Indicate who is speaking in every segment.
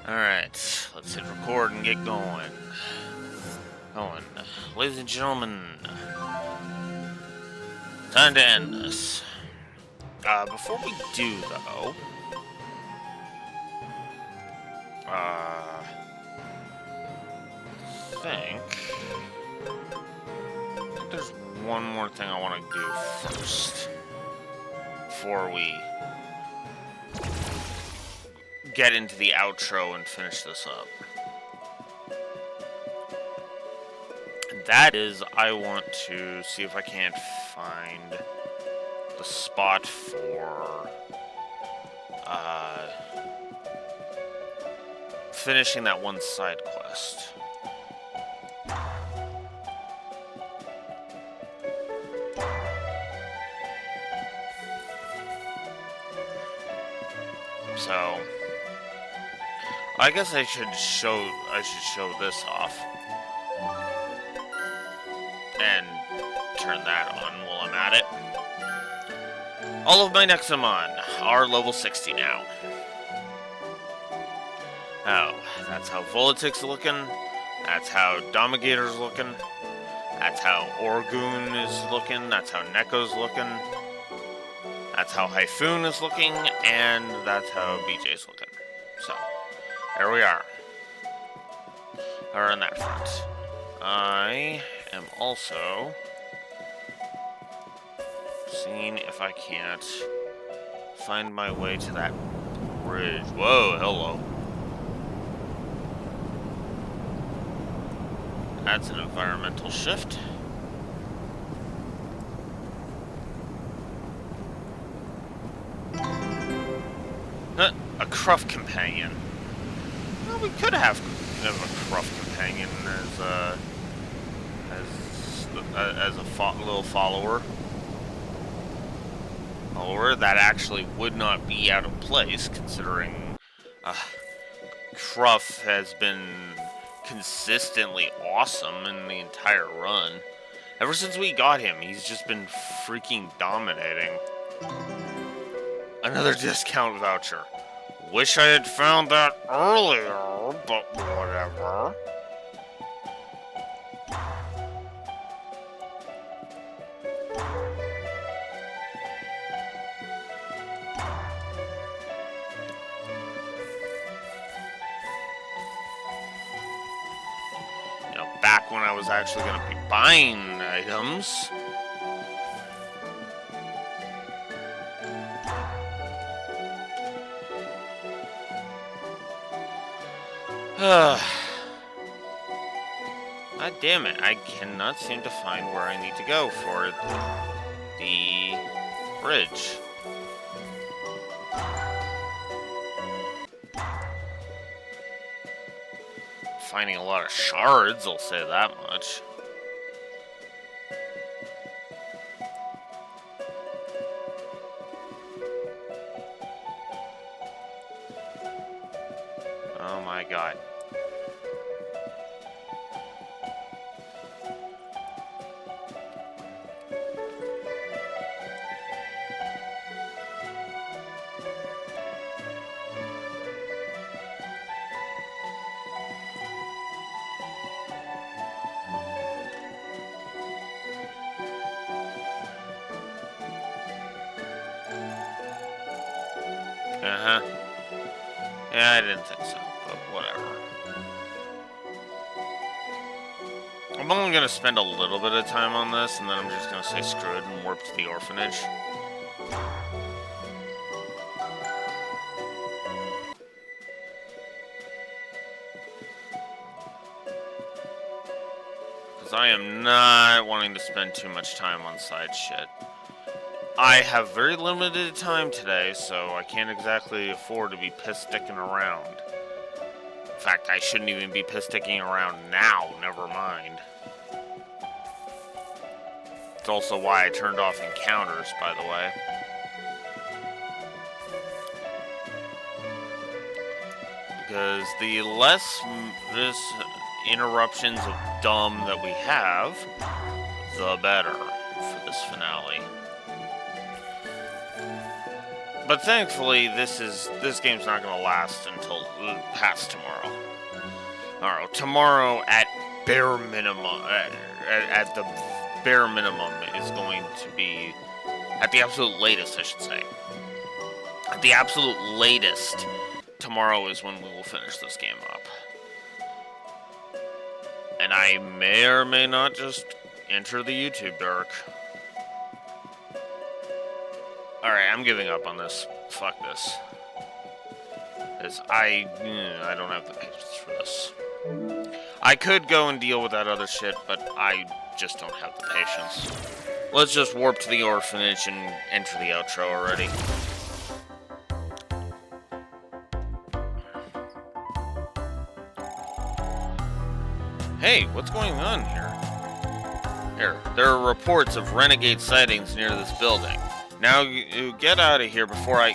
Speaker 1: Alright, let's hit record and get going. Ladies and gentlemen, time to end this. Before we do, though, I think there's one more thing I want to do first, before we get into the outro and finish this up. And that is, I want to see if I can't find the spot for finishing that one side quest. So I guess I should show this off and turn that on while I'm at it. All of my Nexomon are level 60 now. Oh, that's how Volatic's looking. That's how Domigator's looking. That's how Orgoon is looking. That's how Neko's looking. That's how Hyphoon is looking. And that's how BJ's looking. So, there we are. Or on that front. I am also seeing if I can't find my way to that bridge. Whoa, hello. That's an environmental shift. A Cruff companion. Well, we could have a Cruff companion as a little follower. That actually would not be out of place, considering Cruff has been consistently awesome in the entire run. Ever since we got him, he's just been freaking dominating. Another discount voucher. Wish I had found that earlier, but whatever. Back when I was actually going to be buying items. God damn it, I cannot seem to find where I need to go for the bridge. Finding a lot of shards, I'll say that much. Oh my god. Yeah, I didn't think so, but whatever. I'm only going to spend a little bit of time on this, and then I'm just going to say screw it and warp to the orphanage. Because I am not wanting to spend too much time on side shit. I have very limited time today, so I can't exactly afford to be piss-sticking around. In fact, I shouldn't even be piss-sticking around now, never mind. It's also why I turned off encounters, by the way. Because the less interruptions of dumb that we have, the better for this finale. But thankfully, this game's not going to last until past tomorrow. Alright, tomorrow at bare minimum, at the bare minimum is going to be, at the absolute latest, I should say. At the absolute latest, tomorrow is when we will finish this game up. And I may or may not just enter the YouTube dark. Alright, I'm giving up on this. Fuck this. Because I don't have the patience for this. I could go and deal with that other shit, but I just don't have the patience. Let's just warp to the orphanage and enter the outro already. Hey, what's going on here? There are reports of renegade sightings near this building. Now you get out of here before I...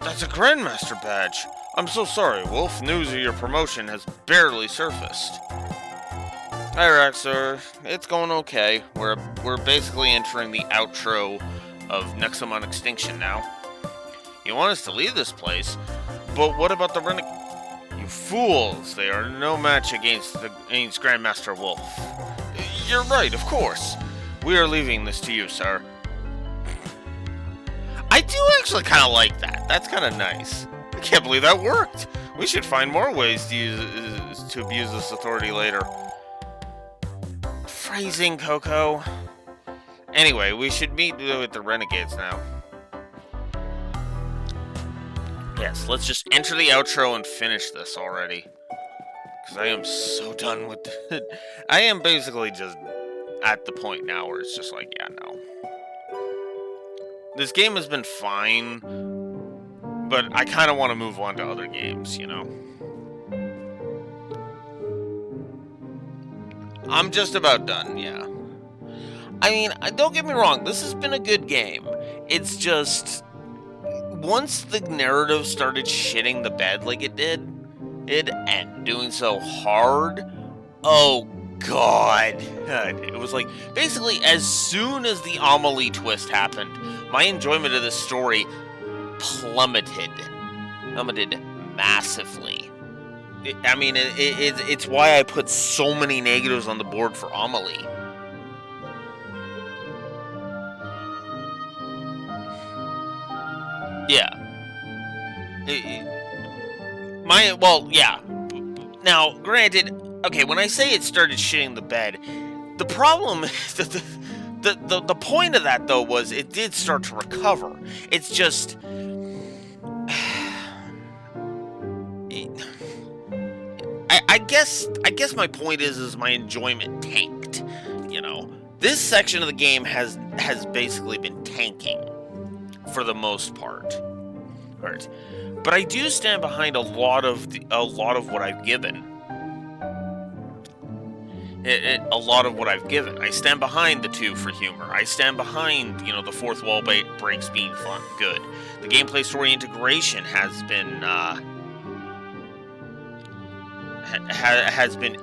Speaker 1: That's a Grandmaster badge! I'm so sorry, Wolf. News of your promotion has barely surfaced. Hi, Raxor. It's going okay. We're basically entering the outro of Nexomon Extinction now. You want us to leave this place, but what about the renegade? You fools! They are no match against Grandmaster Wolf. You're right, of course. We are leaving this to you, sir. I do actually kind of like that. That's kind of nice. I can't believe that worked. We should find more ways to abuse this authority later. Phrasing, Coco. Anyway, we should meet with the renegades now. Yes, let's just enter the outro and finish this already. Because I am so done with it. I am basically just at the point now where it's just like, yeah, no. This game has been fine, but I kind of want to move on to other games, you know? I'm just about done, yeah. I mean, don't get me wrong, this has been a good game. It's just... once the narrative started shitting the bed like it did, and doing so hard, oh god. It was like, basically, as soon as the Amelie twist happened, my enjoyment of this story plummeted massively. It's why I put so many negatives on the board for Amelie. Yeah. Yeah. Now, granted, okay, when I say it started shitting the bed, the problem, the point of that, though, was it did start to recover. It's just... I guess my point is my enjoyment tanked, you know? This section of the game has basically been tanking, for the most part. Right. But I do stand behind a lot of what I've given. A lot of what I've given. I stand behind the 2 for humor. I stand behind, the fourth wall breaks being fun, good. The gameplay story integration has been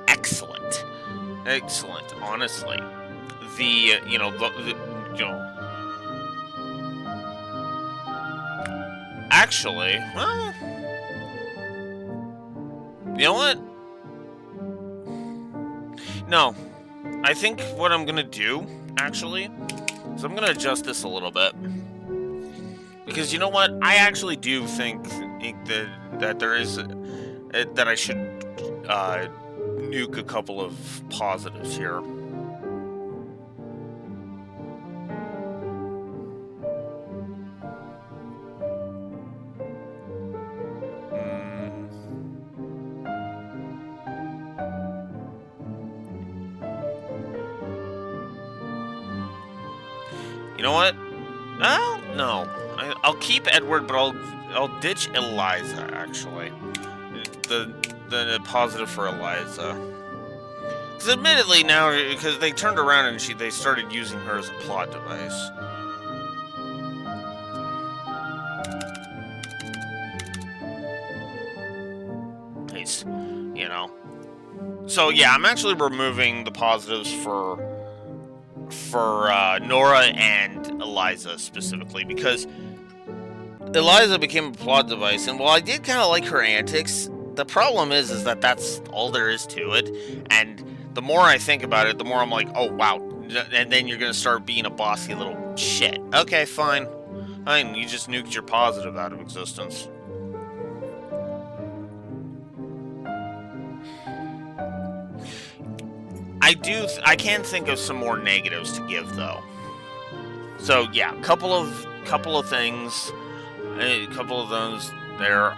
Speaker 1: excellent. Excellent, honestly. Actually, well, you know what? No, I think what I'm gonna do, actually, is I'm gonna adjust this a little bit. Because you know what? I actually do think that there is, that I should nuke a couple of positives here. You know what? Oh, no. I'll keep Edward, but I'll ditch Eliza, actually. The positive for Eliza. Because admittedly now, because they turned around and they started using her as a plot device. Nice. So yeah, I'm actually removing the positives for Nora and Eliza specifically, because Eliza became a plot device, and while I did kind of like her antics, the problem is that that's all there is to it, and the more I think about it, the more I'm like, oh wow, and then you're gonna start being a bossy little shit. Okay, fine, you just nuked your positive out of existence. I can think of some more negatives to give though. So yeah, couple of things, a couple of those there.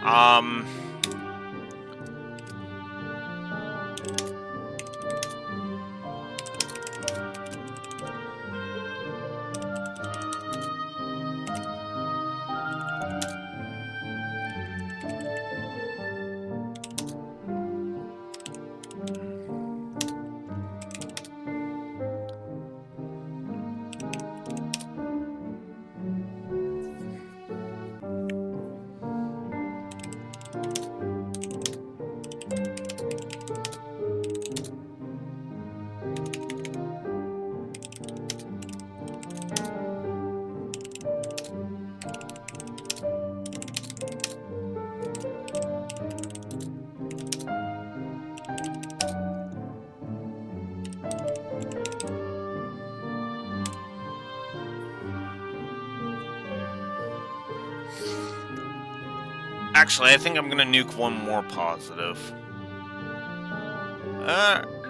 Speaker 1: Actually, I think I'm gonna nuke one more positive.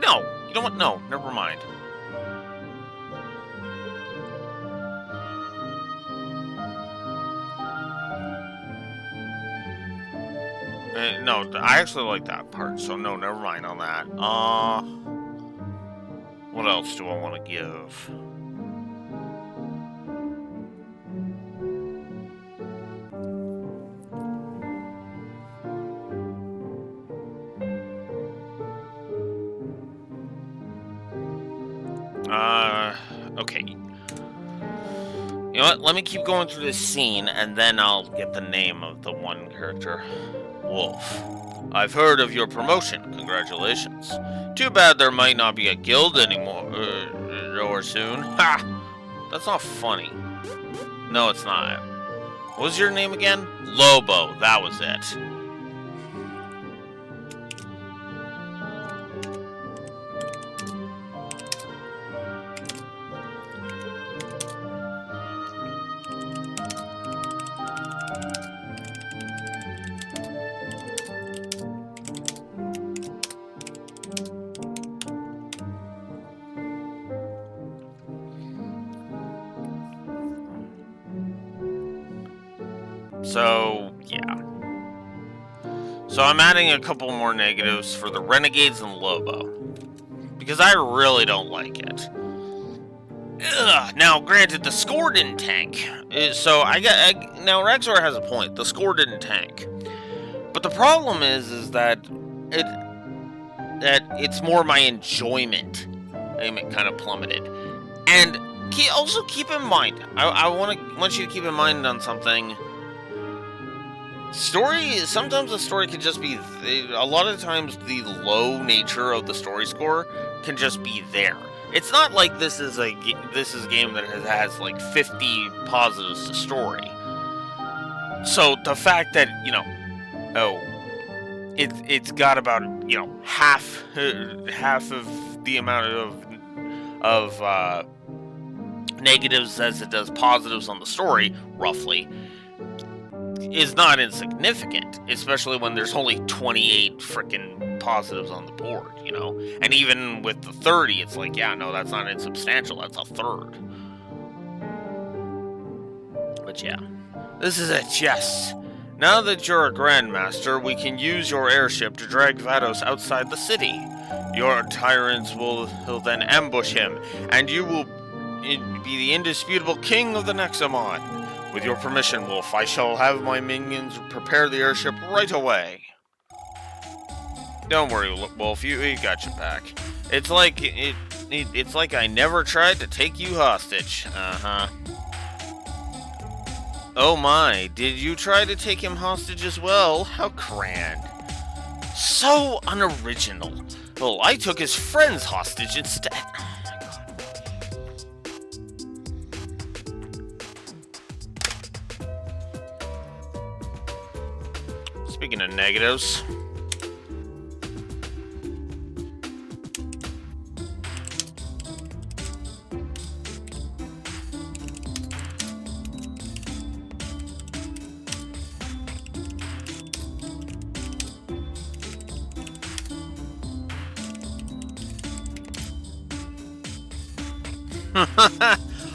Speaker 1: No. You know what? No, never mind. No, I actually like that part, so no, never mind on that. What else do I want to give? Okay. You know what? Let me keep going through this scene, and then I'll get the name of the one character. Wolf. I've heard of your promotion. Congratulations. Too bad there might not be a guild anymore, or soon. Ha! That's not funny. No, it's not. What was your name again? Lobo. That was it. So, yeah. So I'm adding a couple more negatives for the Renegades and Lobo. Because I really don't like it. Ugh. Now, granted, the score didn't tank. So, now Rexor has a point. The score didn't tank. But the problem is that it's more my enjoyment. It kind of plummeted. And also keep in mind, I want you to keep in mind on something. Sometimes the story can just be, a lot of times the low nature of the story score can just be there. It's not like this is a game that has like 50 positives to story. So the fact that, it's got about, half of the amount of negatives as it does positives on the story, roughly, is not insignificant, especially when there's only 28 freaking positives on the board, And even with the 30, it's like, yeah, no, that's not insubstantial, that's a third. But yeah, this is a jest. Now that you're a Grandmaster, we can use your airship to drag Vados outside the city. Your tyrants will then ambush him, and you will be the indisputable king of the Nexomon. With your permission, Wolf, I shall have my minions prepare the airship right away. Don't worry, Wolf, we got your back. It's like it's like I never tried to take you hostage. Uh-huh. Oh my, did you try to take him hostage as well? How grand. So unoriginal. Well, I took his friends hostage instead. Speaking of negatives,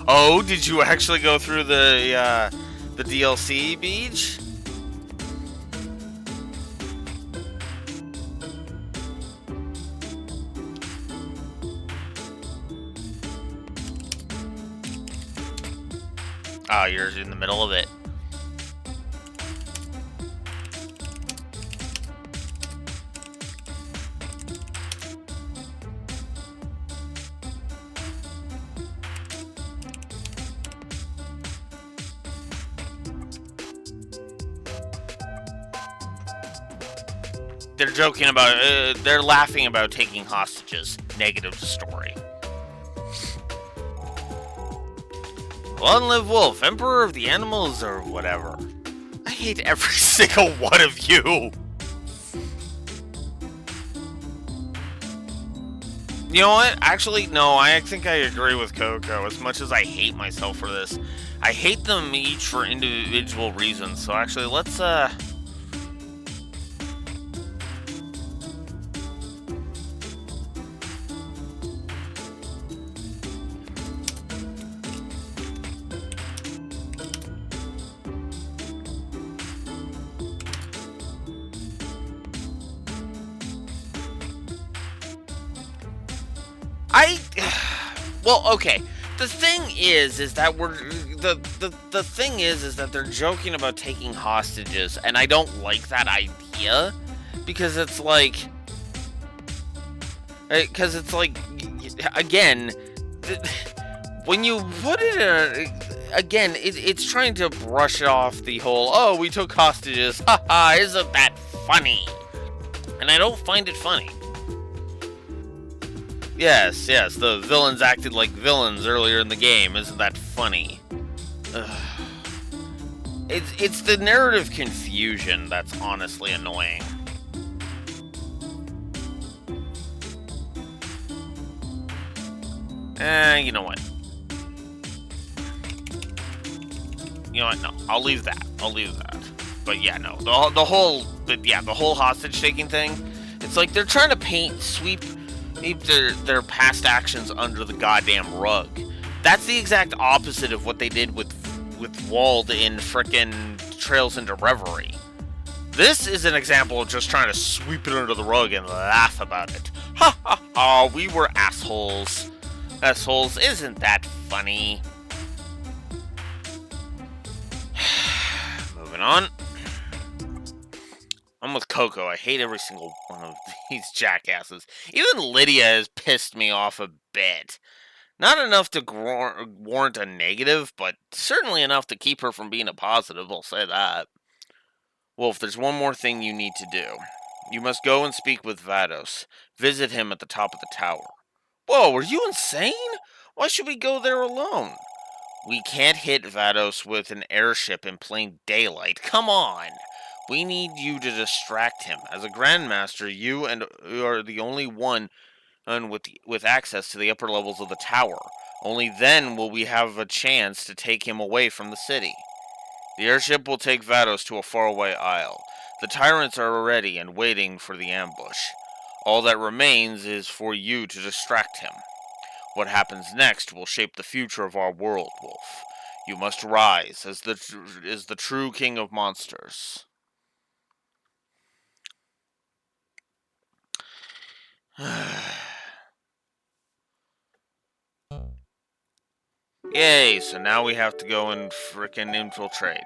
Speaker 1: Oh, did you actually go through the DLC, Beach? Oh, you're in the middle of it. They're joking about, they're laughing about taking hostages. Negative story. Long live Wolf, Emperor of the Animals, or whatever. I hate every single one of you. You know what? Actually, no, I think I agree with Coco. As much as I hate myself for this, I hate them each for individual reasons. So actually, let's, well, okay. The thing is that the thing is that they're joking about taking hostages, and I don't like that idea because it's like, again, when you put it again, it's trying to brush off the whole, oh, we took hostages, haha, isn't that funny? And I don't find it funny. Yes, the villains acted like villains earlier in the game. Isn't that funny? Ugh. It's the narrative confusion that's honestly annoying. You know what? You know what? No, I'll leave that. But yeah, no, the whole hostage taking thing. It's like they're trying to sweep their past actions under the goddamn rug. That's the exact opposite of what they did with Wald in frickin' Trails into Reverie. This is an example of just trying to sweep it under the rug and laugh about it. Ha ha ha, we were assholes. Assholes, isn't that funny? Moving on. I'm with Coco. I hate every single one of these jackasses. Even Lydia has pissed me off a bit. Not enough to warrant a negative, but certainly enough to keep her from being a positive, I'll say that. Wolf, there's one more thing you need to do. You must go and speak with Vados. Visit him at the top of the tower. Whoa, are you insane? Why should we go there alone? We can't hit Vados with an airship in plain daylight. Come on! We need you to distract him. As a Grandmaster, you are the only one with access to the upper levels of the tower. Only then will we have a chance to take him away from the city. The airship will take Vados to a faraway isle. The tyrants are ready and waiting for the ambush. All that remains is for you to distract him. What happens next will shape the future of our world, Wolf. You must rise as the true king of monsters. Yay, so now we have to go and frickin' infiltrate.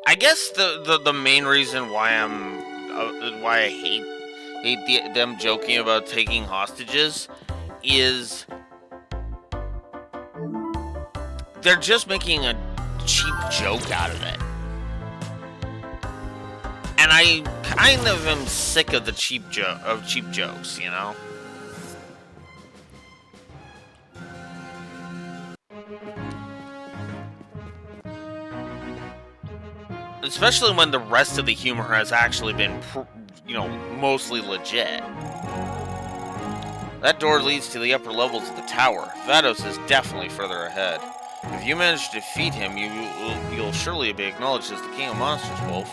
Speaker 1: I guess the main reason why I hate them joking about taking hostages is they're just making a cheap joke out of it. And I kind of am sick of the cheap jokes, you know? Especially when the rest of the humor has actually been, mostly legit. That door leads to the upper levels of the tower. Vados is definitely further ahead. If you manage to defeat him, you'll surely be acknowledged as the king of monsters, Wolf.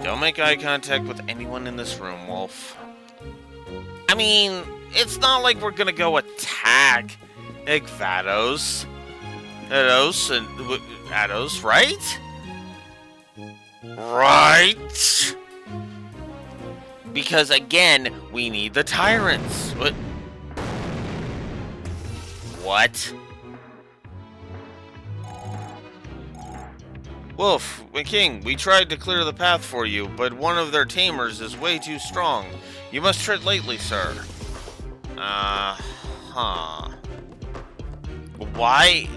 Speaker 1: Don't make eye contact with anyone in this room, Wolf. I mean, it's not like we're gonna go attack Vados. Ados, right? Right? Because again, we need the tyrants. What? Wolf, King, we tried to clear the path for you, but one of their tamers is way too strong. You must tread lightly, sir. Huh. Why?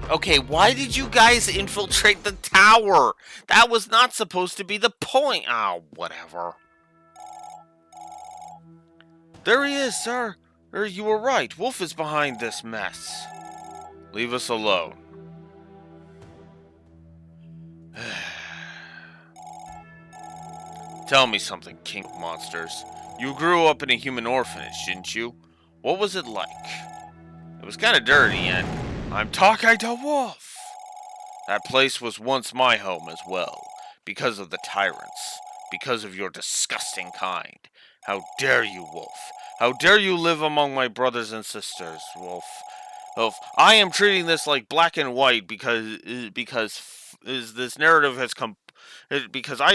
Speaker 1: Okay, why did you guys infiltrate the tower? That was not supposed to be the point. Oh, whatever. There he is, sir. You were right. Wolf is behind this mess. Leave us alone. Tell me something, King of Monsters. You grew up in a human orphanage, didn't you? What was it like? It was kind of dirty, and I'm talking to Wolf. That place was once my home as well, because of the tyrants, because of your disgusting kind. How dare you, Wolf? How dare you live among my brothers and sisters, Wolf? Wolf, I am treating this like black and white because this narrative has come because I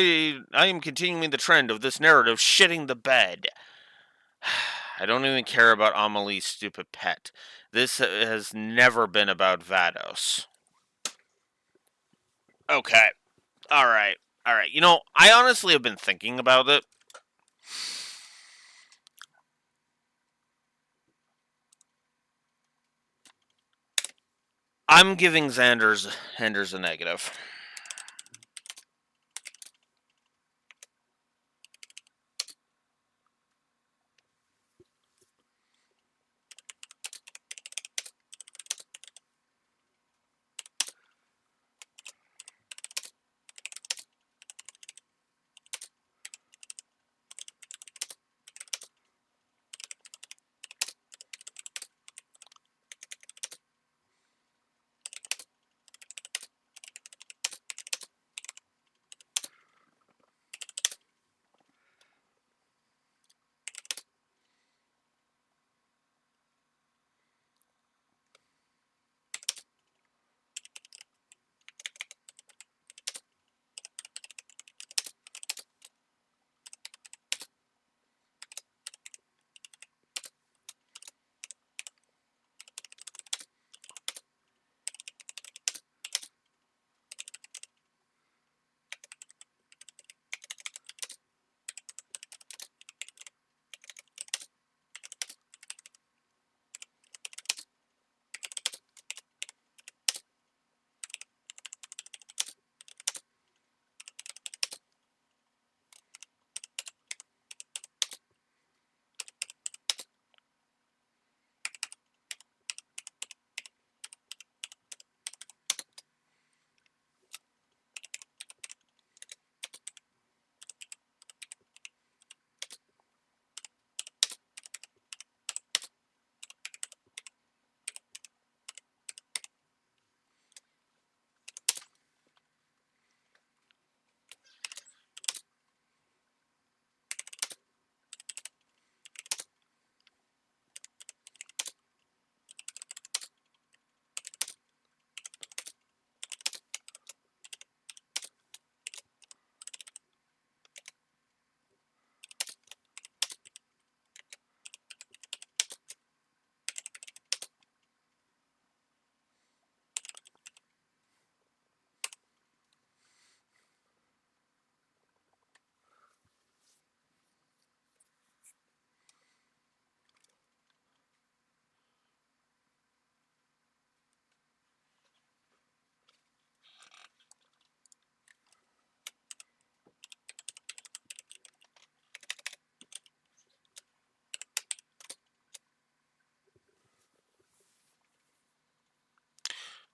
Speaker 1: am continuing the trend of this narrative shitting the bed. I don't even care about Amelie's stupid pet. This has never been about Vados. Okay. Alright. Alright. You know, I honestly have been thinking about it. I'm giving Xander's a negative.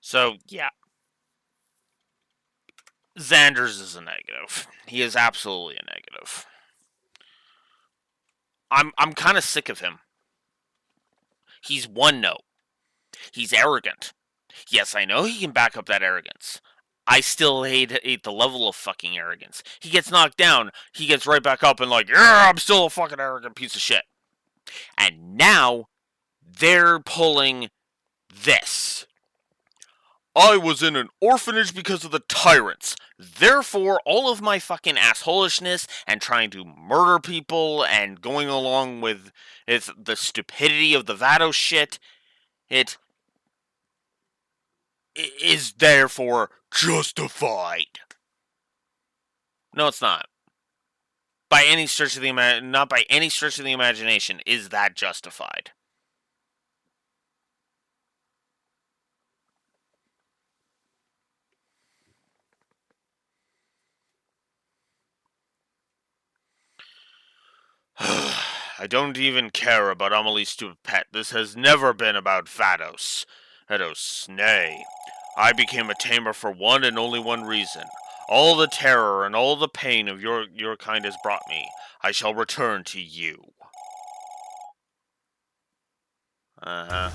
Speaker 1: So, yeah. Xander's is a negative. He is absolutely a negative. I'm kind of sick of him. He's one note. He's arrogant. Yes, I know he can back up that arrogance. I still hate the level of fucking arrogance. He gets knocked down, he gets right back up and like, yeah, I'm still a fucking arrogant piece of shit. And now they're pulling this. I was in an orphanage because of the tyrants. Therefore, all of my fucking assholishness and trying to murder people and going along with the stupidity of the Vados shit, it is therefore justified. No, it's not. By any stretch of the not by any stretch of the imagination is that justified. I don't even care about Amelie's stupid pet. This has never been about Vados. Vados, nay. I became a tamer for one and only one reason. All the terror and all the pain of your kind has brought me. I shall return to you. Uh-huh.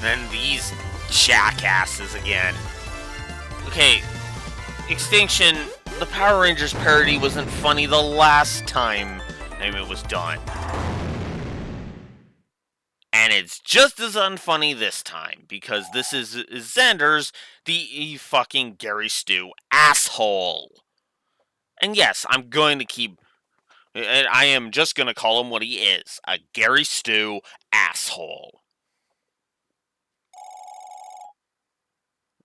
Speaker 1: Then these jackasses again. Okay, Extinction, the Power Rangers parody wasn't funny the last time it was done. And it's just as unfunny this time, because this is Xander's the fucking Gary Stu asshole. And yes, I'm going to keep... I am just going to call him what he is. A Gary Stu asshole.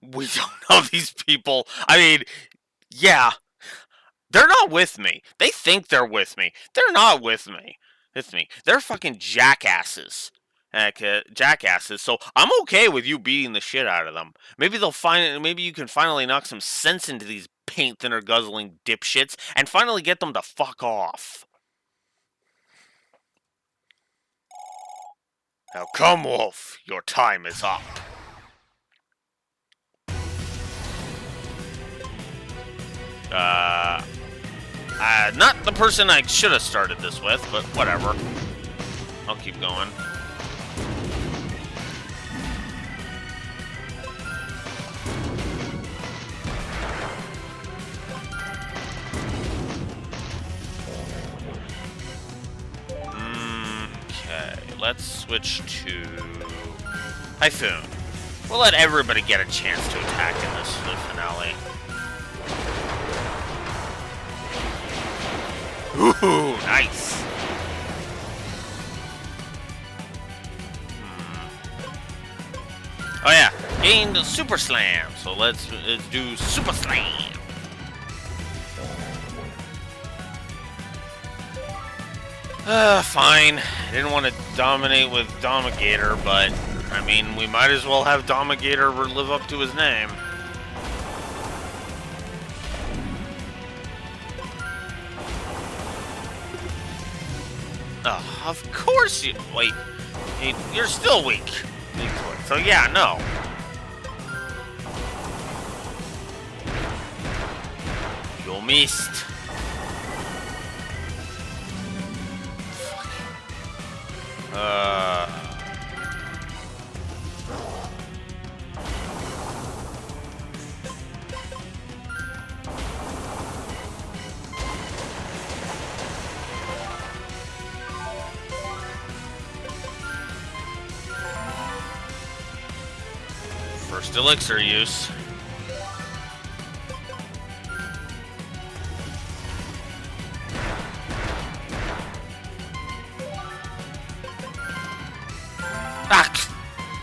Speaker 1: We don't know these people. I mean, yeah. They're not with me. They think they're with me. They're not with me. It's me. They're fucking jackasses. Jackasses. So I'm okay with you beating the shit out of them. Maybe you can finally knock some sense into these paint thinner guzzling dipshits and finally get them to fuck off. Now come, Wolf. Your time is up. Not the person I should have started this with, but whatever. I'll keep going. Okay, let's switch to Typhoon. We'll let everybody get a chance to attack in this finale. Ooh, nice. Oh yeah, gained Super Slam. So let's do Super Slam. Fine. I didn't want to dominate with Dominator, but I mean, we might as well have Dominator live up to his name. Of course you... Wait. You're still weak. So yeah, no. You missed. First elixir use.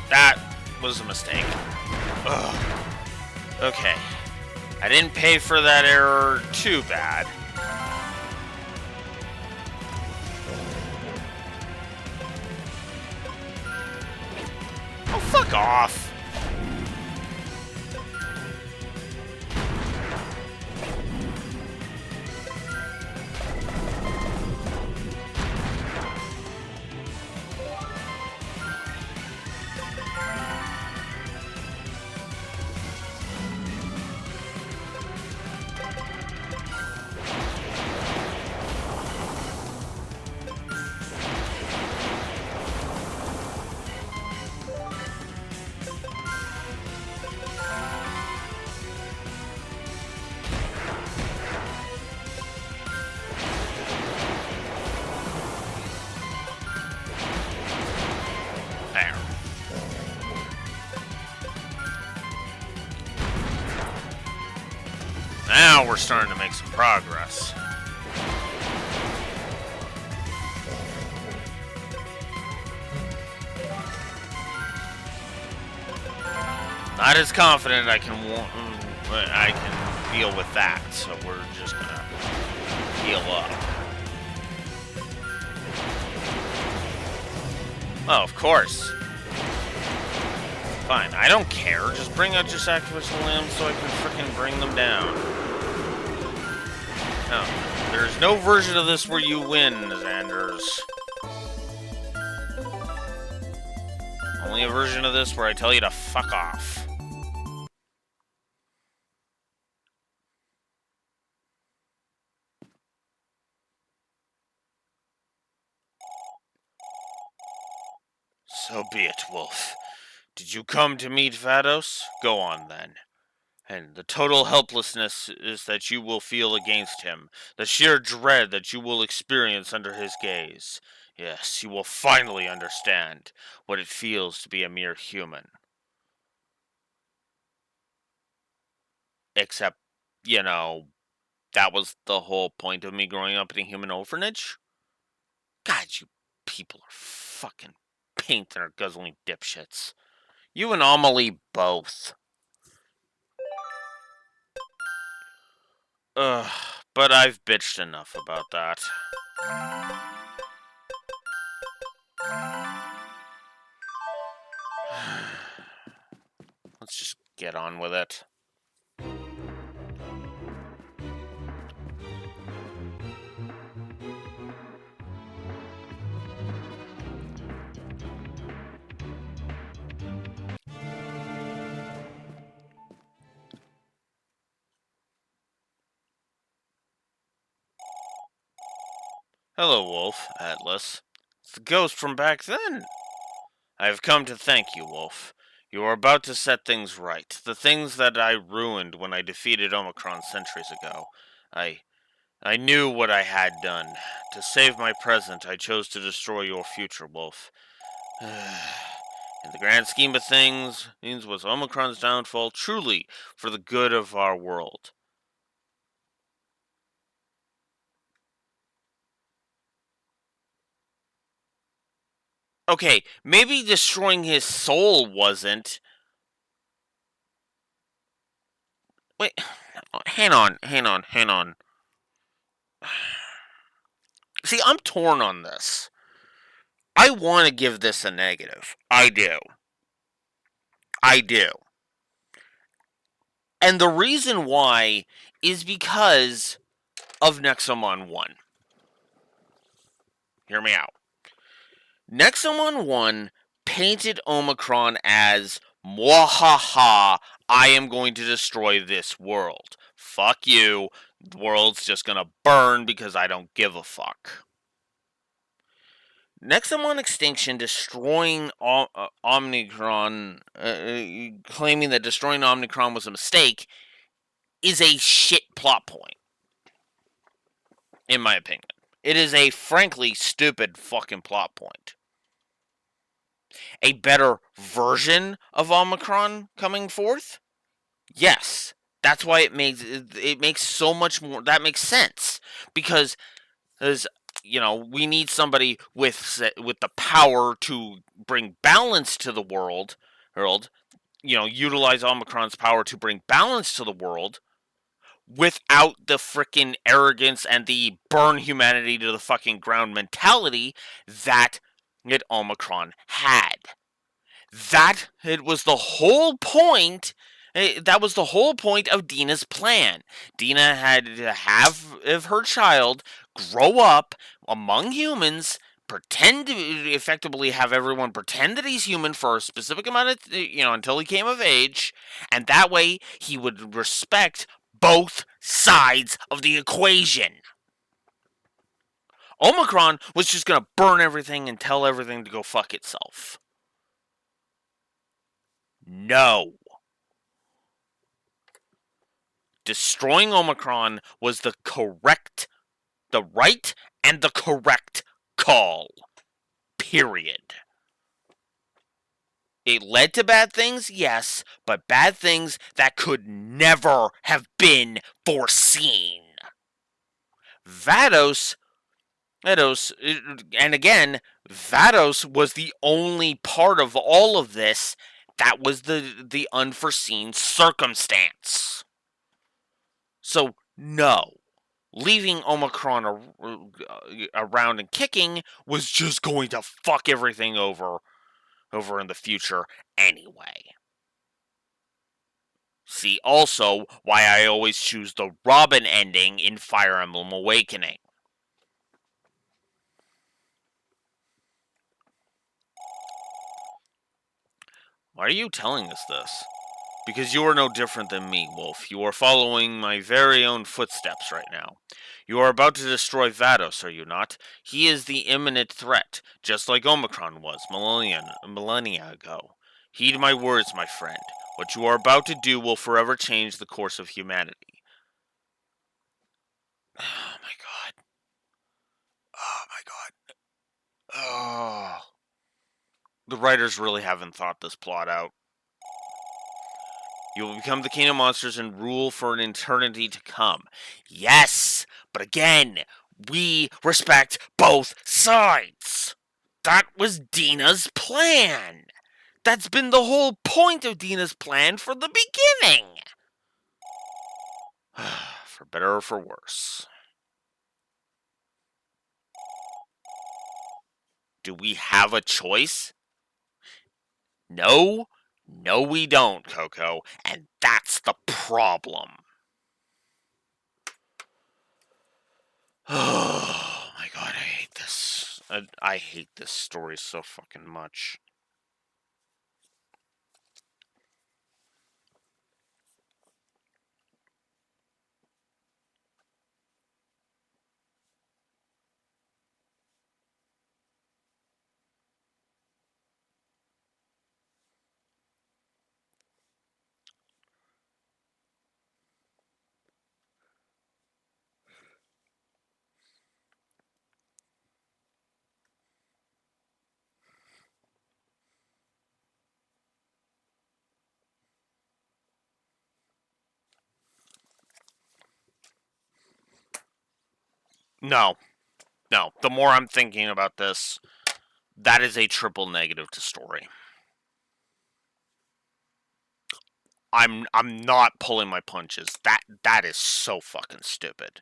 Speaker 1: That was a mistake. Ugh. Okay. I didn't pay for that error too bad. Oh, fuck off. starting to make some progress. Not as confident I can deal with that, so we're just gonna heal up. Oh, of course. Fine, I don't care. Just bring out your sacrificial lambs so I can frickin' bring them down. No, there's no version of this where you win, Xanders. Only a version of this where I tell you to fuck off. So be it, Wolf. Did you come to meet Vados? Go on, then. And the total helplessness is that you will feel against him, the sheer dread that you will experience under his gaze. Yes, you will finally understand what it feels to be a mere human. Except, you know, that was the whole point of me growing up in a human orphanage. God, you people are fucking painting or guzzling dipshits. You and Amelie both. Ugh, but I've bitched enough about that. Let's just get on with it. Hello, Wolf, Atlas. It's the ghost from back then. I have come to thank you, Wolf. You are about to set things right. The things that I ruined when I defeated Omicron centuries ago. I knew what I had done. To save my present, I chose to destroy your future, Wolf. In the grand scheme of things, was Omicron's downfall truly for the good of our world? Okay, maybe destroying his soul wasn't. Wait, hang on. See, I'm torn on this. I want to give this a negative. I do. And the reason why is because of Nexomon 1. Hear me out. Nexomon 1 painted Omicron as, mwahaha, I am going to destroy this world. Fuck you. The world's just gonna burn because I don't give a fuck. Nexomon Extinction destroying Omicron, claiming that destroying Omicron was a mistake, is a shit plot point. In my opinion. It is a frankly stupid fucking plot point. A better version of Omicron coming forth? Yes. That's why it makes so much more. That makes sense because we need somebody with the power to bring balance to the world. Utilize Omicron's power to bring balance to the world without the frickin' arrogance and the burn humanity to the fucking ground mentality that Omicron had. It was the whole point. That was the whole point of Dina's plan. Dina had to have her child grow up among humans, pretend to effectively have everyone pretend that he's human for a specific amount of, until he came of age, and that way he would respect both sides of the equation. Omicron was just gonna burn everything and tell everything to go fuck itself. No. Destroying Omicron was the right and the correct call. Period. It led to bad things, yes, but bad things that could never have been foreseen. Vados, Vados, and again, Vados was the only part of all of this that was the unforeseen circumstance. So, no. Leaving Omicron around and kicking was just going to fuck everything over in the future anyway. See also why I always choose the Robin ending in Fire Emblem Awakening. Why are you telling us this? Because you are no different than me, Wolf. You are following my very own footsteps right now. You are about to destroy Vados, are you not? He is the imminent threat, just like Omicron was millennia ago. Heed my words, my friend. What you are about to do will forever change the course of humanity. Oh my god. Oh my god. Oh. The writers really haven't thought this plot out. You will become the king of monsters and rule for an eternity to come. Yes, but again, we respect both sides. That was Dina's plan. That's been the whole point of Dina's plan from the beginning. For better or for worse. Do we have a choice? No, we don't, Coco, and that's the problem. Oh my god, I hate this. I hate this story so fucking much. No, the more I'm thinking about this, that is a triple negative to story. I'm not pulling my punches. That is so fucking stupid.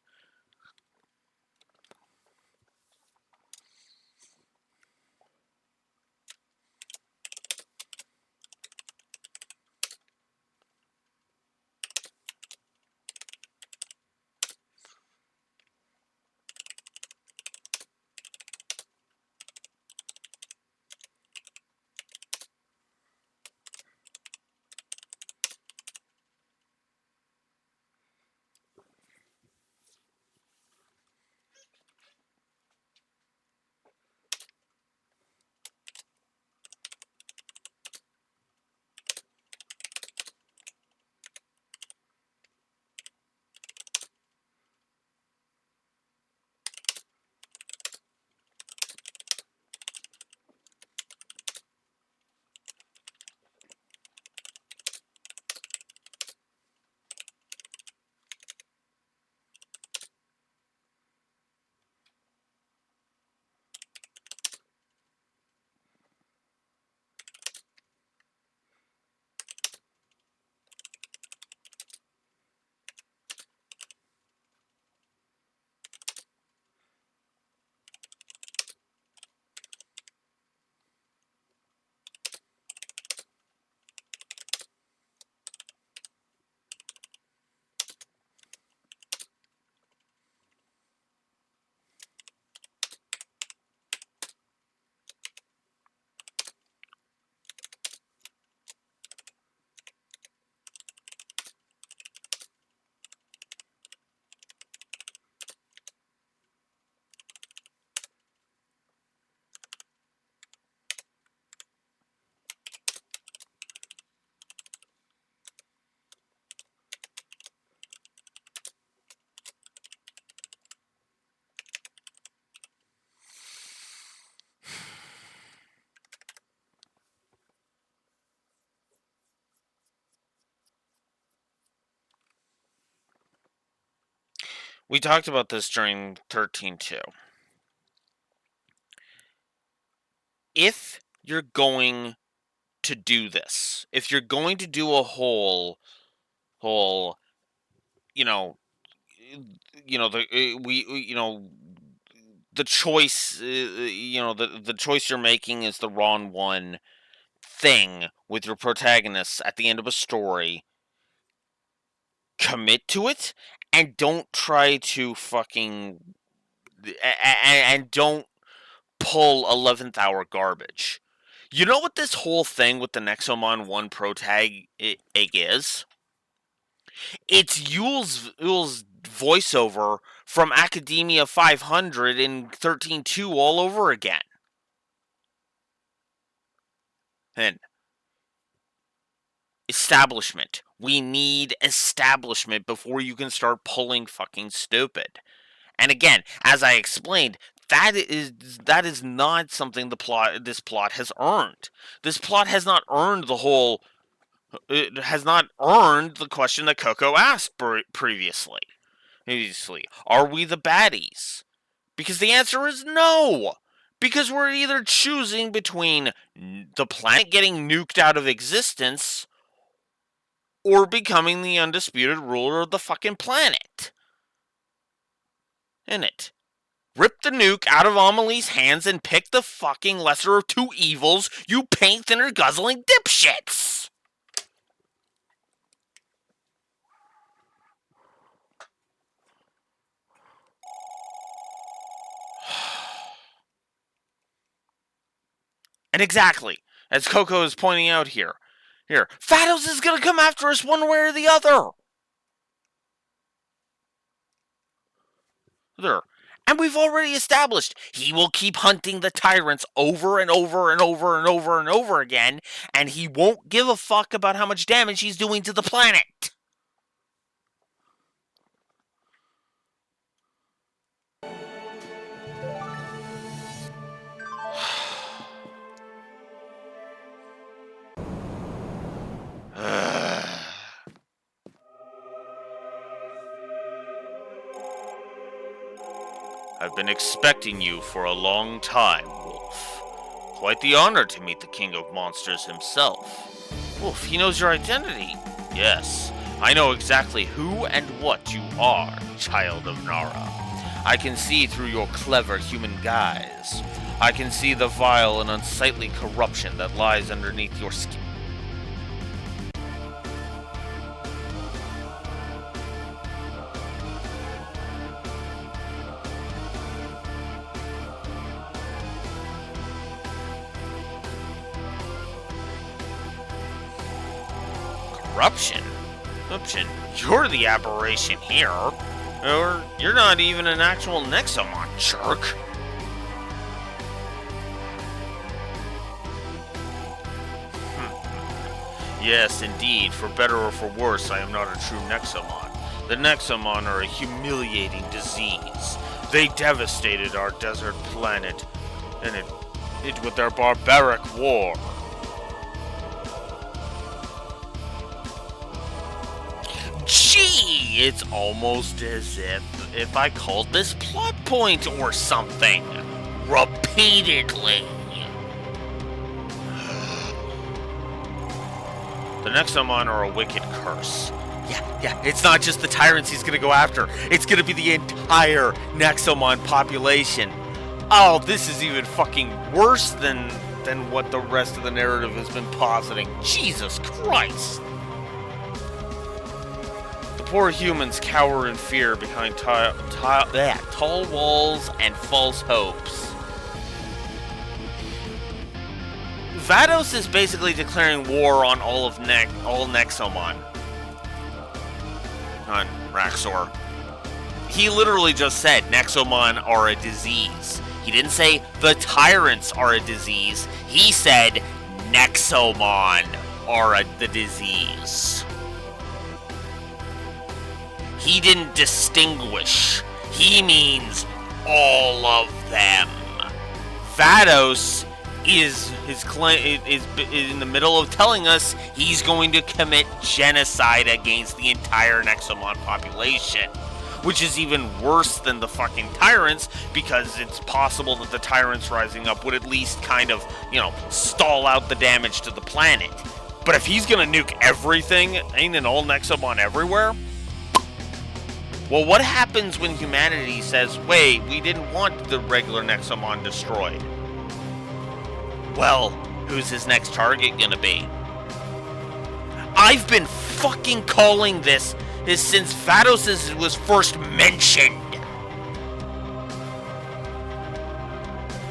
Speaker 1: We talked about this during 13.2. If you're going to do this, if you're going to do a whole, you know, the choice, the choice you're making is the wrong one thing with your protagonists at the end of a story, commit to it and don't try to fucking and don't pull 11th hour garbage. You know what this whole thing with the Nexomon 1 protag egg is? It's Yule's voiceover from Academia 500 in 13.2 all over again. And establishment. We need establishment before you can start pulling fucking stupid. And again, as I explained, that is not something this plot has earned. This plot has not earned the whole. It has not earned the question that Coco asked previously. Are we the baddies? Because the answer is no. Because we're either choosing between the planet getting nuked out of existence or becoming the undisputed ruler of the fucking planet. In it. Rip the nuke out of Amelie's hands and pick the fucking lesser of two evils, you paint thinner guzzling dipshits! And exactly, as Coco is pointing out here, Vados is gonna come after us one way or the other! And we've already established he will keep hunting the tyrants over and over and over and over and over again, and he won't give a fuck about how much damage he's doing to the planet. I've been expecting you for a long time, Wolf. Quite the honor to meet the King of Monsters himself. Wolf, he knows your identity. Yes, I know exactly who and what you are, child of Nara. I can see through your clever human guise. I can see the vile and unsightly corruption that lies underneath your skin. Corruption? You're the aberration here. Or you're not even an actual Nexomon, jerk. Yes, indeed, for better or for worse, I am not a true Nexomon. The Nexomon are a humiliating disease. They devastated our desert planet, and it with their barbaric war. Gee, it's almost as if I called this plot point or something. Repeatedly. The Nexomon are a wicked curse. Yeah, it's not just the tyrants he's gonna go after. It's gonna be the entire Nexomon population. Oh, this is even fucking worse than what the rest of the narrative has been positing. Jesus Christ! The poor humans cower in fear behind tall walls and false hopes. Vados is basically declaring war on all Nexomon. On Raxor. He literally just said Nexomon are a disease. He didn't say the tyrants are a disease. He said Nexomon are the disease. He didn't distinguish. He means all of them. Vados is in the middle of telling us he's going to commit genocide against the entire Nexomon population. which is even worse than the fucking tyrants, because it's possible that the tyrants rising up would at least kind of, stall out the damage to the planet. But if he's gonna nuke everything, ain't an all Nexomon everywhere? Well, what happens when humanity says, wait, we didn't want the regular Nexomon destroyed? Well, who's his next target gonna be? I've been fucking calling this since Vados was first mentioned.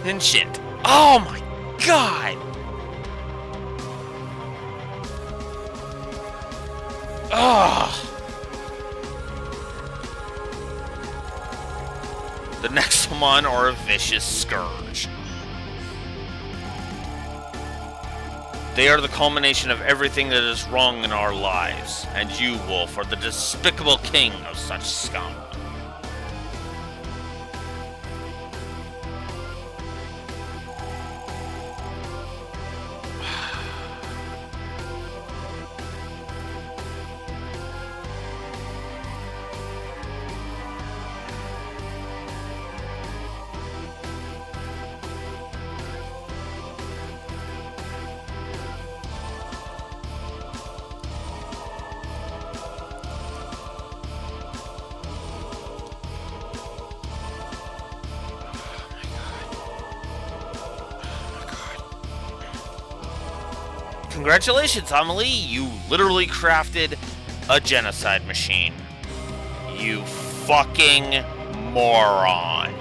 Speaker 1: And shit. Oh my god! Ugh. The Nexomon are a vicious scourge. They are the culmination of everything that is wrong in our lives, and you, Wolf, are the despicable king of such scum. Congratulations, Amelie! You literally crafted a genocide machine. You fucking moron.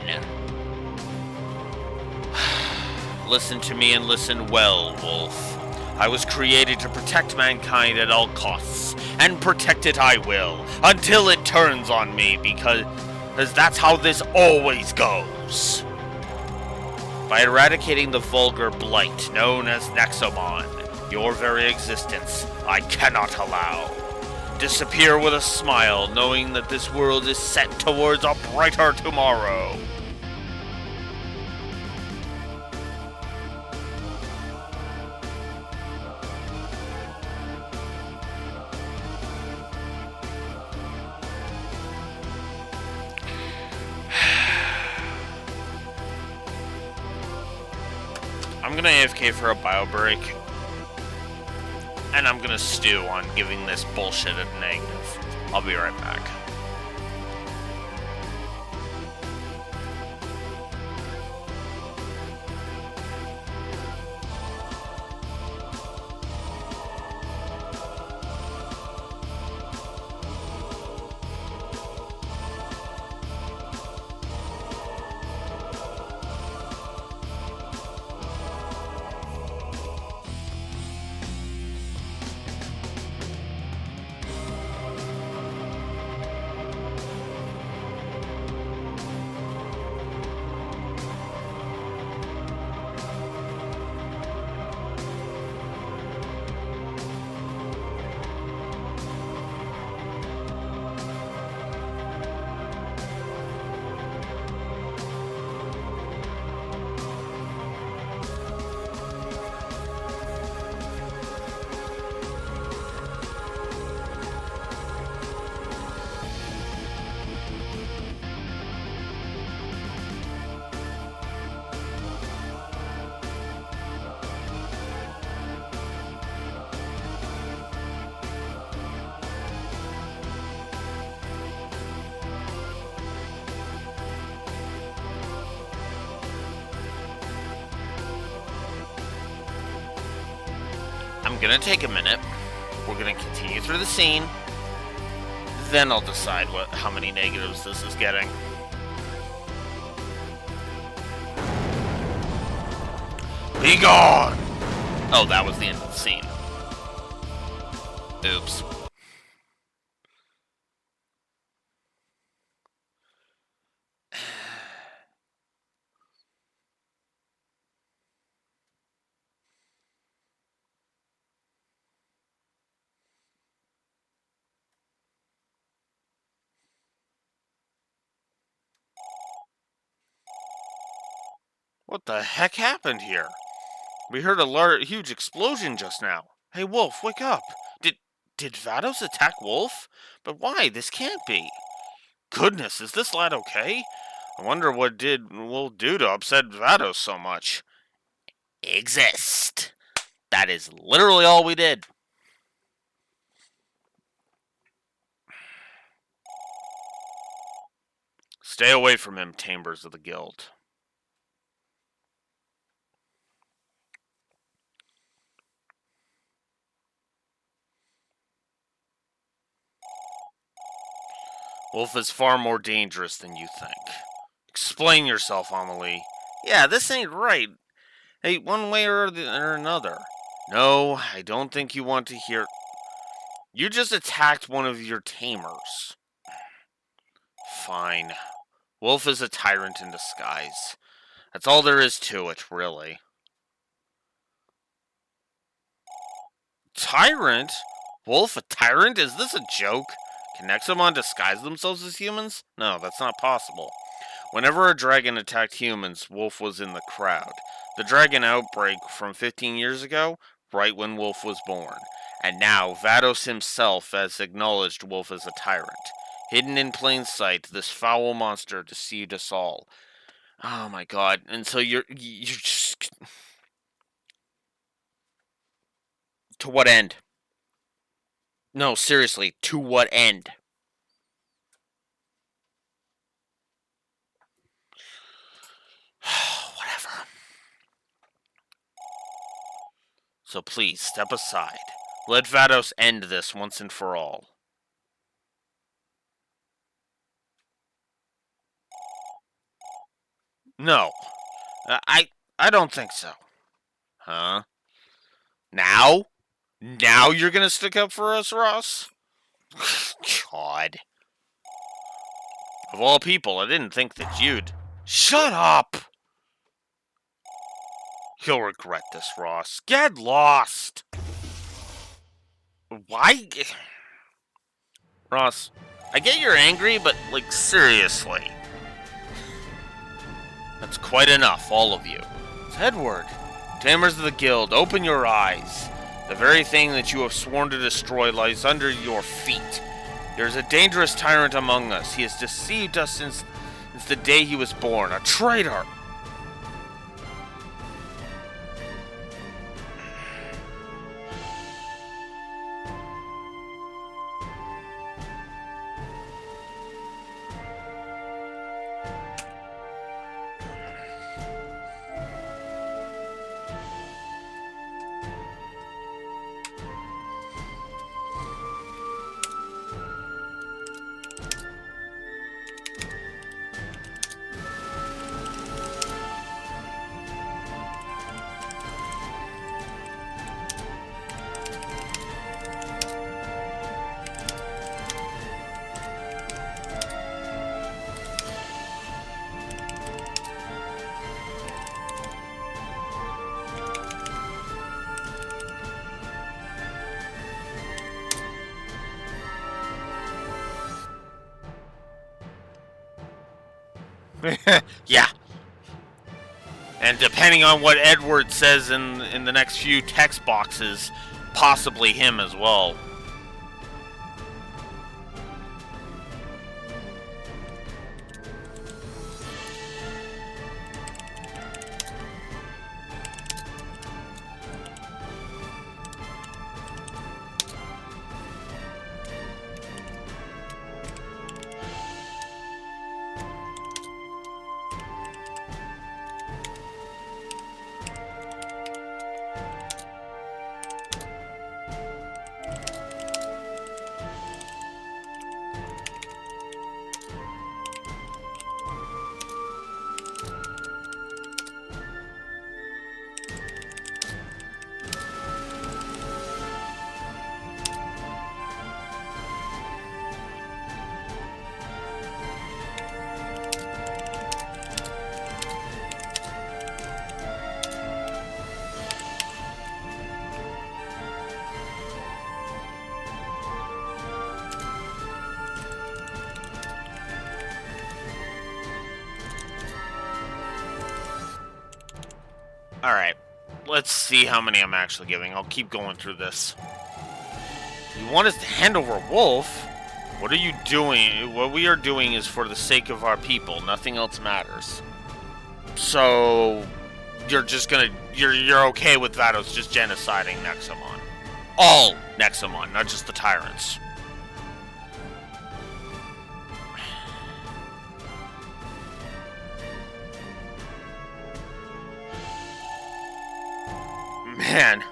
Speaker 1: Listen to me and listen well, Wolf. I was created to protect mankind at all costs, and protect it I will, until it turns on me, because that's how this always goes. By eradicating the vulgar blight known as Nexomon, your very existence I cannot allow. Disappear with a smile, knowing that this world is set towards a brighter tomorrow. I'm gonna AFK for a bio break. And I'm gonna stew on giving this bullshit a negative. I'll be right back. I'm gonna take a minute. We're gonna continue through the scene. Then I'll decide how many negatives this is getting. Be gone! Oh, that was the end of the scene. Oops. What the heck happened here? We heard a huge explosion just now. Hey, Wolf, wake up. Did Vados attack Wolf? But why? This can't be. goodness, is this lad okay? I wonder what we'll do to upset Vados so much. Exist. That is literally all we did. Stay away from him, Chambers of the Guild. Wolf is far more dangerous than you think. Explain yourself, Amelie. Yeah, this ain't right. Hey, one way or another. No, I don't think you want to hear. You just attacked one of your tamers. Fine. Wolf is a tyrant in disguise. That's all there is to it, really. Tyrant? Wolf, a tyrant? Is this a joke? Can Nexomon disguise themselves as humans? No, that's not possible. Whenever a dragon attacked humans, Wolf was in the crowd. The dragon outbreak from 15 years ago, right when Wolf was born. And now, Vados himself has acknowledged Wolf as a tyrant. Hidden in plain sight, this foul monster deceived us all. Oh my god, and so you're just... To what end? No, seriously, to what end? Whatever. So please, step aside. Let Vados end this once and for all. No. I don't think so. Huh? Now? Now you're gonna stick up for us, Ross? God. Of all people, I didn't think that you'd... Shut up! You'll regret this, Ross. Get lost! Why? Ross, I get you're angry, but, like, seriously. That's quite enough, all of you. It's Edward. Tamers of the Guild, open your eyes. The very thing that you have sworn to destroy lies under your feet. There's a dangerous tyrant among us. He has deceived us since the day he was born. A traitor! Yeah. And depending on what Edward says in the next few text boxes, possibly him as well. Alright, let's see how many I'm actually giving. I'll keep going through this. You want us to hand over Wolf? What are you doing? What we are doing is for the sake of our people. Nothing else matters. So you're just gonna you're okay with Vados just genociding Nexomon. All Nexomon, not just the tyrants. Man.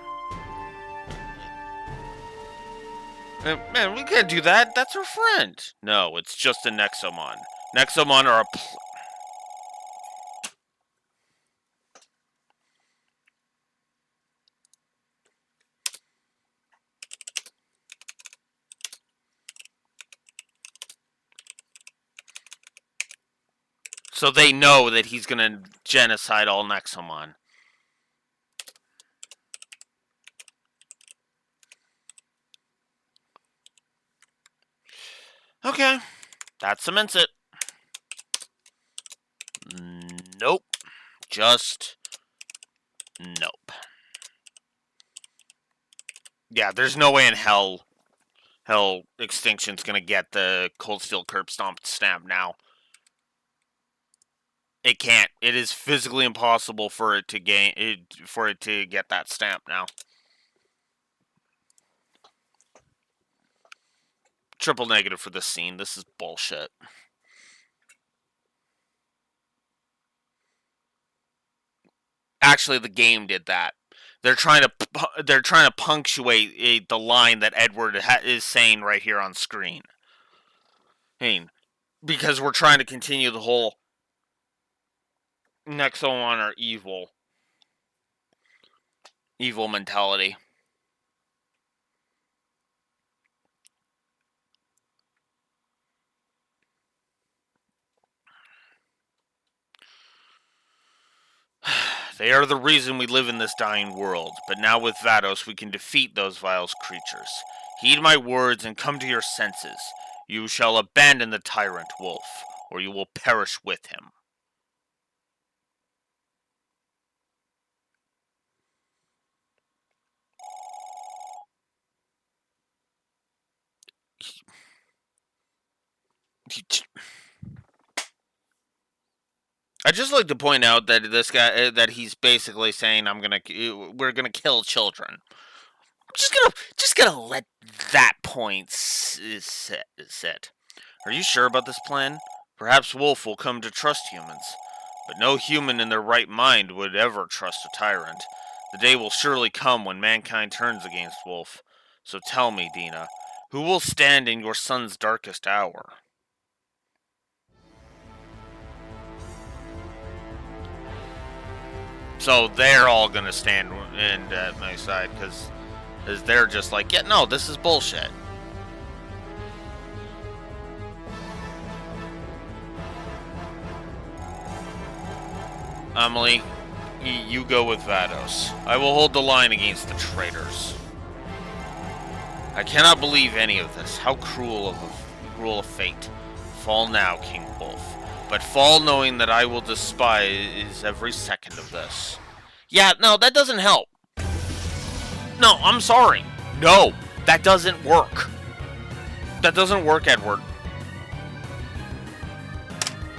Speaker 1: Man, we can't do that. That's our friend. No, it's just a Nexomon. Nexomon are a... So they know that he's gonna genocide all Nexomon. Okay. That cements it. Nope. Just... nope. Yeah, there's no way in hell Extinction's gonna get the Cold Steel Curb Stomp stamp now. It can't. It is physically impossible for it to get that stamp now. Triple negative for this scene. This is bullshit. Actually, the game did that. They're trying to punctuate the line that Edward is saying right here on screen. I mean, because we're trying to continue the whole Nexomon are evil mentality. They are the reason we live in this dying world, but now with Vados we can defeat those vile creatures. Heed my words and come to your senses. You shall abandon the tyrant wolf, or you will perish with him. I'd just like to point out that this guy, that he's basically saying, we're gonna kill children. I'm just gonna let that point sit. Are you sure about this plan? Perhaps Wolf will come to trust humans, but no human in their right mind would ever trust a tyrant. The day will surely come when mankind turns against Wolf. So tell me, Dina, who will stand in your son's darkest hour? So they're all gonna stand at my side because they're just like, yeah, no, this is bullshit. Amelie, you go with Vados. I will hold the line against the traitors. I cannot believe any of this. How cruel of fate. Fall now, King Wolf. But fall knowing that I will despise every second of this. Yeah, no, that doesn't help. No, I'm sorry. No, that doesn't work. That doesn't work, Edward.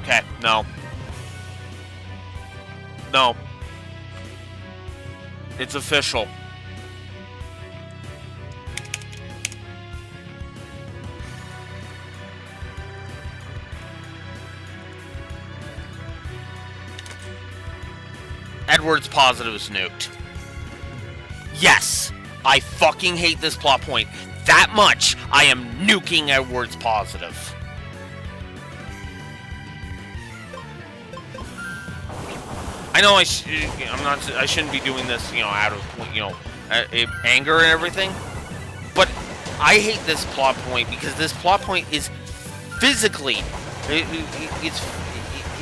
Speaker 1: Okay, no. No. It's official. Edward's positive is nuked. Yes! I fucking hate this plot point. That much, I am nuking Edward's positive. I know I shouldn't be doing this, out of, anger and everything. But I hate this plot point because this plot point is physically,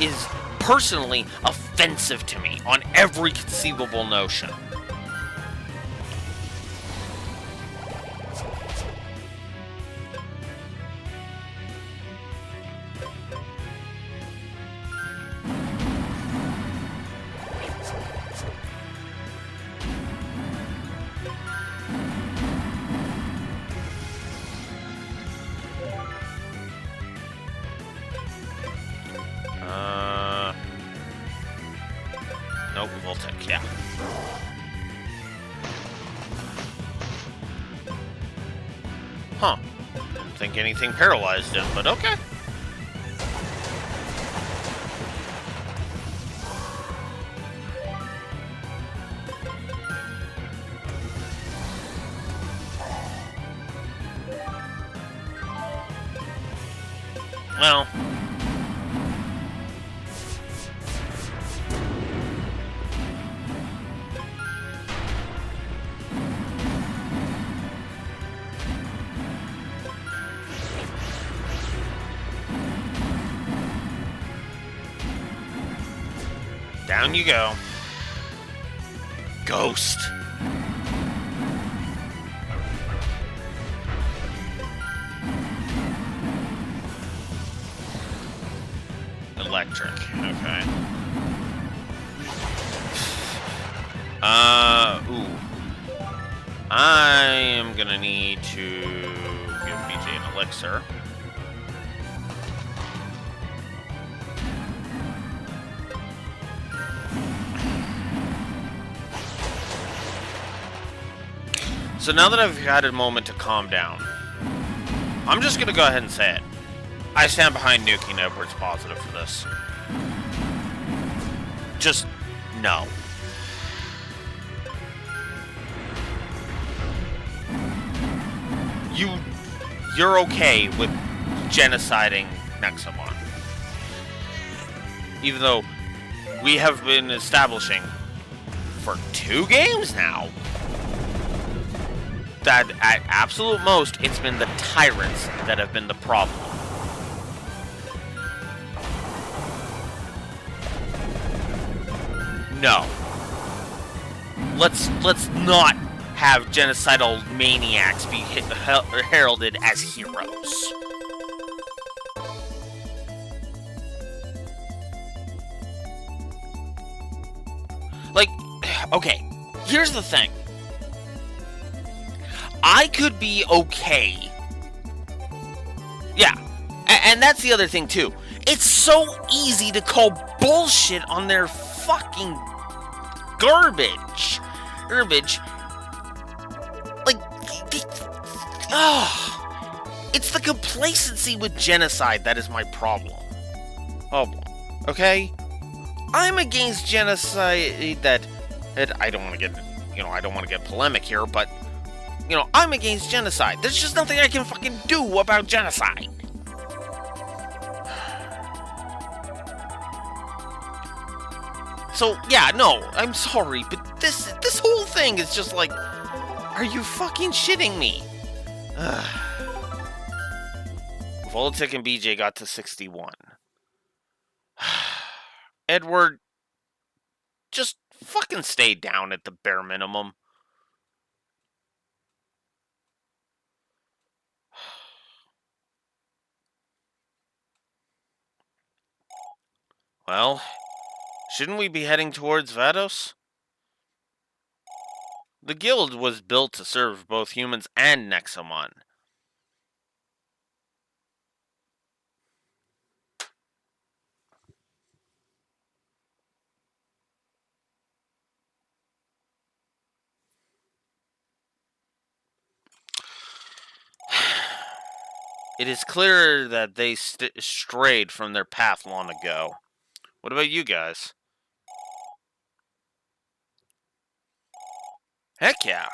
Speaker 1: is personally offensive to me on every conceivable notion. Nope, Voltic, yeah. Huh. Didn't think anything paralyzed him, but okay. Well. Down you go. Ghost. Electric. Okay. Ooh. I am gonna need to give BJ an elixir. So now that I've had a moment to calm down, I'm just gonna go ahead and say it. I stand behind nuking Edward's positive for this. Just no. You're okay with genociding Nexomon. Even though we have been establishing for 2 games now that at absolute most, it's been the tyrants that have been the problem. No. Let's not have genocidal maniacs be heralded as heroes. Like, okay, here's the thing. I could be okay. Yeah, and that's the other thing too. It's so easy to call bullshit on their fucking garbage. Like, it's the complacency with genocide that is my problem. Oh boy. Okay? I'm against genocide that I don't want to get, I don't want to get polemic here, but I'm against genocide. There's just nothing I can fucking do about genocide. So, yeah, no, I'm sorry, but this whole thing is just like, are you fucking shitting me? Voltic and BJ got to 61. Edward, just fucking stay down at the bare minimum. Well, shouldn't we be heading towards Vados? The guild was built to serve both humans and Nexomon. It is clear that they strayed from their path long ago. What about you guys? Heck yeah.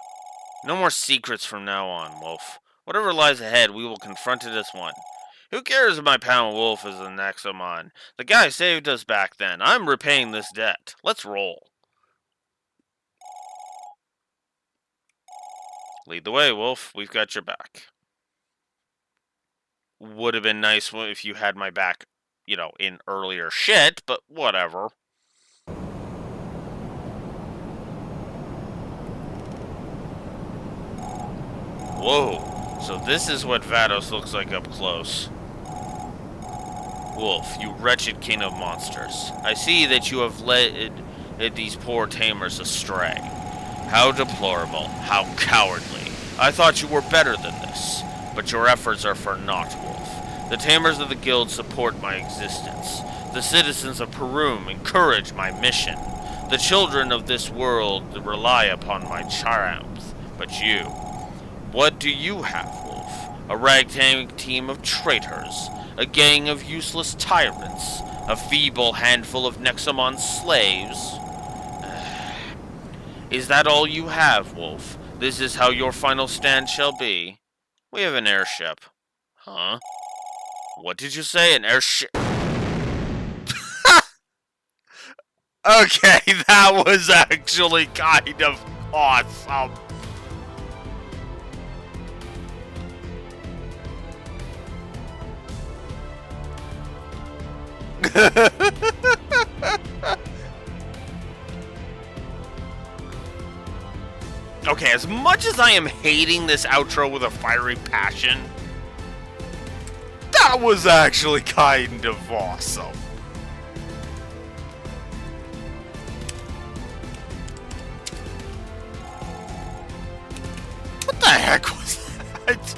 Speaker 1: No more secrets from now on, Wolf. Whatever lies ahead, we will confront it as one. Who cares if my pal Wolf is a Nexomon? The guy saved us back then. I'm repaying this debt. Let's roll. Lead the way, Wolf. We've got your back. Would have been nice if you had my back, in earlier shit, but whatever. Whoa, so this is what Vados looks like up close. Wolf, you wretched king of monsters. I see that you have led these poor tamers astray. How deplorable, how cowardly. I thought you were better than this, but your efforts are for naught, Wolf. The tamers of the guild support my existence. The citizens of Perum encourage my mission. The children of this world rely upon my charms. But you, what do you have, Wolf? A ragtag team of traitors, a gang of useless tyrants, a feeble handful of Nexomon slaves? Is that all you have, Wolf? This is how your final stand shall be? We have an airship. Huh? What did you say? An airship? Okay, that was actually kind of awesome. Okay, as much as I am hating this outro with a fiery passion, that was actually kind of awesome. What the heck was that?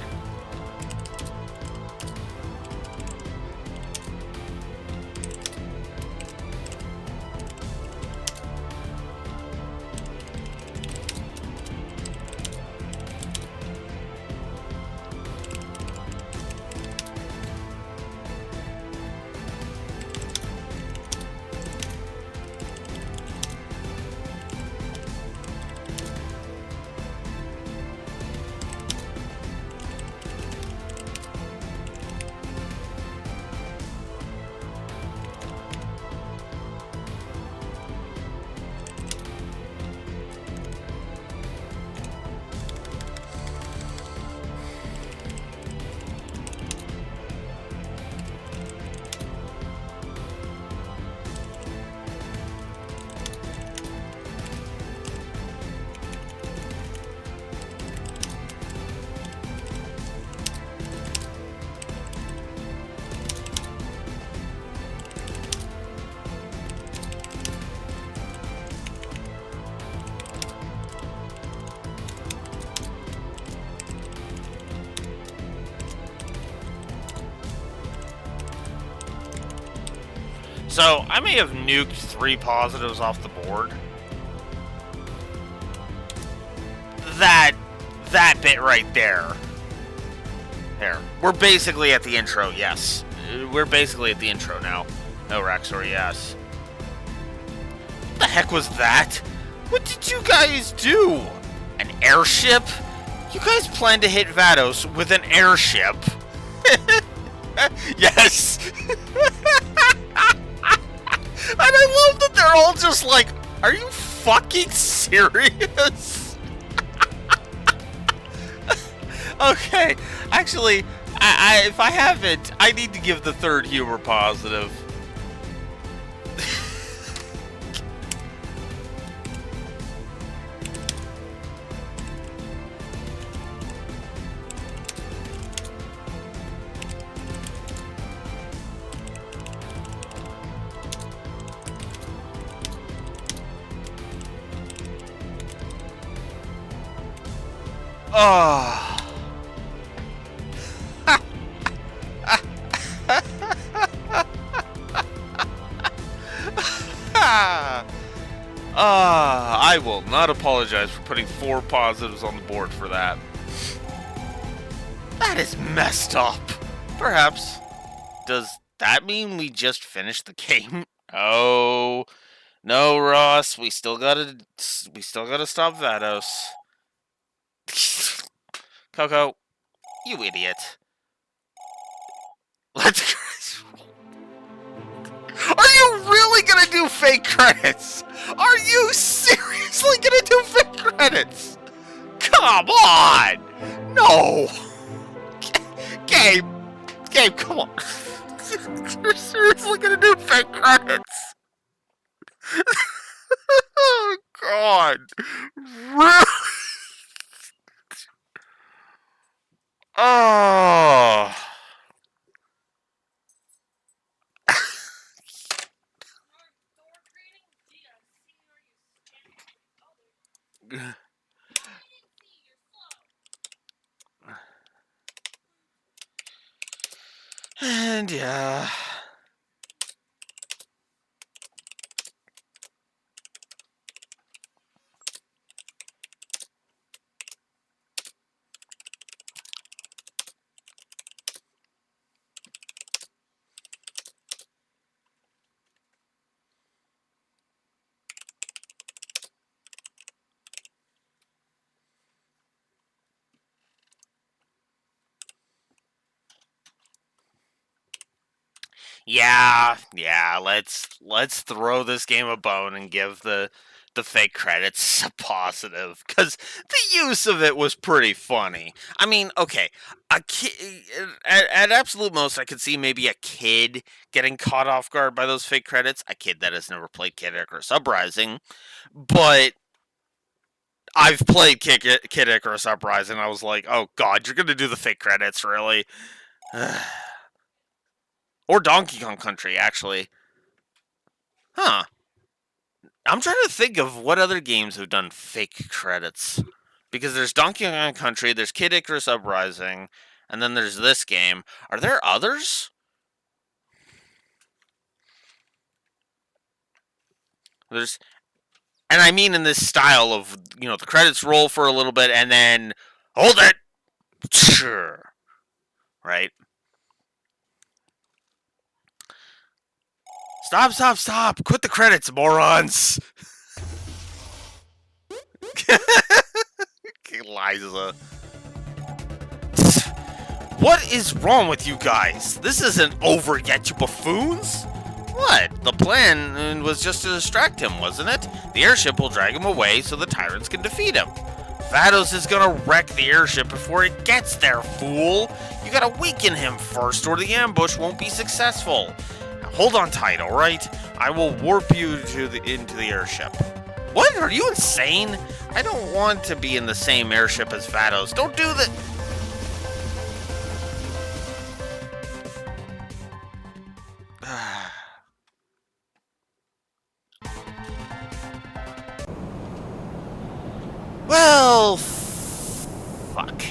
Speaker 1: So, I may have nuked 3 positives off the board. That bit right there. There. We're basically at the intro, yes. We're basically at the intro now. No, Raxor, yes. What the heck was that? What did you guys do? An airship? You guys plan to hit Vados with an airship? Yes! And I love that they're all just like, are you fucking serious? Okay, actually, if I haven't, I need to give the third humor positive. Oh. I will not apologize for putting 4 positives on the board for that. That is messed up. Perhaps. Does that mean we just finished the game? Oh. No, Ross, we still gotta stop Vados. Coco, you idiot. Let's. Are you really gonna do fake credits? Are you seriously gonna do fake credits? Come on! No! Gabe, come on. You're seriously gonna do fake credits? Oh, God. Really? Oh. And yeah. Yeah, let's throw this game a bone and give the fake credits a positive, because the use of it was pretty funny. I mean, okay, a kid at absolute most, I could see maybe a kid getting caught off guard by those fake credits. A kid that has never played Kid Icarus Uprising, but I've played Kid Icarus Uprising. I was like, oh god, you're gonna do the fake credits, really? Or Donkey Kong Country, actually. Huh. I'm trying to think of what other games have done fake credits. Because there's Donkey Kong Country, there's Kid Icarus Uprising, and then there's this game. Are there others? There's, and I mean in this style of, the credits roll for a little bit and then hold it. Sure. Right? Stop. Quit the credits, morons. Liza. What is wrong with you guys? This isn't over yet, you buffoons. What? The plan was just to distract him, wasn't it? The airship will drag him away so the tyrants can defeat him. Vados is gonna wreck the airship before it gets there, fool! You gotta weaken him first or the ambush won't be successful. Now hold on tight, alright? I will warp you into the airship. What? Are you insane? I don't want to be in the same airship as Vados. Don't do that! Well, fuck.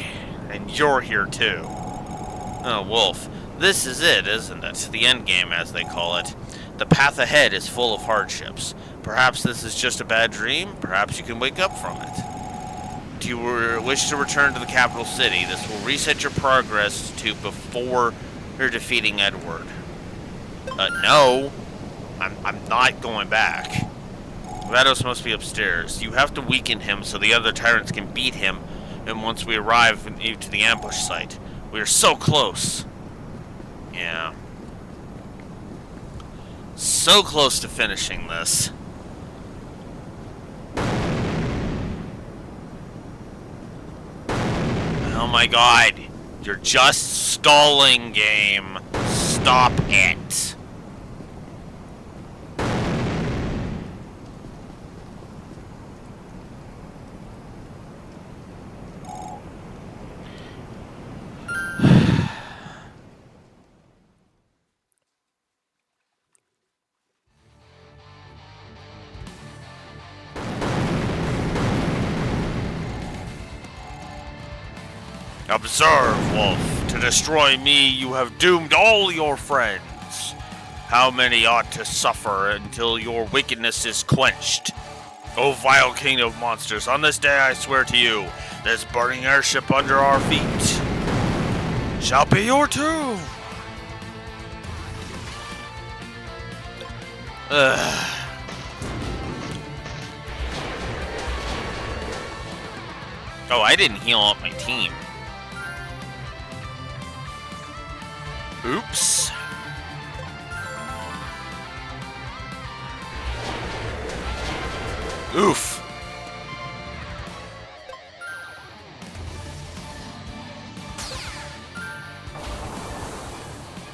Speaker 1: And you're here too. Oh, Wolf. This is it, isn't it? The end game, as they call it. The path ahead is full of hardships. Perhaps this is just a bad dream. Perhaps you can wake up from it. Do you wish to return to the capital city? This will reset your progress to before you're defeating Edward. No. I'm not going back. Vados must be upstairs. You have to weaken him so the other tyrants can beat him, and once we arrive to the ambush site. We are so close. Yeah. So close to finishing this. Oh my god. You're just stalling, game. Stop it. Observe, Wolf. To destroy me, you have doomed all your friends. How many ought to suffer until your wickedness is quenched? O vile king of monsters, on this day I swear to you, this burning airship under our feet shall be your tomb. Oh, I didn't heal up my team. Oops. Oof.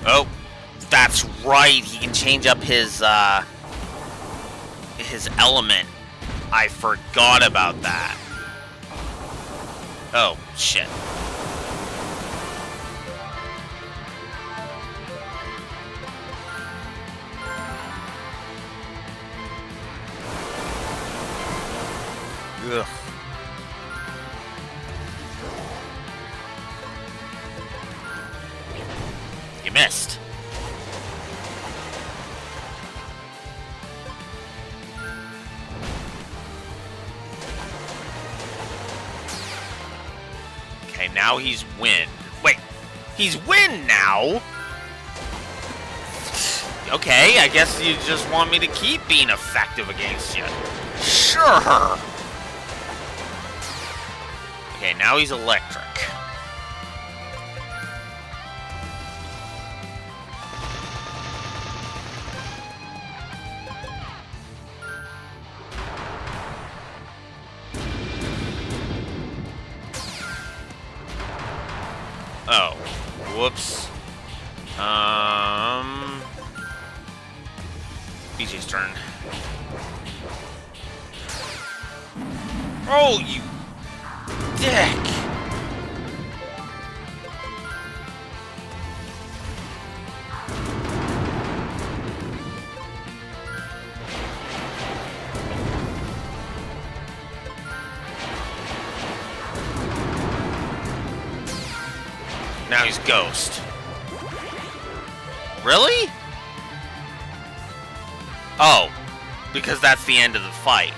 Speaker 1: Oh, that's right. He can change up his element. I forgot about that. Oh, shit. Ugh. You missed. Okay, now he's wind. Wait, he's wind now? Okay, I guess you just want me to keep being effective against you. Sure. Okay, now he's electric. Oh. Whoops. BJ's turn. Oh, you dick! Now he's Ghost. Really? Oh, because that's the end of the fight.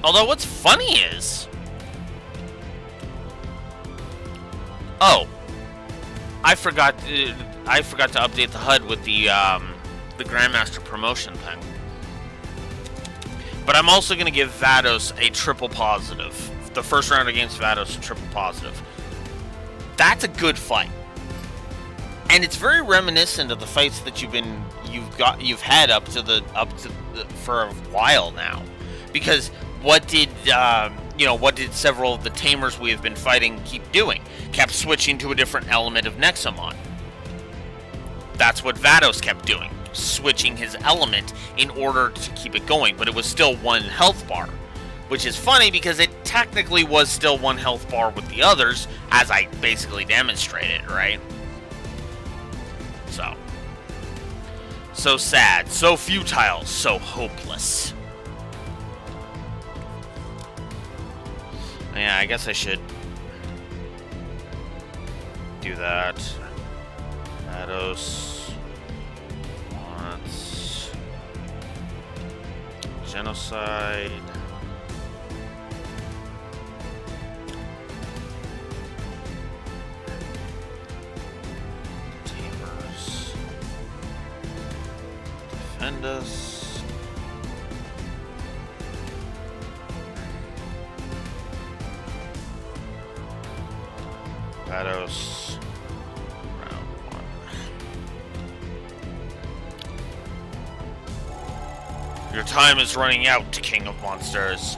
Speaker 1: Although what's funny is... Oh. I forgot to update the HUD with the Grandmaster promotion thing. But I'm also going to give Vados a triple positive. The first round against Vados, a triple positive. That's a good fight. And it's very reminiscent of the fights that you've had up to the for a while now. Because what did several of the tamers we have been fighting keep doing? Kept switching to a different element of Nexomon. That's what Vados kept doing, switching his element in order to keep it going, but it was still one health bar. Which is funny because it technically was still one health bar with the others, as I basically demonstrated, right? So sad, so futile, so hopeless. Yeah, I guess I should do that. Vados wants genocide. Tamers defend us. Vados, round 1. Your time is running out, King of Monsters.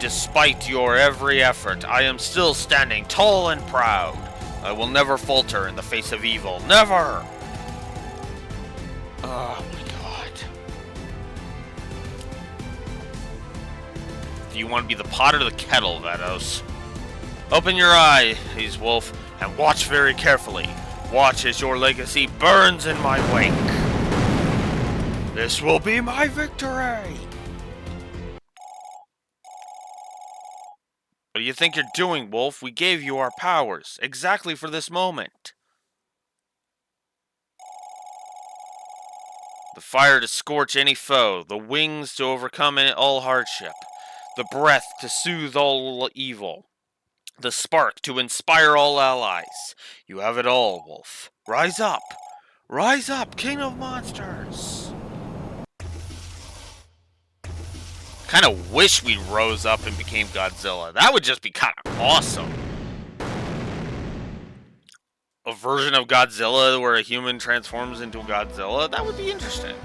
Speaker 1: Despite your every effort, I am still standing tall and proud. I will never falter in the face of evil. Never! Oh my god. Do you want to be the pot or the kettle, Vados? Open your eyes, Wolf, and watch very carefully. Watch as your legacy burns in my wake. This will be my victory! What do you think you're doing, Wolf? We gave you our powers, exactly for this moment. The fire to scorch any foe, the wings to overcome all hardship, the breath to soothe all evil. The spark to inspire all allies. You have it all, Wolf. Rise up! Rise up, King of Monsters! Kinda wish we rose up and became Godzilla. That would just be kinda awesome. A version of Godzilla where a human transforms into Godzilla? That would be interesting.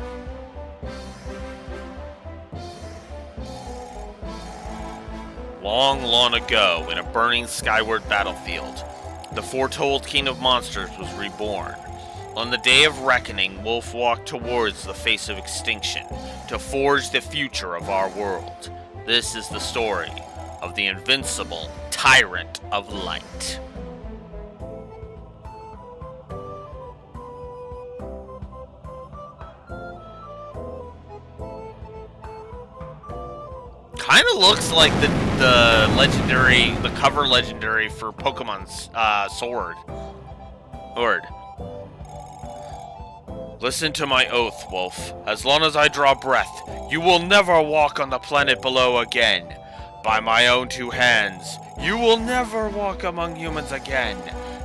Speaker 1: Long, long ago, in a burning skyward battlefield, the foretold king of monsters was reborn. On the day of reckoning, Wolf walked towards the face of extinction to forge the future of our world. This is the story of the invincible Tyrant of Light. Kind of looks like the cover legendary for Pokemon's Sword. Listen to my oath, Wolf. As long as I draw breath, you will never walk on the planet below again. By my own two hands, you will never walk among humans again.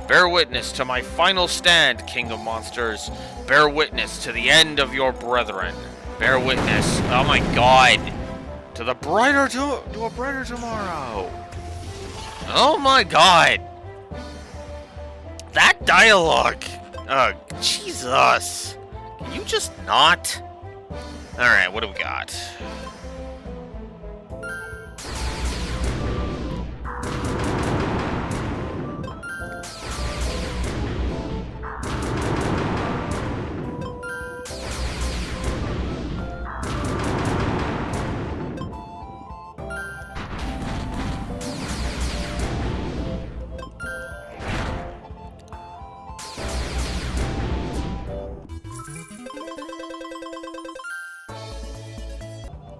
Speaker 1: Bear witness to my final stand, King of Monsters. Bear witness to the end of your brethren. Bear witness, oh my god, to a brighter tomorrow. Oh my god. That dialogue. Jesus. Can you just not? Alright, what do we got?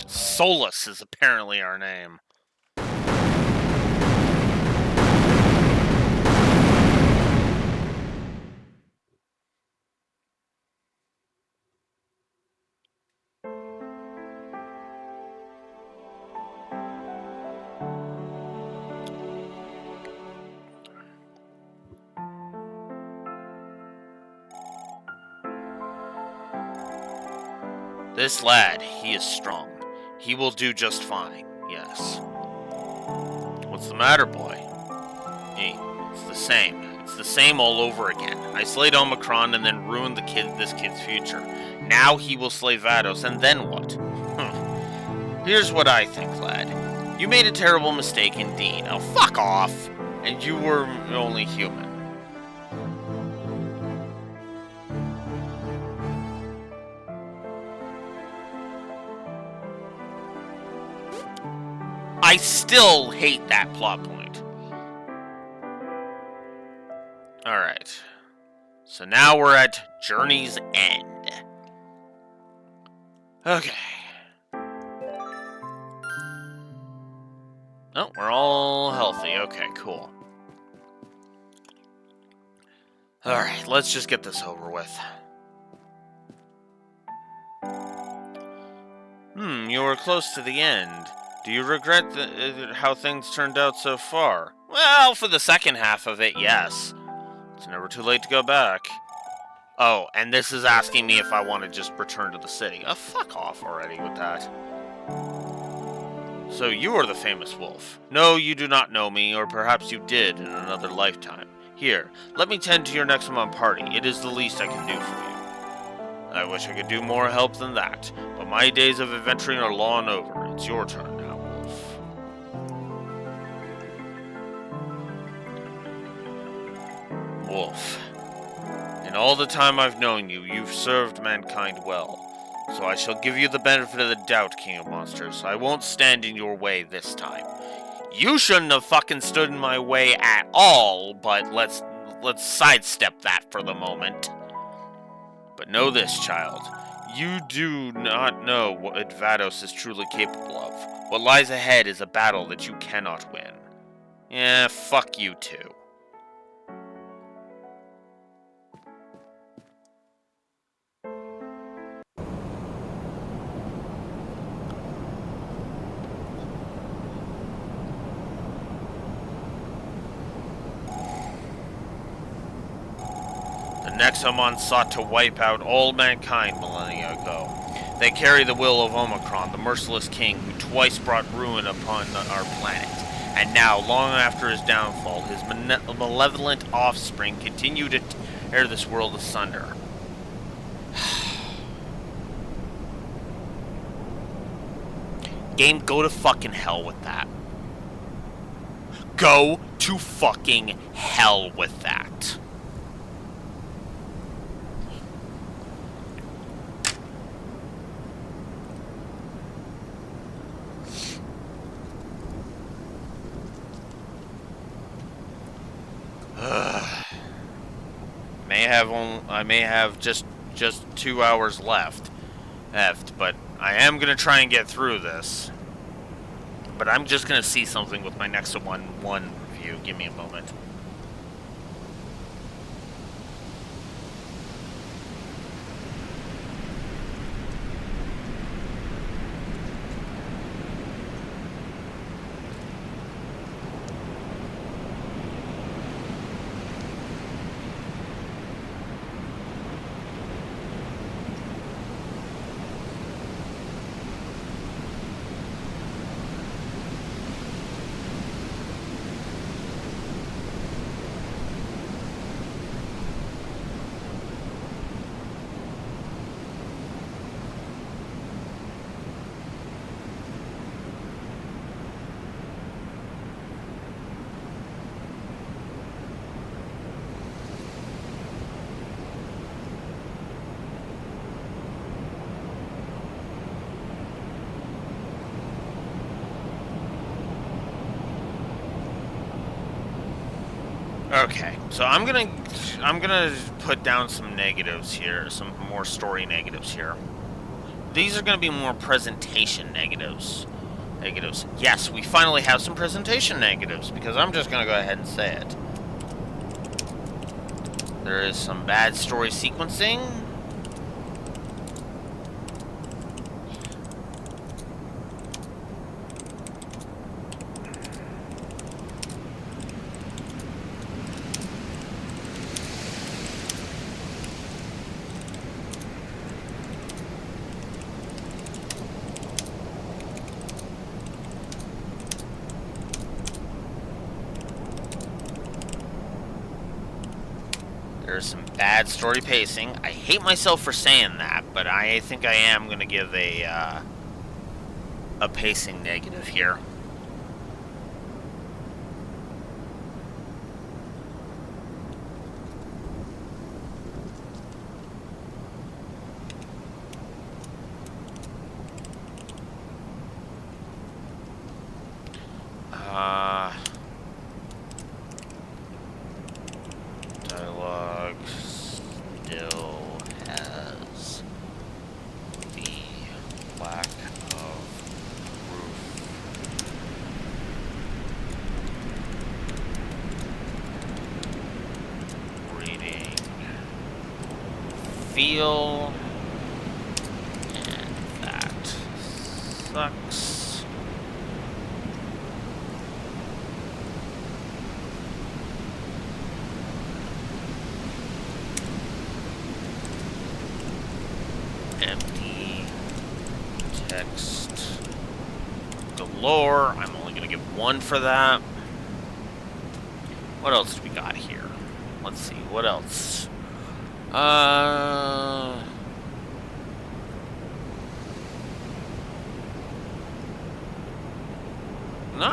Speaker 1: Solus is apparently our name. This lad, he is strong. He will do just fine, yes. What's the matter, boy? Hey, it's the same. It's the same all over again. I slayed Omicron and then ruined this kid's future. Now he will slay Vados, and then what? Here's what I think, lad. You made a terrible mistake indeed. Now fuck off! And you were only human. I still hate that plot point. Alright. So now we're at Journey's End. Okay. Oh, we're all healthy. Okay, cool. Alright, let's just get this over with. You were close to the end. Do you regret how things turned out so far? Well, for the second half of it, yes. It's never too late to go back. Oh, and this is asking me if I want to just return to the city. Oh, fuck off already with that. So you are the famous wolf. No, you do not know me, or perhaps you did in another lifetime. Here, let me tend to your Nexomon party. It is the least I can do for you. I wish I could do more help than that, but my days of adventuring are long over. It's your turn now, Wolf. Wolf, in all the time I've known you, you've served mankind well. So I shall give you the benefit of the doubt, King of Monsters. I won't stand in your way this time. You shouldn't have fucking stood in my way at all, but let's sidestep that for the moment. But know this, child. You do not know what Vados is truly capable of. What lies ahead is a battle that you cannot win. Yeah, fuck you too. Nexomon sought to wipe out all mankind millennia ago. They carry the will of Omicron, the merciless king who twice brought ruin upon our planet. And now, long after his downfall, his malevolent offspring continue to tear this world asunder. Game, go to fucking hell with that. Go to fucking hell with that. I may have just 2 hours left, but I am gonna try and get through this. But I'm just gonna see something with my Nexomon 1 review. Give me a moment. Okay, so I'm gonna put down some negatives here, some more story negatives here. These are gonna be more presentation negatives. Yes, we finally have some presentation negatives, because I'm just gonna go ahead and say it. There is some bad story sequencing. There's some bad story pacing. I hate myself for saying that, but I think I am going to give a pacing negative here. Dialogue still has the lack of proof. Reading feel, and that sucks. Empty text galore. I'm only going to give 1 for that. What else do we got here? Let's see. What else? Not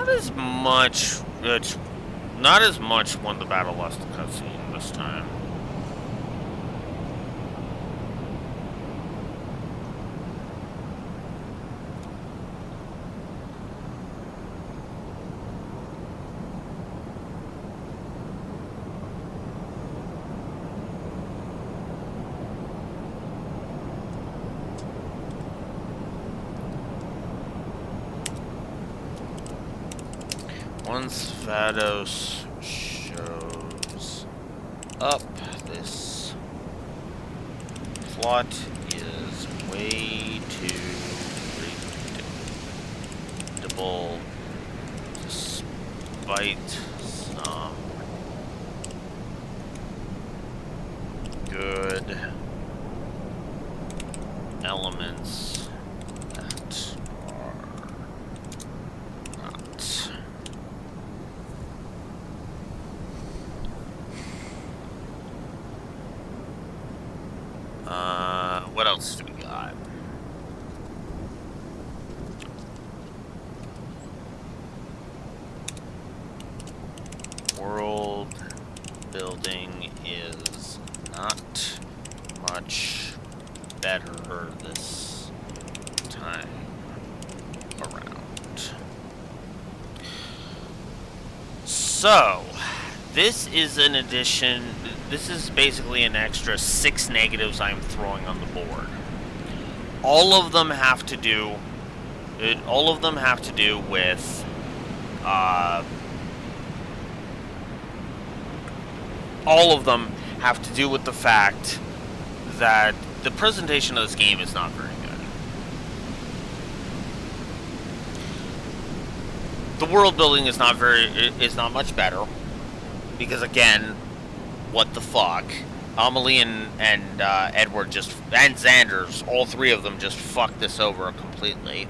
Speaker 1: as much. Not as much when the battle lost the cutscene this time. Once Vados shows up, this plot is way too predictable, despite some good elements that are not. What else do we got? not much better this time around. So, this is an addition. This is basically an extra 6 negatives I'm throwing on the board. All of them have to do. All of them have to do with. All of them have to do with the fact that the presentation of this game is not very good. The world building is not much better, because again, what the fuck? Amelie and Edward and Xanders, all three of them just fucked this over completely.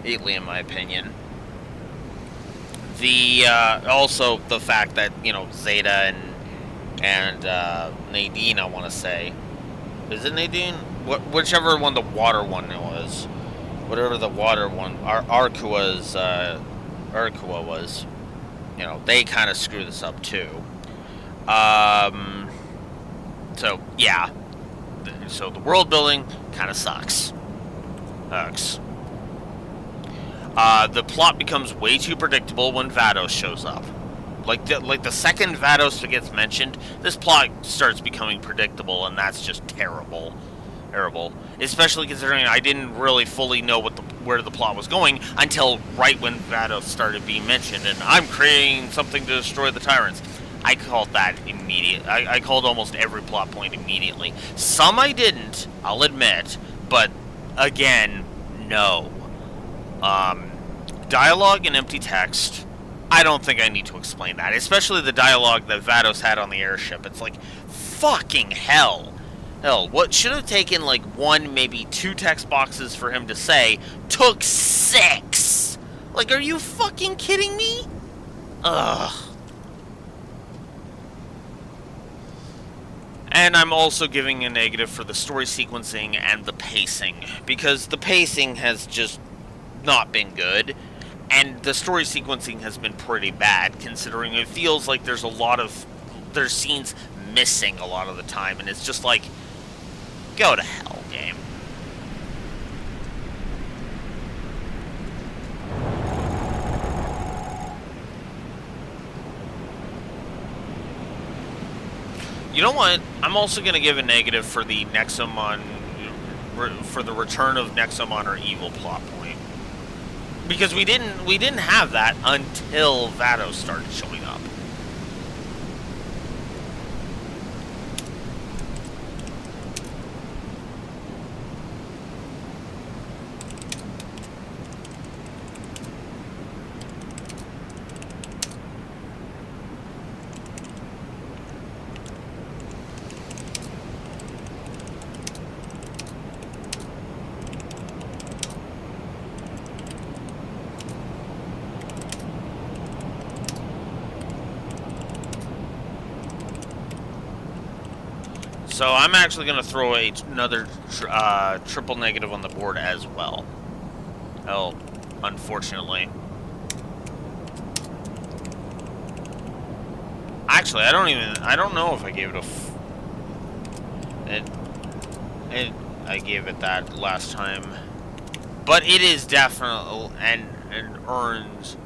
Speaker 1: Neatly, in my opinion. Also the fact that, you know, Zeta and Nadine, I want to say, is it Nadine? Whichever one the water one was, whatever the water one, Arkua was, you know, they kind of screw this up too. So yeah, so the world building kind of sucks. The plot becomes way too predictable when Vados shows up. Like the second Vados gets mentioned, this plot starts becoming predictable, and that's just terrible. Terrible. Especially considering I didn't really fully know where the plot was going until right when Vados started being mentioned, and I'm creating something to destroy the tyrants. I called that immediate. I called almost every plot point immediately. Some I didn't, I'll admit, but again, no. Dialogue and empty text, I don't think I need to explain that. Especially the dialogue that Vados had on the airship. It's like, fucking hell. Hell, what should have taken like 1, maybe 2 text boxes for him to say, took 6! Like, are you fucking kidding me? Ugh. And I'm also giving a negative for the story sequencing and the pacing, because the pacing has just not been good, and the story sequencing has been pretty bad, considering it feels like there's scenes missing a lot of the time, and it's just like, go to hell, game. You know what? I'm also going to give a negative for the Nexomon, for the return of Nexomon or evil plot point. Because we didn't have that until Vados started showing up. So I'm actually going to throw another triple negative on the board as well. Oh, unfortunately. Actually, I don't know if I gave it I gave it that last time. But it is definitely, and earns...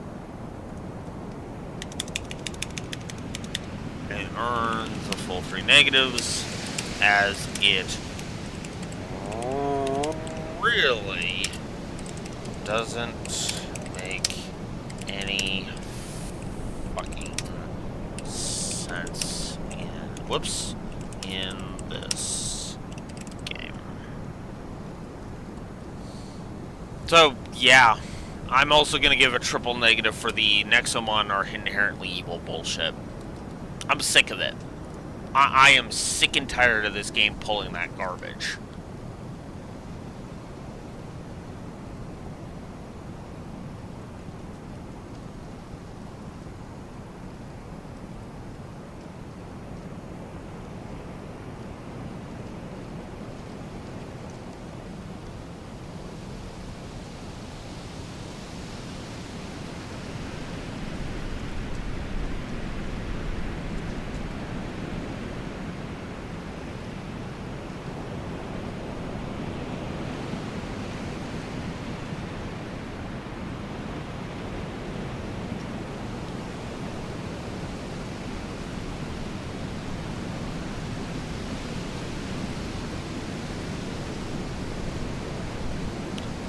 Speaker 1: It earns a full 3 negatives, as it really doesn't make any fucking sense in this game. So, yeah, I'm also going to give a triple negative for the Nexomon are inherently evil bullshit. I'm sick of it. I am sick and tired of this game pulling that garbage.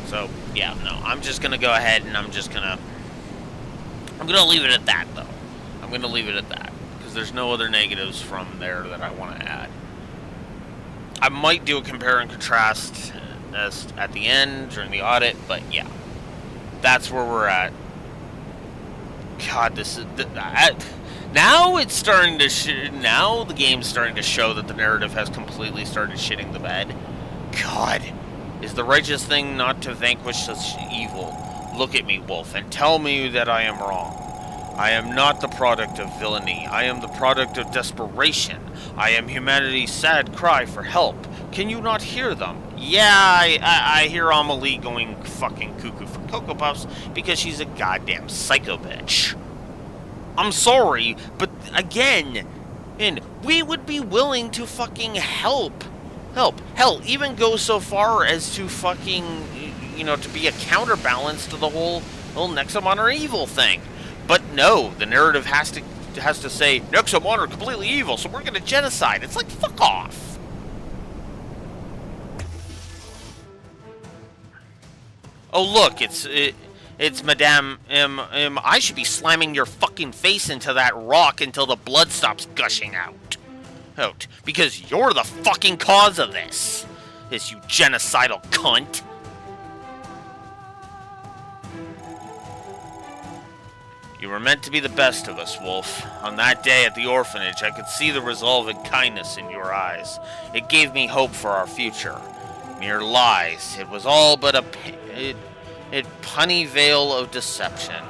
Speaker 1: So, yeah, no, I'm just gonna go ahead and I'm gonna leave it at that, though. I'm gonna leave it at that, because there's no other negatives from there that I want to add. I might do a compare and contrast as at the end during the audit, but yeah, that's where we're at. God, this is now it's starting to now the game's starting to show that the narrative has completely started shitting the bed. God, is the righteous thing not to vanquish such evil? Look at me, Wolf, and tell me that I am wrong. I am not the product of villainy. I am the product of desperation. I am humanity's sad cry for help. Can you not hear them? Yeah, I hear Amelie going fucking cuckoo for Cocoa Puffs because she's a goddamn psycho bitch. I'm sorry, but again, and we would be willing to fucking help. Hell, even go so far as to fucking, to be a counterbalance to the whole Nexomon are evil thing. But no, the narrative has to say Nexomon are completely evil, so we're gonna genocide. It's like, fuck off. Oh look, it's Madame M. I should be slamming your fucking face into that rock until the blood stops gushing out. Because you're the fucking cause of this. This, you genocidal cunt. You were meant to be the best of us, Wolf. On that day at the orphanage, I could see the resolve and kindness in your eyes. It gave me hope for our future. Mere lies. It was all but a punny veil of deception.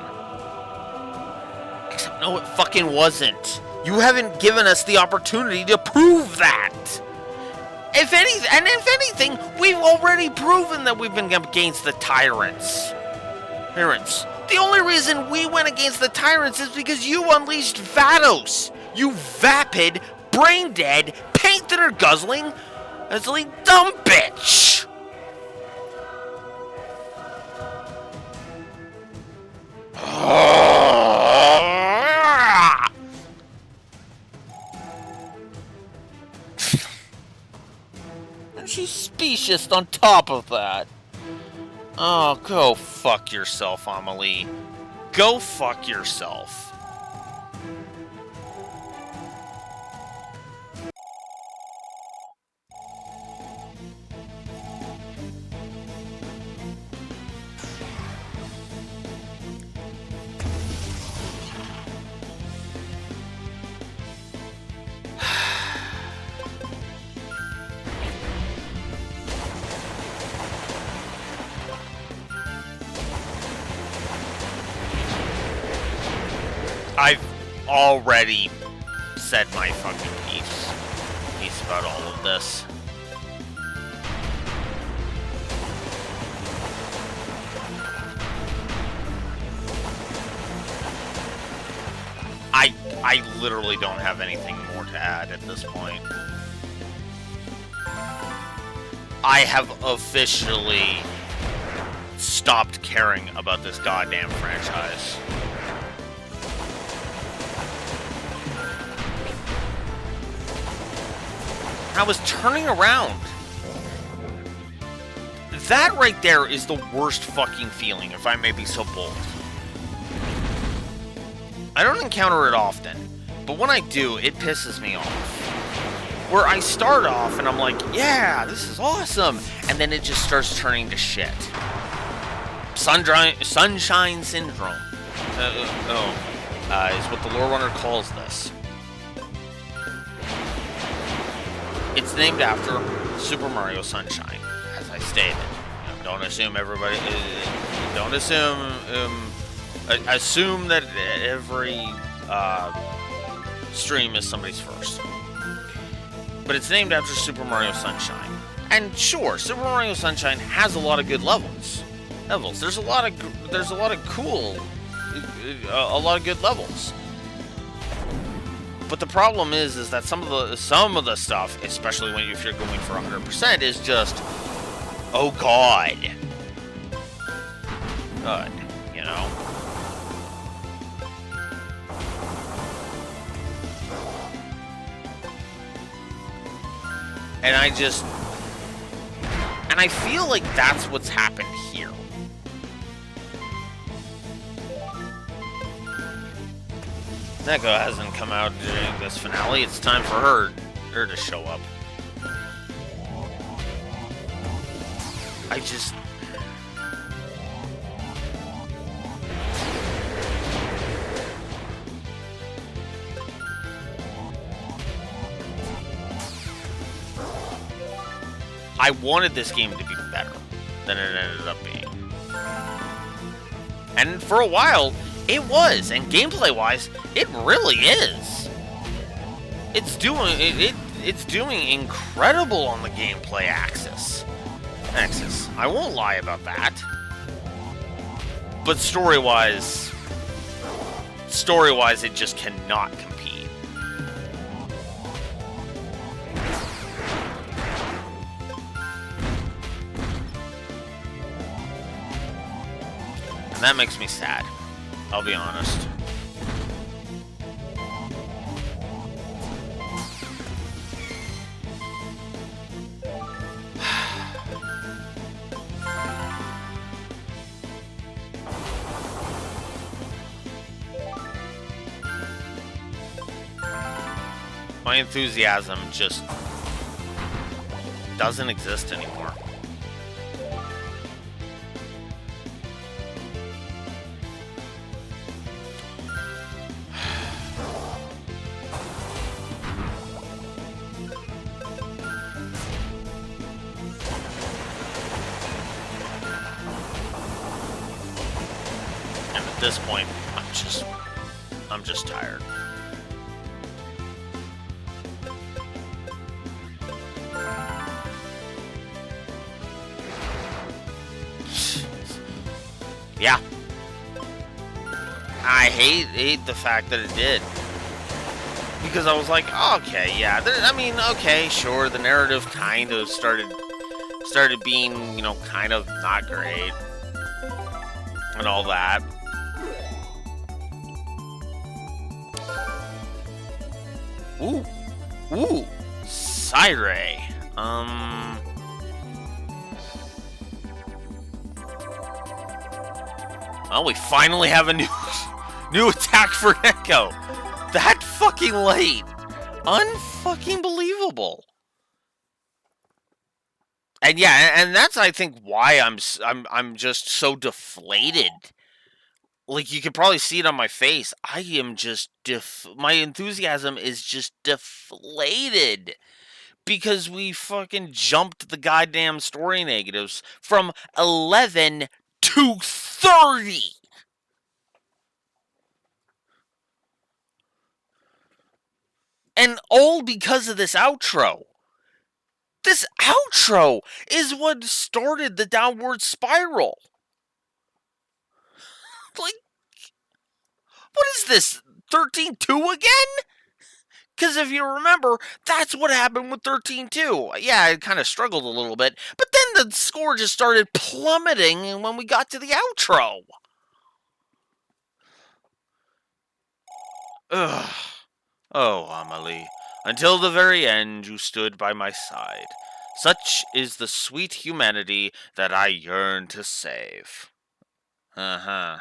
Speaker 1: Except no, it fucking wasn't. You haven't given us the opportunity to prove that. If anything, we've already proven that we've been against the tyrants. The only reason we went against the tyrants is because you unleashed Vados. You vapid, brain-dead, paint-thinner guzzling, dumb bitch. And she's specious on top of that. Oh, go fuck yourself, Amelie. Go fuck yourself. I've already said my fucking piece about all of this. I literally don't have anything more to add at this point. I have officially stopped caring about this goddamn franchise. I was turning around. That right there is the worst fucking feeling, if I may be so bold. I don't encounter it often, but when I do, it pisses me off. Where I start off and I'm like, yeah, this is awesome, and then it just starts turning to shit. Sunshine Syndrome is what the lore runner calls this. It's named after Super Mario Sunshine, as I stated. Don't assume everybody. Don't assume. Assume that every stream is somebody's first. But it's named after Super Mario Sunshine. And sure, Super Mario Sunshine has a lot of good levels. There's a lot of cool, a lot of good levels. But the problem is that some of the stuff, especially if you're going for 100%, is just, oh god, good, you know. And And I feel like that's what's happened here. Neko hasn't come out during this finale. It's time for her to show up. I wanted this game to be better than it ended up being. And for a while, it was. And gameplay-wise, it really is. It's doing incredible on the gameplay axis. I won't lie about that. But story-wise, it just cannot compete. And that makes me sad, I'll be honest. My enthusiasm just doesn't exist anymore. And at this point, I'm just tired. Yeah. I hate the fact that it did. Because I was like, oh, okay, yeah. Okay, sure, the narrative kind of started being, kind of not great. And all that. Ooh. Sire. Well, we finally have a new attack for Neko. That fucking late. Unfucking believable. And yeah, and that's I think why I'm just so deflated. Like you can probably see it on my face. I am just my enthusiasm is just deflated. Because we fucking jumped the goddamn story negatives from 11 to 30. And all because of this outro. This outro is what started the downward spiral. Like, what is this? 13-2 again? Because if you remember, that's what happened with 13-2. Yeah, it kind of struggled a little bit. But then the score just started plummeting when we got to the outro. Ugh. Oh, Amelie, until the very end you stood by my side. Such is the sweet humanity that I yearn to save. Uh-huh.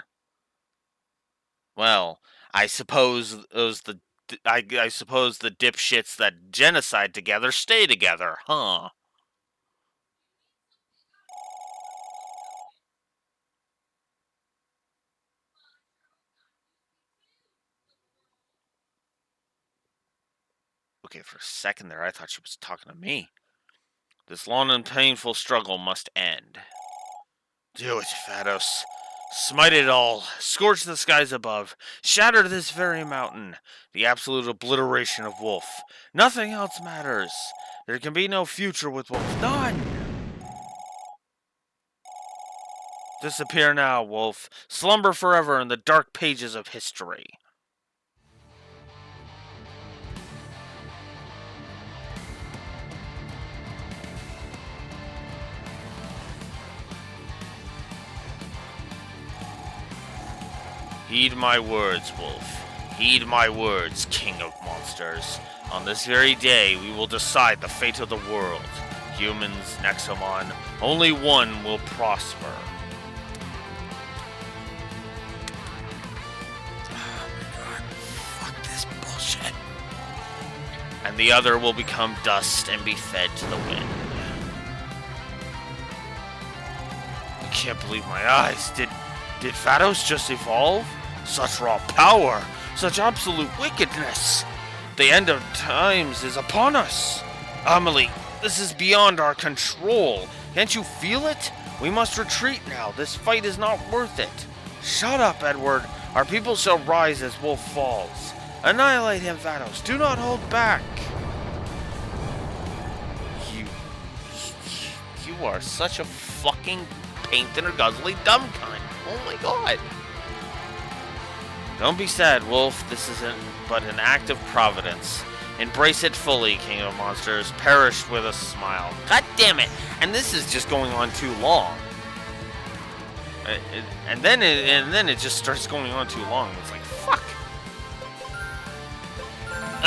Speaker 1: Well, I suppose I suppose the dipshits that genocide together stay together, huh? Okay, for a second there, I thought she was talking to me. This long and painful struggle must end. Do it, Pharos. Smite it all. Scorch the skies above. Shatter this very mountain. The absolute obliteration of Wolf. Nothing else matters. There can be no future with Wolf. None! Disappear now, Wolf. Slumber forever in the dark pages of history. Heed my words, Wolf. Heed my words, King of Monsters. On this very day, we will decide the fate of the world. humans, Nexomon. Only one will prosper.
Speaker 2: Oh my god. Fuck this bullshit.
Speaker 1: And the other will become dust and be fed to the wind. I can't believe my eyes. Did Vados just evolve? Such raw power, such absolute wickedness. The end of times is upon us. Amelie, this is beyond our control. Can't you feel it? We must retreat now. This fight is not worth it. Shut up, Edward. Our people shall rise as Wolf falls. Annihilate him, Vados. Do not hold back. You are such a fucking painted or guzzly dumb kind. Oh my god. Don't be sad, Wolf. This isn't but an act of providence. Embrace it fully, King of Monsters. Perish with a smile. God damn it! And this is just going on too long. And then it just starts going on too long. It's like, fuck.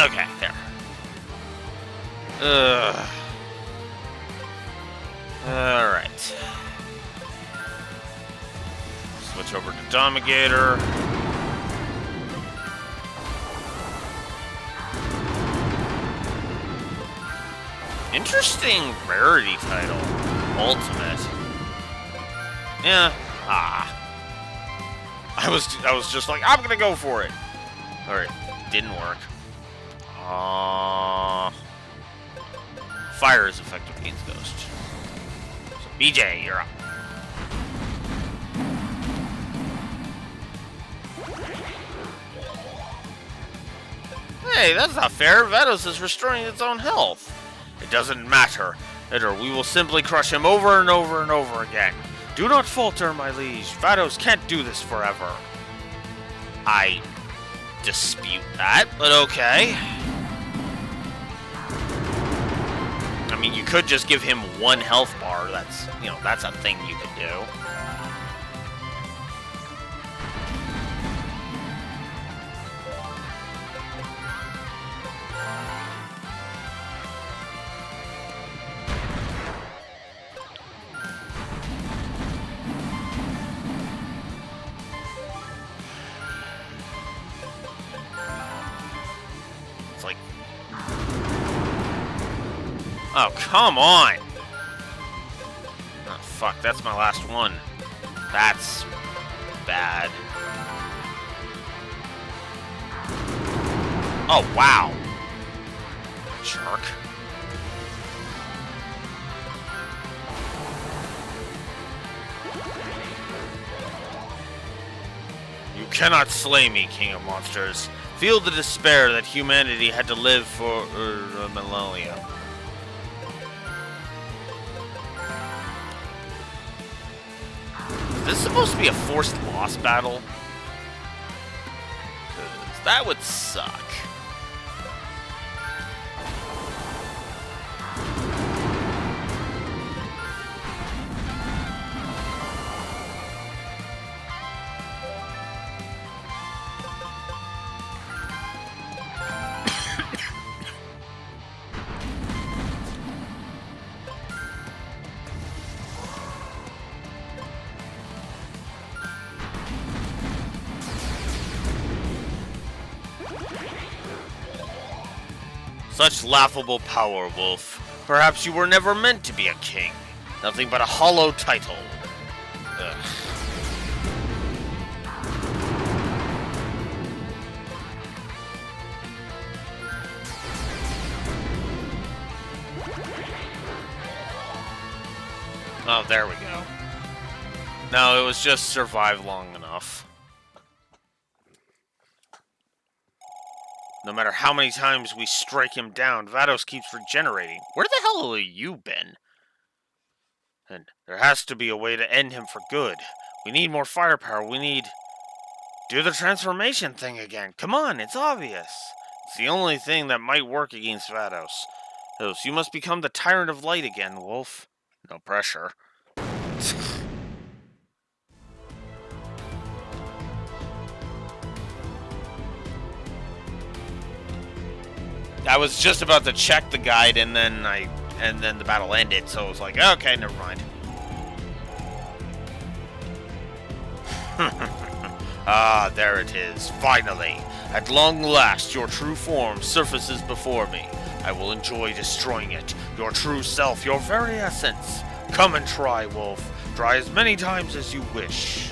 Speaker 1: Okay, there. Alright. Switch over to Domigator. Interesting rarity title. Ultimate. Yeah. I was just like, I'm gonna go for it. Alright. Didn't work. Fire is effective against Ghost. So BJ, you're up. Hey, that's not fair. Vados is restoring its own health. It doesn't matter. We will simply crush him over and over and over again. Do not falter, my liege. Vados can't do this forever. I dispute that, but okay. I mean, you could just give him one health bar. That's, that's a thing you could do. Oh, come on! Oh, fuck, that's my last one. That's bad. Oh, wow. Jerk. You cannot slay me, King of Monsters. Feel the despair that humanity had to live for a millennia. Is this supposed to be a forced loss battle? 'Cause that would suck. Such laughable power, Wolf. Perhaps you were never meant to be a king. Nothing but a hollow title. Ugh. Oh, there we go. No, it was just survive long enough. No matter how many times we strike him down, Vados keeps regenerating. Where the hell have you been? And there has to be a way to end him for good. We need more firepower. We need... Do the transformation thing again. Come on, it's obvious. It's the only thing that might work against Vados. You must become the Tyrant of Light again, Wolf. No pressure. I was just about to check the guide, and then I and then the battle ended, so I was like, okay, never mind. Ah, there it is, finally. At long last, your true form surfaces before me. I will enjoy destroying it, your true self, your very essence. Come and try, Wolf. Try as many times as you wish.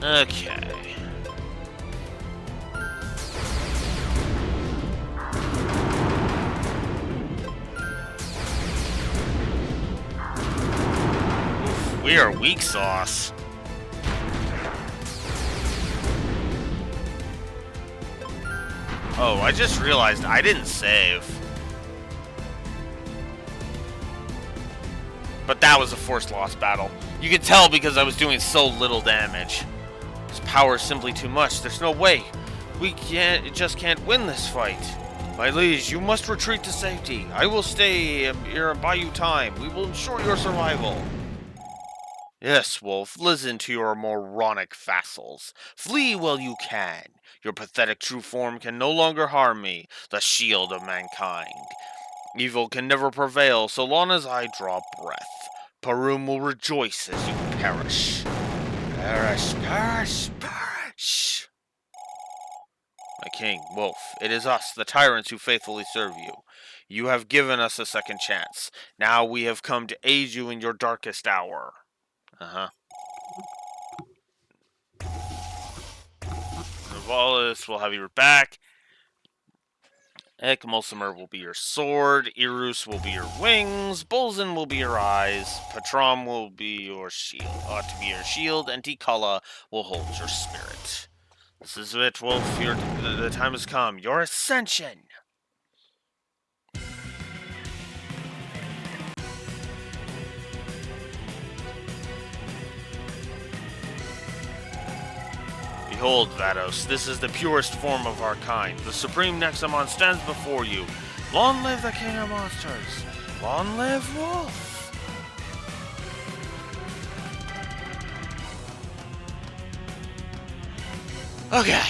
Speaker 1: Okay. Oof, we are weak sauce. Oh, I just realized I didn't save. But that was a forced loss battle. You can tell because I was doing so little damage. His power is simply too much. There's no way. We just can't win this fight. My liege, you must retreat to safety. I will stay here and buy you time. We will ensure your survival. Yes, Wolf, listen to your moronic vassals. Flee while you can. Your pathetic true form can no longer harm me, the shield of mankind. Evil can never prevail so long as I draw breath. Parum will rejoice as you perish. Perish, perish, perish. My king, Wolf, it is us, the tyrants, who faithfully serve you. You have given us a second chance. Now we have come to aid you in your darkest hour. Wallace will have your back. Ekmulsimer will be your sword. Irus will be your wings. Bolzan will be your eyes. Patrom will be your shield. Ought to be your shield. And Tikala will hold your spirit. This is it, Wolf. The time has come. Your ascension! Behold, Vados, this is the purest form of our kind. The supreme Nexomon stands before you. Long live the king of monsters! Long live Wolf! Okay.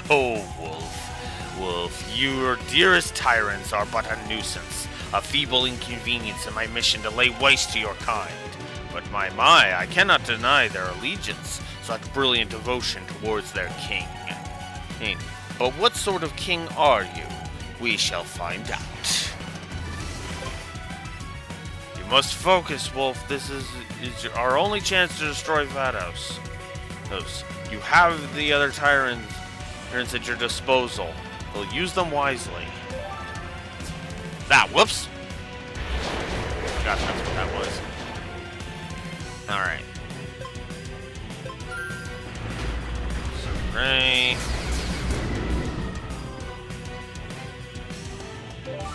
Speaker 1: Oh, Wolf. Wolf, your dearest tyrants are but a nuisance, a feeble inconvenience in my mission to lay waste to your kind. But my, I cannot deny their allegiance, such brilliant devotion towards their king. But what sort of king are you? We shall find out. You must focus, Wolf. This is our only chance to destroy Vados. You have the other tyrants at your disposal. We'll use them wisely. Whoops! Forgot that's what that was. Alright. Right.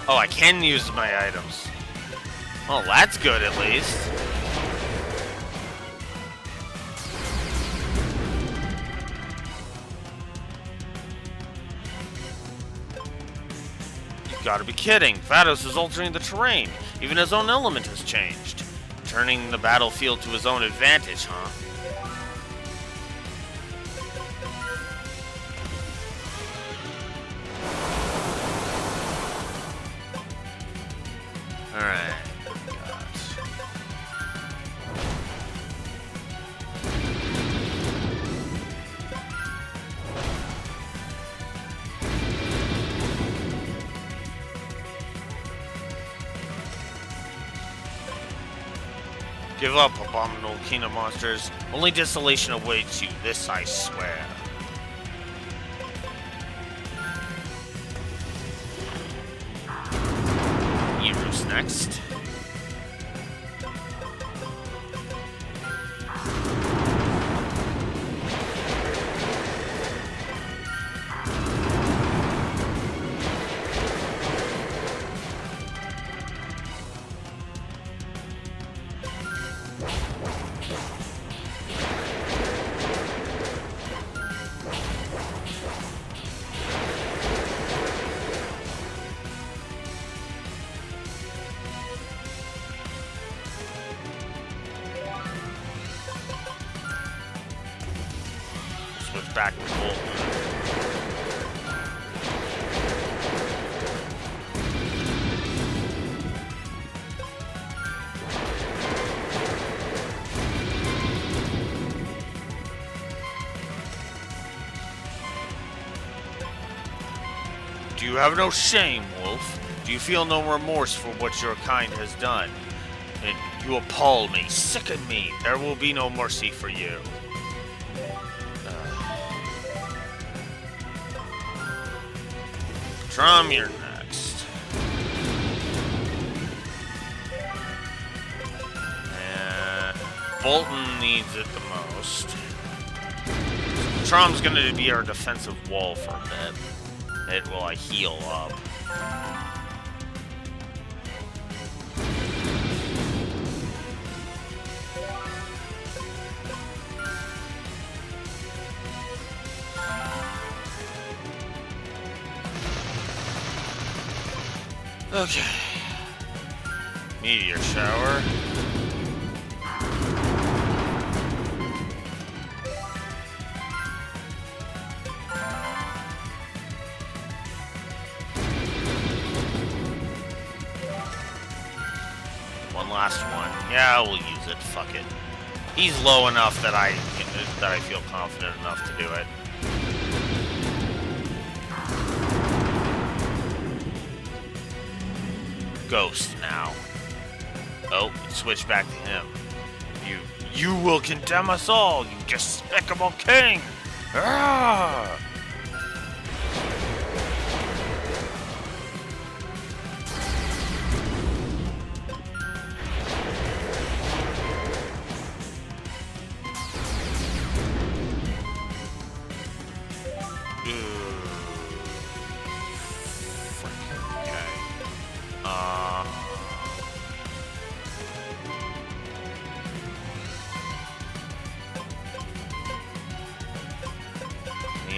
Speaker 1: Oh, I can use my items. Well, that's good at least. You gotta be kidding. Vados is altering the terrain. Even his own element has changed. Turning the battlefield to his own advantage, huh? Alright. Give up, abominable king of monsters. Only desolation awaits you, this I swear. Irus next. back to Bolton. Do you have no shame, Wolf? Do you feel no remorse for what your kind has done? And you appall me, sicken me. There will be no mercy for you. Trom, you're next. And Bolton needs it the most. Trom's gonna be our defensive wall for a bit. It will heal up. Okay. Meteor shower. One last one. Yeah, we'll use it. Fuck it. He's low enough that I feel confident enough to do it. Ghost now. Oh, switch back to him. You will condemn us all, you despicable king! Ah!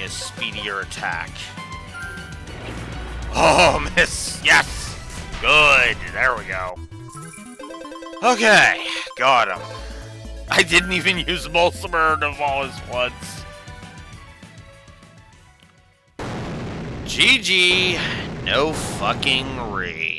Speaker 1: Speedier attack. Oh, miss! Yes! Good! There we go. Okay, got him. I didn't even use Mulcimer of all his once. GG. No fucking re.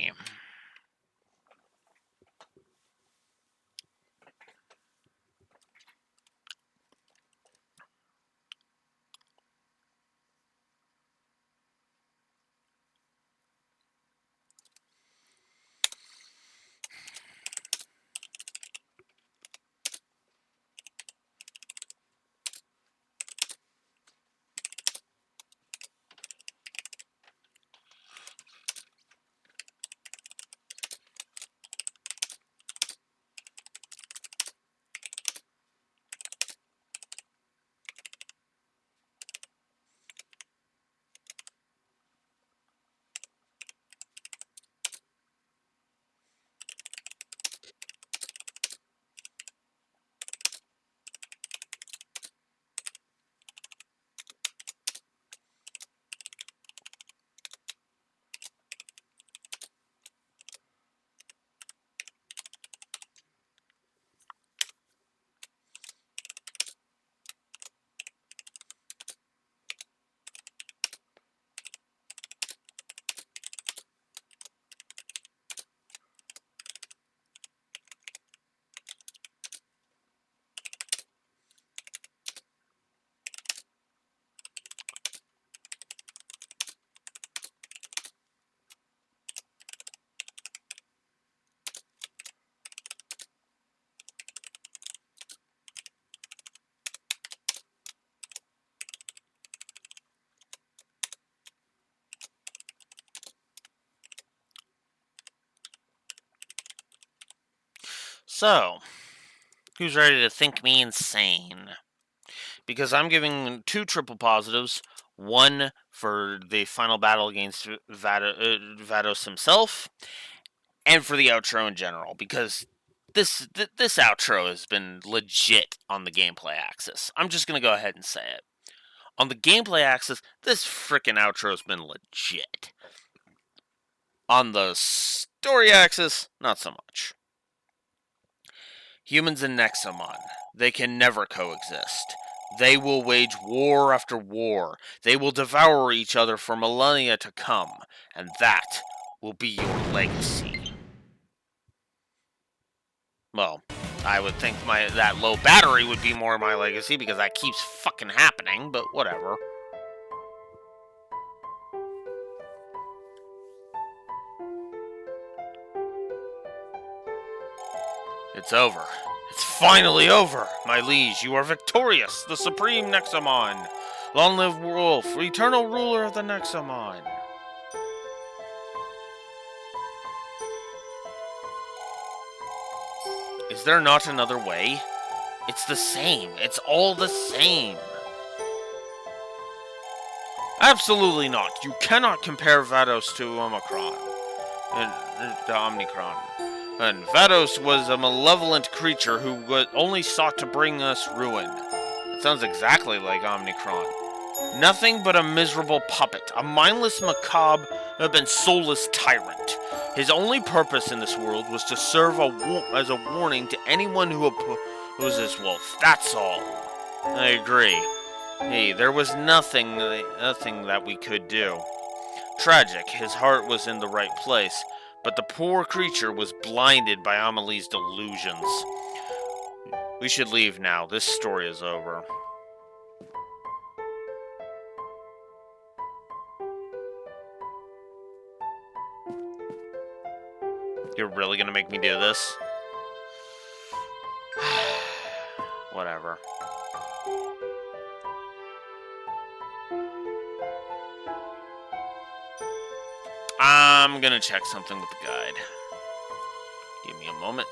Speaker 1: So, who's ready to think me insane? Because I'm giving 2 triple positives. One for the final battle against Vados himself, and for the outro in general. Because this outro has been legit on the gameplay axis. I'm just going to go ahead and say it. On the gameplay axis, this frickin' outro has been legit. On the story axis, not so much. Humans and Nexomon, they can never coexist. They will wage war after war. They will devour each other for millennia to come. And that will be your legacy. Well, I would think that low battery would be more my legacy because that keeps fucking happening, but whatever. It's over. It's finally over, my liege. You are victorious, the supreme Nexomon. Long live Wolf, eternal ruler of the Nexomon. Is there not another way? It's the same. It's all the same. Absolutely not. You cannot compare Vados to Omicron. To Omnicron. And Vados was a malevolent creature who only sought to bring us ruin. It sounds exactly like Omnicron. Nothing but a miserable puppet, a mindless, macabre, and soulless tyrant. His only purpose in this world was to serve as a warning to anyone who opposes Wolf. That's all. I agree. Hey, there was nothing that we could do. Tragic, his heart was in the right place, but the poor creature was blinded by Amelie's delusions. We should leave now. This story is over. You're really gonna make me do this? Whatever. I'm gonna check something with the guide. Give me a moment.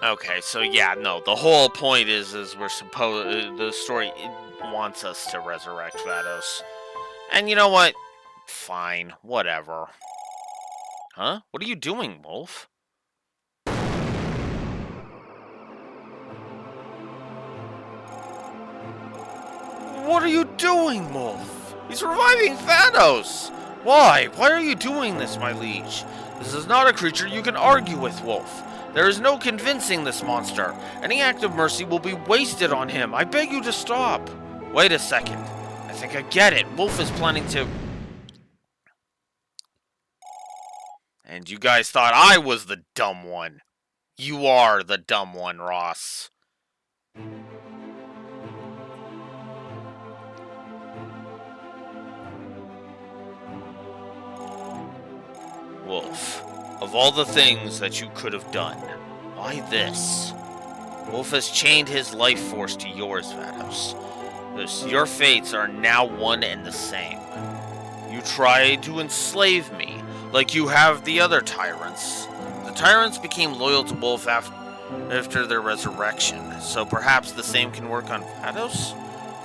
Speaker 1: Okay, so yeah, no, the whole point is we're the story wants us to resurrect Vados. And you know what? Fine, whatever. Huh? What are you doing, Wolf? What are you doing, Wolf? He's reviving Vados! Why? Why are you doing this, my liege? This is not a creature you can argue with, Wolf. There is no convincing this monster. Any act of mercy will be wasted on him. I beg you to stop. Wait a second. I think I get it. Wolf is planning to... And you guys thought I was the dumb one. You are the dumb one, Ross. Wolf, of all the things that you could have done, why this? Wolf has chained his life force to yours, Vados. Your fates are now one and the same. You tried to enslave me, like you have the other tyrants. The tyrants became loyal to Wolf after their resurrection, so perhaps the same can work on Vados?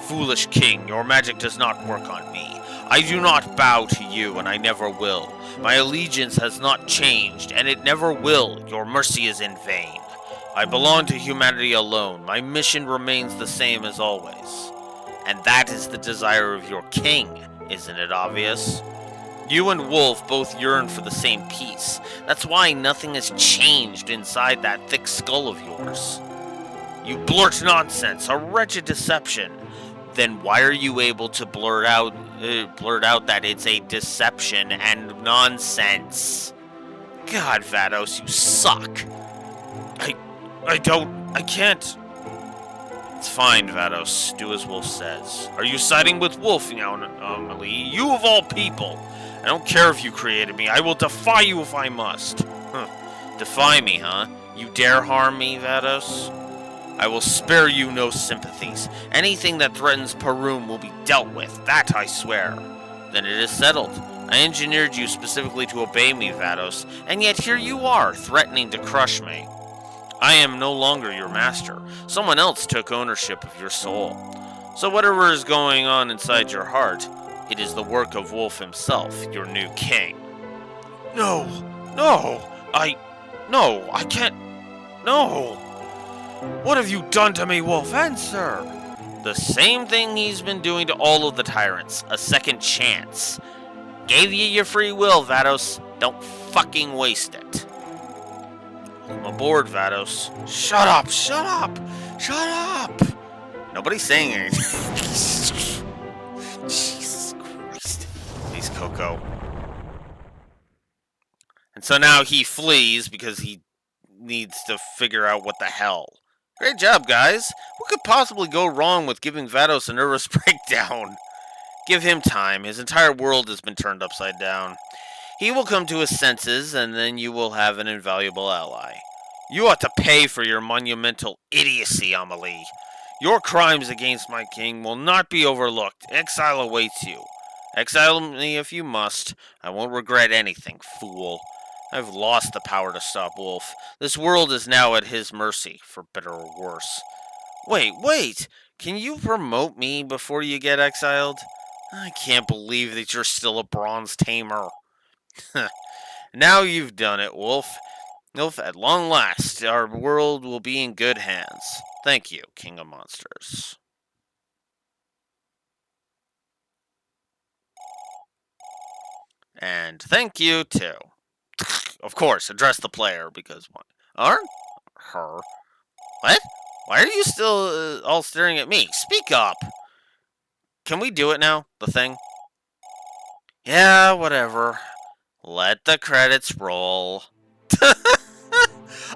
Speaker 1: Foolish king, your magic does not work on me. I do not bow to you, and I never will. My allegiance has not changed, and it never will. Your mercy is in vain. I belong to humanity alone. My mission remains the same as always. And that is the desire of your king, isn't it obvious? You and Wolf both yearn for the same peace. That's why nothing has changed inside that thick skull of yours. You blurt nonsense, a wretched deception. Then why are you able to blurt out that it's a deception and nonsense? God, Vados, you suck. I don't I can't. It's fine, Vados. Do as Wolf says. Are you siding with Wolf now, Amelie? You of all people! I don't care if you created me. I will defy you if I must. Huh. Defy me, huh? You dare harm me, Vados? I will spare you no sympathies. Anything that threatens Parum will be dealt with. That I swear. Then it is settled. I engineered you specifically to obey me, Vados, and yet here you are, threatening to crush me. I am no longer your master. Someone else took ownership of your soul. So whatever is going on inside your heart, it is the work of Wolf himself, your new king. No, I can't, no. What have you done to me, Wolf? Answer! The same thing he's been doing to all of the tyrants, a second chance. Gave you your free will, Vados. Don't fucking waste it. I'm aboard, Vados. Shut up! Shut up! Shut up! Nobody's saying anything. Jesus Christ. Please, Coco. And so now he flees because he needs to figure out what the hell. Great job, guys. What could possibly go wrong with giving Vados a nervous breakdown? Give him time. His entire world has been turned upside down. He will come to his senses, and then you will have an invaluable ally. You ought to pay for your monumental idiocy, Amelie. Your crimes against my king will not be overlooked. Exile awaits you. Exile me if you must. I won't regret anything, fool. I've lost the power to stop Wolf. This world is now at his mercy, for better or worse. Wait! Can you promote me before you get exiled? I can't believe that you're still a bronze tamer. Now you've done it, Wolf. Wolf, at long last, our world will be in good hands. Thank you, King of Monsters. And thank you, too. Of course, address the player, because what? Her? What? Why are you still all staring at me? Speak up! Can we do it now? The thing? Yeah, whatever. Let the credits roll.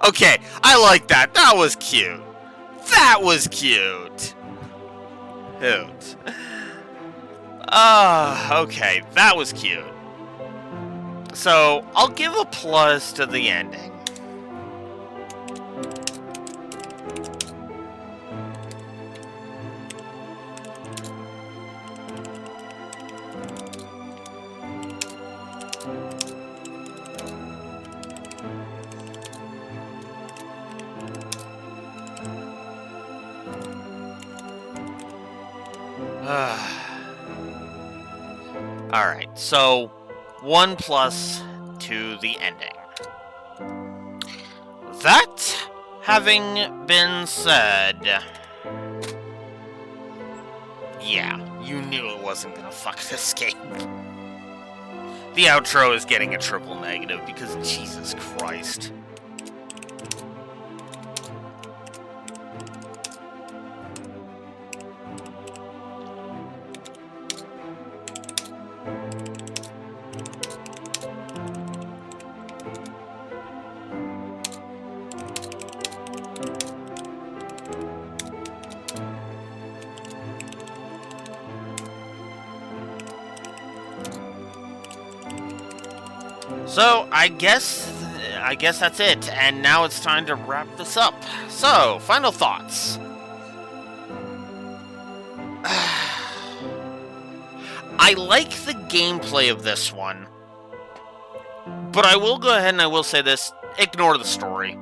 Speaker 1: Okay, I like that. That was cute. That was cute. Hoot. Okay, that was cute. So, I'll give a plus to the ending. Alright, so 1 plus to the ending. That having been said, yeah, you knew it wasn't gonna fuck this game. The outro is getting a triple negative because Jesus Christ. So, I guess that's it, and now it's time to wrap this up. So, final thoughts. I like the gameplay of this one, but I will go ahead and I will say this, ignore the story.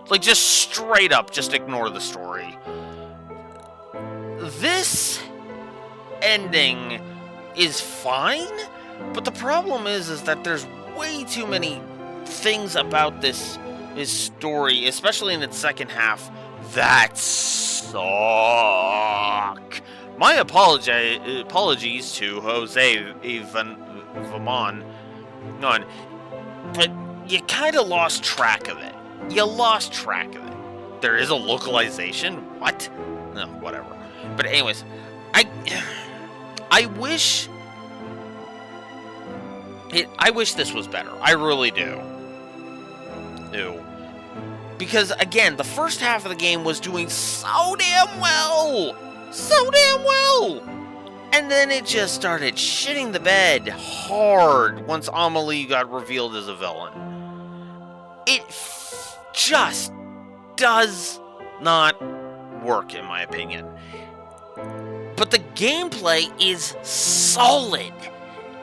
Speaker 1: Like, just straight up, just ignore the story. This ending is fine, but the problem is that there's way too many things about this story, especially in its second half, that suck. My apologies to Jose Vamon, but you kind of lost track of it. You lost track of it. There is a localization? What? No, whatever. But anyways, I wish this was better. I really do. Because, again, the first half of the game was doing so damn well! So damn well! And then it just started shitting the bed hard once Amelie got revealed as a villain. It just does not work, in my opinion. But the gameplay is solid.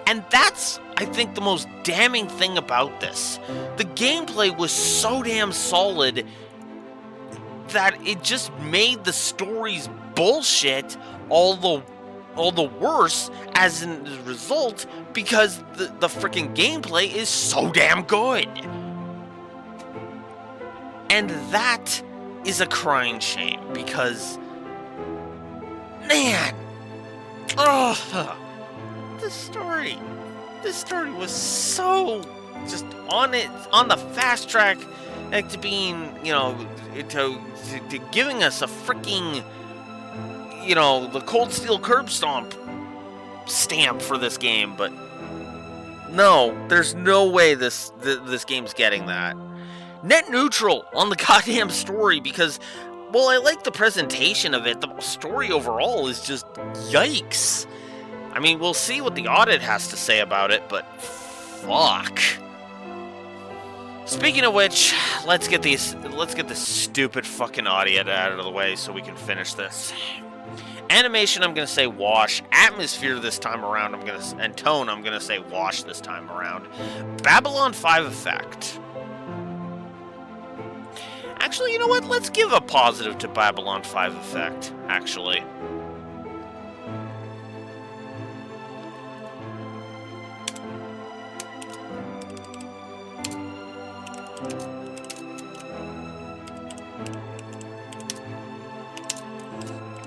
Speaker 1: And that's, I think, the most damning thing about this. The gameplay was so damn solid that it just made the story's bullshit all the worse as a result, because the freaking gameplay is so damn good. And that is a crying shame, because, man, this story was so just on the fast track to being, to giving us a freaking, the Cold Steel Curb Stomp stamp for this game. But no, there's no way this game's getting that. Net neutral on the goddamn story, because, well, I like the presentation of it. The story overall is just yikes. I mean, we'll see what the audit has to say about it, but fuck. Speaking of which, let's get this stupid fucking audit out of the way so we can finish this. Animation, I'm gonna say wash. Atmosphere this time around, and tone, I'm gonna say wash this time around. Babylon 5 effect. Actually, you know what? Let's give a positive to Babylon 5 effect, actually.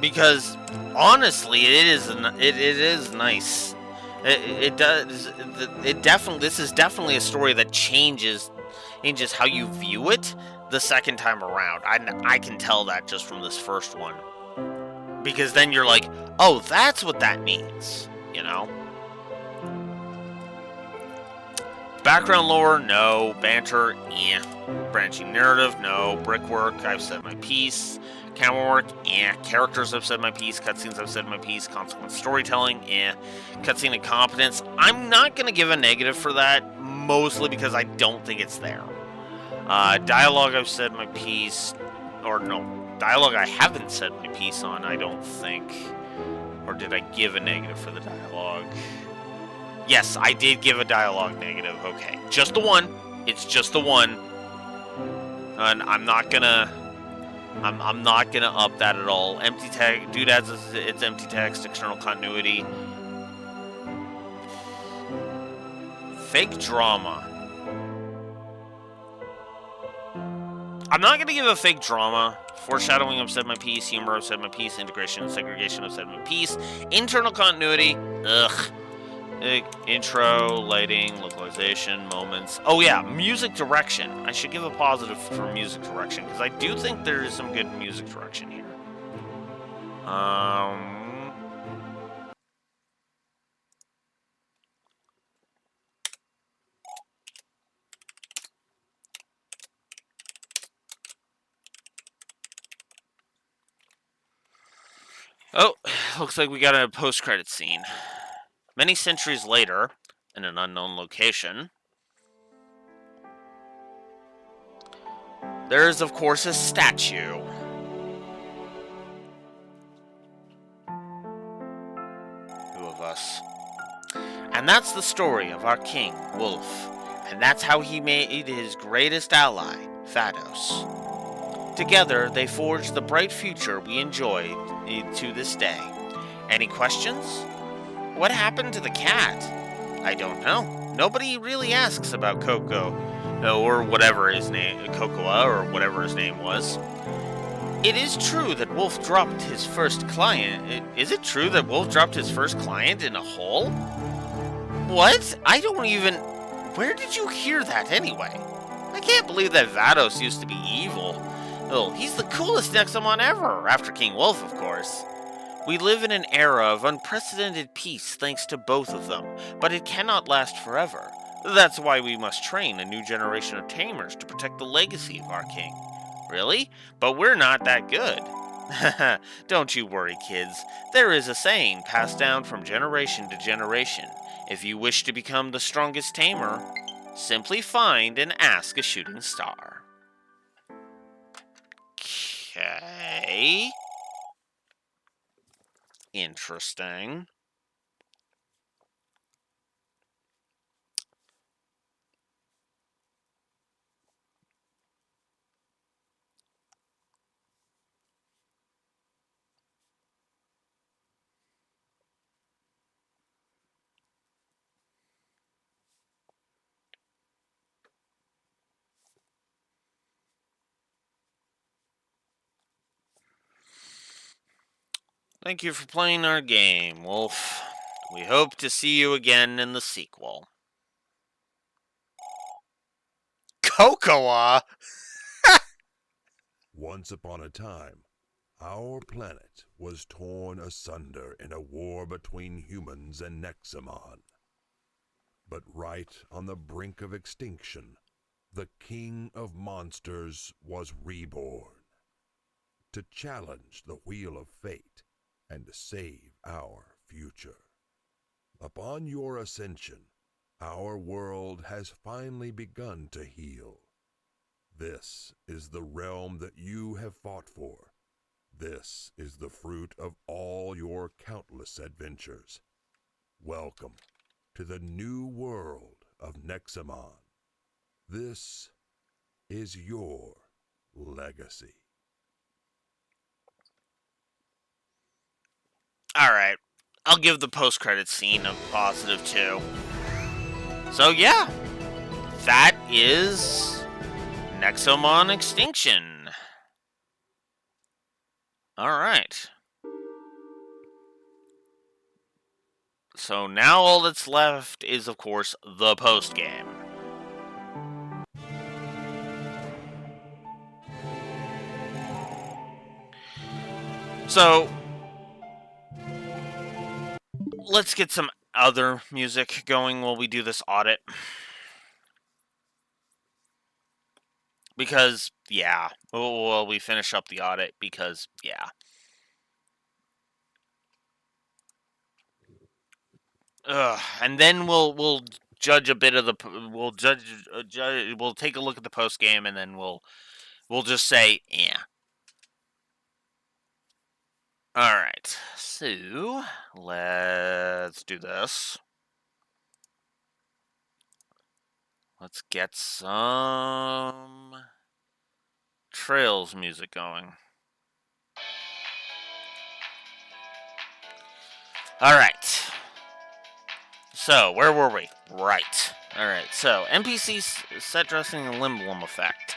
Speaker 1: Because honestly, it is nice. This is definitely a story that changes how you view it the second time around. I can tell that just from this first one, because then you're like, oh, that's what that means, Background lore, no. Banter, yeah. Branching narrative, no. Brickwork, I've said my piece. Camera work, yeah. Characters, I've said my piece. Cutscenes, I've said my piece. Consequence storytelling, yeah. Cutscene incompetence, I'm not going to give a negative for that, mostly because I don't think it's there. Dialogue, I've said my piece. Or no, dialogue I haven't said my piece on, I don't think. Or did I give a negative for the dialogue? Yes, I did give a dialogue negative. Okay, just the one. It's just the one. And I'm not gonna up that at all. Empty tag, dude adds it's empty text, external continuity. Fake drama. I'm not gonna give a fake drama. Foreshadowing, I've said my piece. Humor, I've said my piece. Integration and segregation, I've said my piece. Internal continuity, ugh. Intro, lighting, localization, moments. Oh yeah, music direction. I should give a positive for music direction, because I do think there is some good music direction here. Oh, looks like we got a post-credit scene. Many centuries later, in an unknown location, there is, of course, a statue. Who of us? And that's the story of our king, Wolf. And that's how he made his greatest ally, Vados. Together, they forged the bright future we enjoy to this day. Any questions? What happened to the cat? I don't know. Nobody really asks about Coco, or whatever his name, Cocoa, or whatever his name was. It is true that Wolf dropped his first client. Is it true that Wolf dropped his first client in a hole? What? I don't even... Where did you hear that anyway? I can't believe that Vados used to be evil. Oh, he's the coolest Nexomon ever, after King Wolf, of course. We live in an era of unprecedented peace thanks to both of them, but it cannot last forever. That's why we must train a new generation of tamers to protect the legacy of our king. Really? But we're not that good. Don't you worry, kids. There is a saying passed down from generation to generation. If you wish to become the strongest tamer, simply find and ask a shooting star. Okay. Interesting. Thank you for playing our game, Wolf. We hope to see you again in the sequel. Cocoa?
Speaker 3: Once upon a time, our planet was torn asunder in a war between humans and Nexomon. But right on the brink of extinction, the king of monsters was reborn to challenge the wheel of fate and to save our future. Upon your ascension, our world has finally begun to heal. This is the realm that you have fought for. This is the fruit of all your countless adventures. Welcome to the new world of Nexomon. This is your legacy.
Speaker 1: Alright. I'll give the post-credits scene a positive too. So yeah. That is Nexomon Extinction. Alright. So now all that's left is, of course, the post-game. So, let's get some other music going while we do this audit. Because, yeah. Well, we finish up the audit because, yeah. And then we'll judge a bit of the we'll we'll take a look at the post game and then we'll just say yeah. All right. So, let's do this. Let's get some Trails music going. All right. So, where were we? Right. All right. So, NPC set dressing and limblem effect.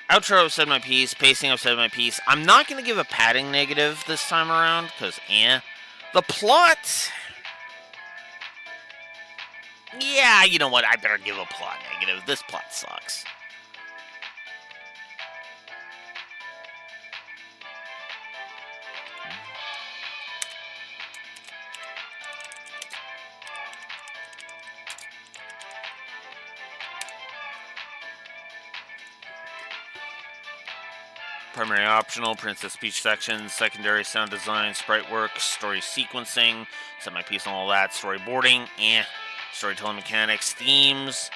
Speaker 1: Outro, I've said my piece. Pacing, I've said my piece. I'm not going to give a padding negative this time around, because, The plot... Yeah, you know what? I better give a plot negative. This plot sucks. Primary optional, princess speech sections, secondary sound design, sprite work, story sequencing, set my piece on all that, storyboarding, storytelling mechanics, themes,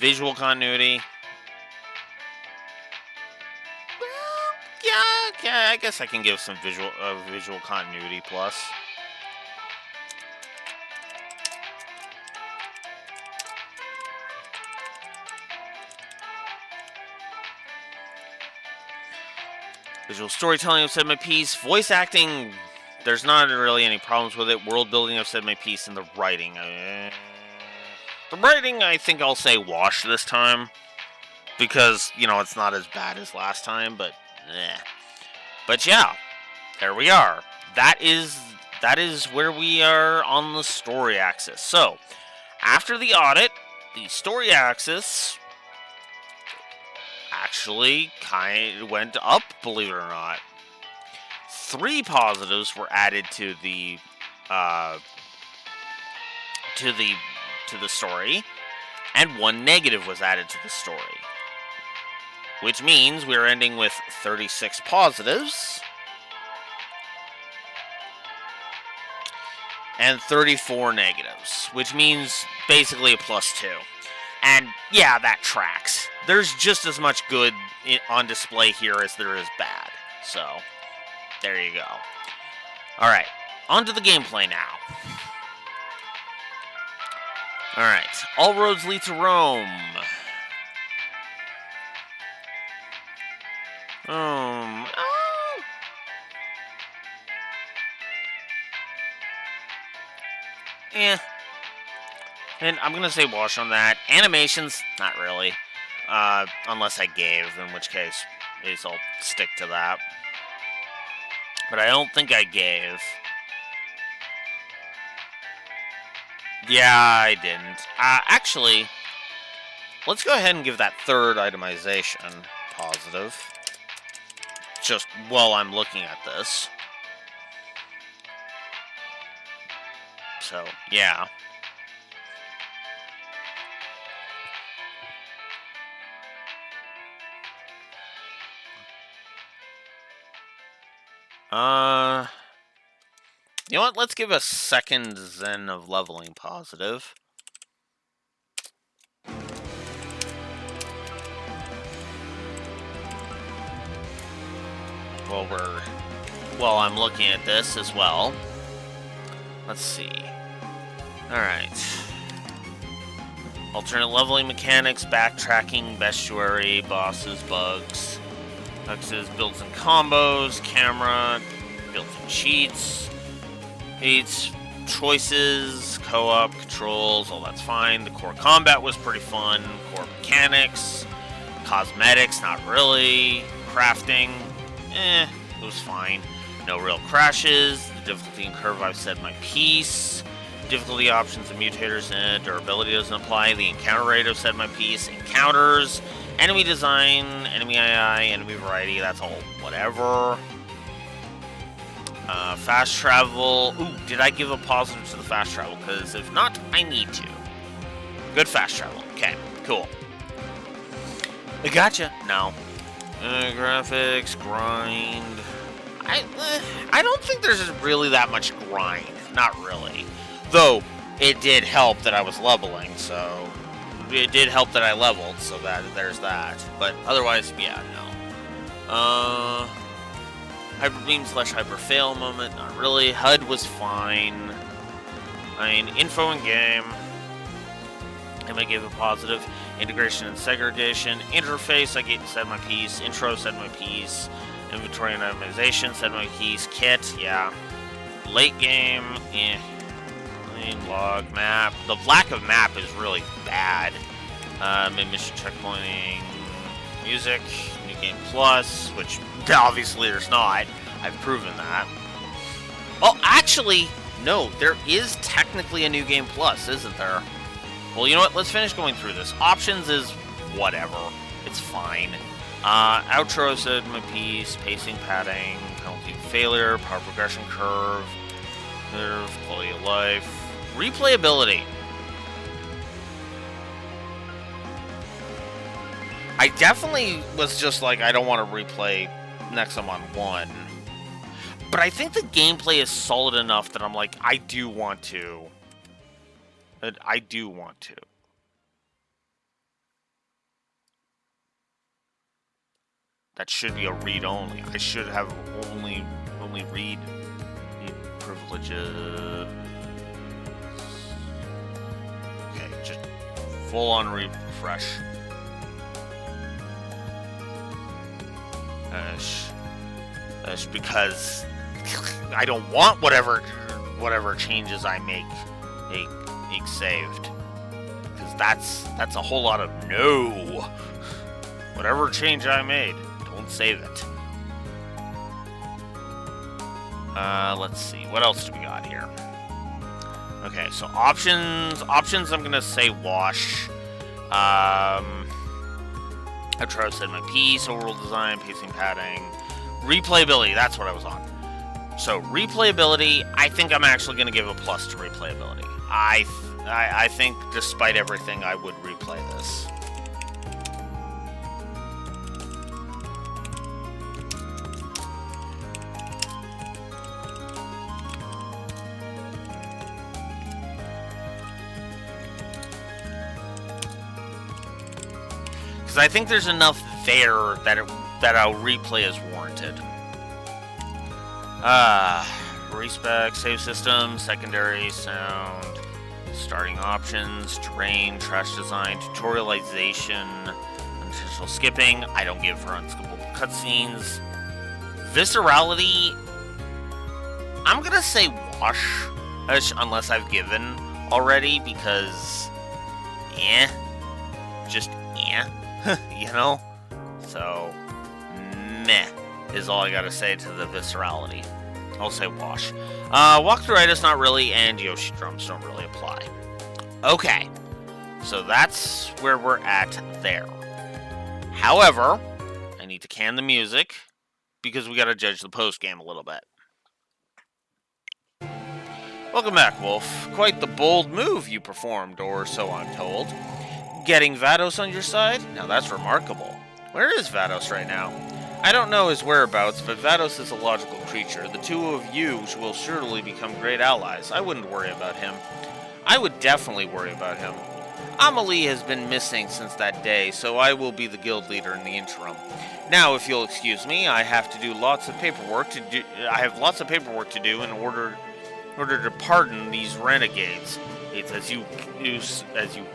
Speaker 1: visual continuity. Well, yeah, I guess I can give some visual continuity plus. Visual storytelling, I've said my piece. Voice acting, there's not really any problems with it. World building, I've said my piece. And the writing. The writing, I think I'll say wash this time. Because, it's not as bad as last time, but But yeah, there we are. That is where we are on the story axis. So, after the audit, the story axis actually kind of went up, believe it or not. 3 positives were added to the story, and 1 negative was added to the story. which means we're ending with 36 positives and 34 negatives, which means basically a +2. And yeah, that tracks. There's just as much good on display here as there is bad. So, there you go. Alright, on to the gameplay now. Alright, all roads lead to Rome. And I'm gonna say wash on that. Animations, not really. Unless I gave, in which case, I'll stick to that. But I don't think I gave. Yeah, I didn't. Actually, let's go ahead and give that third itemization positive. Just while I'm looking at this. So, yeah. You know what? Let's give a second Zen of leveling positive. While I'm looking at this as well. Let's see. Alright. Alternate leveling mechanics, backtracking, bestiary, bosses, bugs. X's, builds and combos, camera, built-in cheats, choices, co-op, controls, all that's fine. The core combat was pretty fun. Core mechanics, cosmetics, not really. Crafting, it was fine. No real crashes. The difficulty and curve, I've said my piece. Difficulty options and mutators and durability doesn't apply. The encounter rate, I've said my piece. Encounters, enemy design, enemy AI, enemy variety, that's all whatever. Fast travel. Ooh, did I give a positive to the fast travel? Because if not, I need to. Good fast travel. Okay, cool. I gotcha. No. Graphics, grind. I don't think there's really that much grind. Not really. Though, it did help that I was leveling, so... It did help that I leveled, so there's that. But otherwise, yeah, no. Hyper beam / hyper fail moment, not really. HUD was fine. I mean, info in game. I might give a positive. Integration and segregation. Interface, said my piece. Intro, said my piece. Inventory and itemization, said my piece. Kit, yeah. Late game, log, map. The lack of map is really bad. Mid-mission checkpointing. Music, New Game Plus, which obviously there's not. I've proven that. Oh, actually, no, there is technically a New Game Plus, isn't there? Well, you know what? Let's finish going through this. Options is whatever. It's fine. Outro, said my piece. Pacing, padding, penalty failure, power progression curve, quality of life. Replayability. I definitely was just like, I don't want to replay Nexomon 1. But I think the gameplay is solid enough that I'm like, I do want to. I do want to. That should be a read-only. I should have only read privileges. Okay, just full-on refresh. That's because I don't want whatever changes I make saved. Because that's a whole lot of no. Whatever change I made, don't save it. Let's see. What else do we got here? Okay, so options. Options, I'm going to say wash. Outro, said my piece. Overall design, pacing, padding. Replayability, that's what I was on. So, replayability, I think I'm actually going to give a plus to replayability. I think, despite everything, I would replay this. Because I think there's enough there that our replay is warranted. Respec, save system, secondary sound, starting options, terrain, trash design, tutorialization, intentional skipping. I don't give for unskippable cutscenes. Viscerality, I'm gonna say wash, unless I've given already, because, just you know? So, meh is all I gotta say to the viscerality. I'll say wash. Walkthroughitis, not really, and Yoshi drums don't really apply. Okay, so that's where we're at there. However, I need to can the music, because we gotta judge the post-game a little bit. Welcome back, Wolf. Quite the bold move you performed, or so I'm told. Getting Vados on your side? Now that's remarkable. Where is Vados right now? I don't know his whereabouts, but Vados is a logical creature. The two of you will surely become great allies. I wouldn't worry about him. I would definitely worry about him. Amelie has been missing since that day, so I will be the guild leader in the interim. Now, if you'll excuse me, I have lots of paperwork to do in order to pardon these renegades. It's as you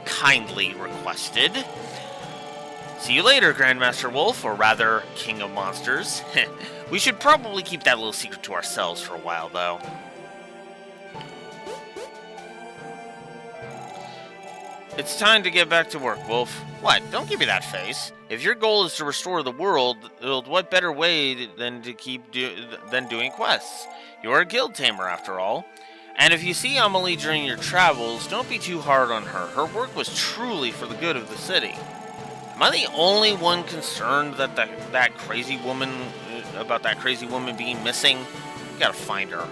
Speaker 1: kindly requested. See you later, Grandmaster Wolf, or rather, King of Monsters. We should probably keep that little secret to ourselves for a while, though. It's time to get back to work, Wolf. What? Don't give me that face. If your goal is to restore the world, what better way than doing quests? You're a guild tamer, after all. And if you see Amelie during your travels, don't be too hard on her. Her work was truly for the good of the city. Am I the only one concerned that that crazy woman being missing? We gotta find her.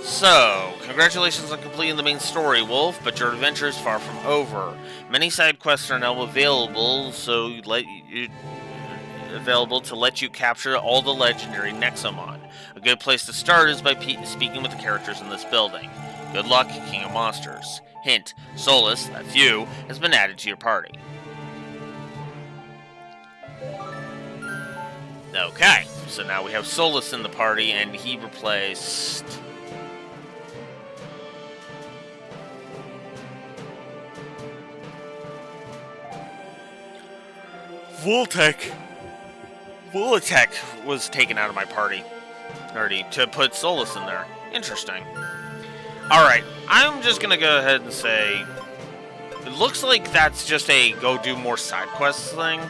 Speaker 1: So, congratulations on completing the main story, Wolf, but your adventure is far from over. Many side quests are now available, to let you capture all the legendary Nexomon. A good place to start is by speaking with the characters in this building. Good luck, King of Monsters. Hint, Solus, that's you, has been added to your party. Okay, so now we have Solus in the party, and he replaced... Volatek was taken out of my party already to put Solus in there. Interesting. Alright, I'm just gonna go ahead and say it looks like that's just a go do more side quests thing.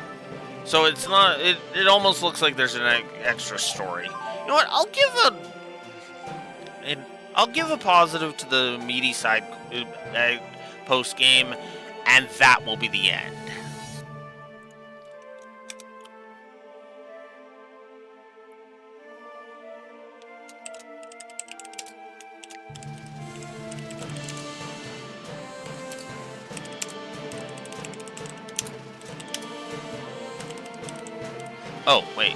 Speaker 1: So it's not, it almost looks like there's an extra story. You know what, I'll give a positive to the meaty side post game, and that will be the end. Oh, wait.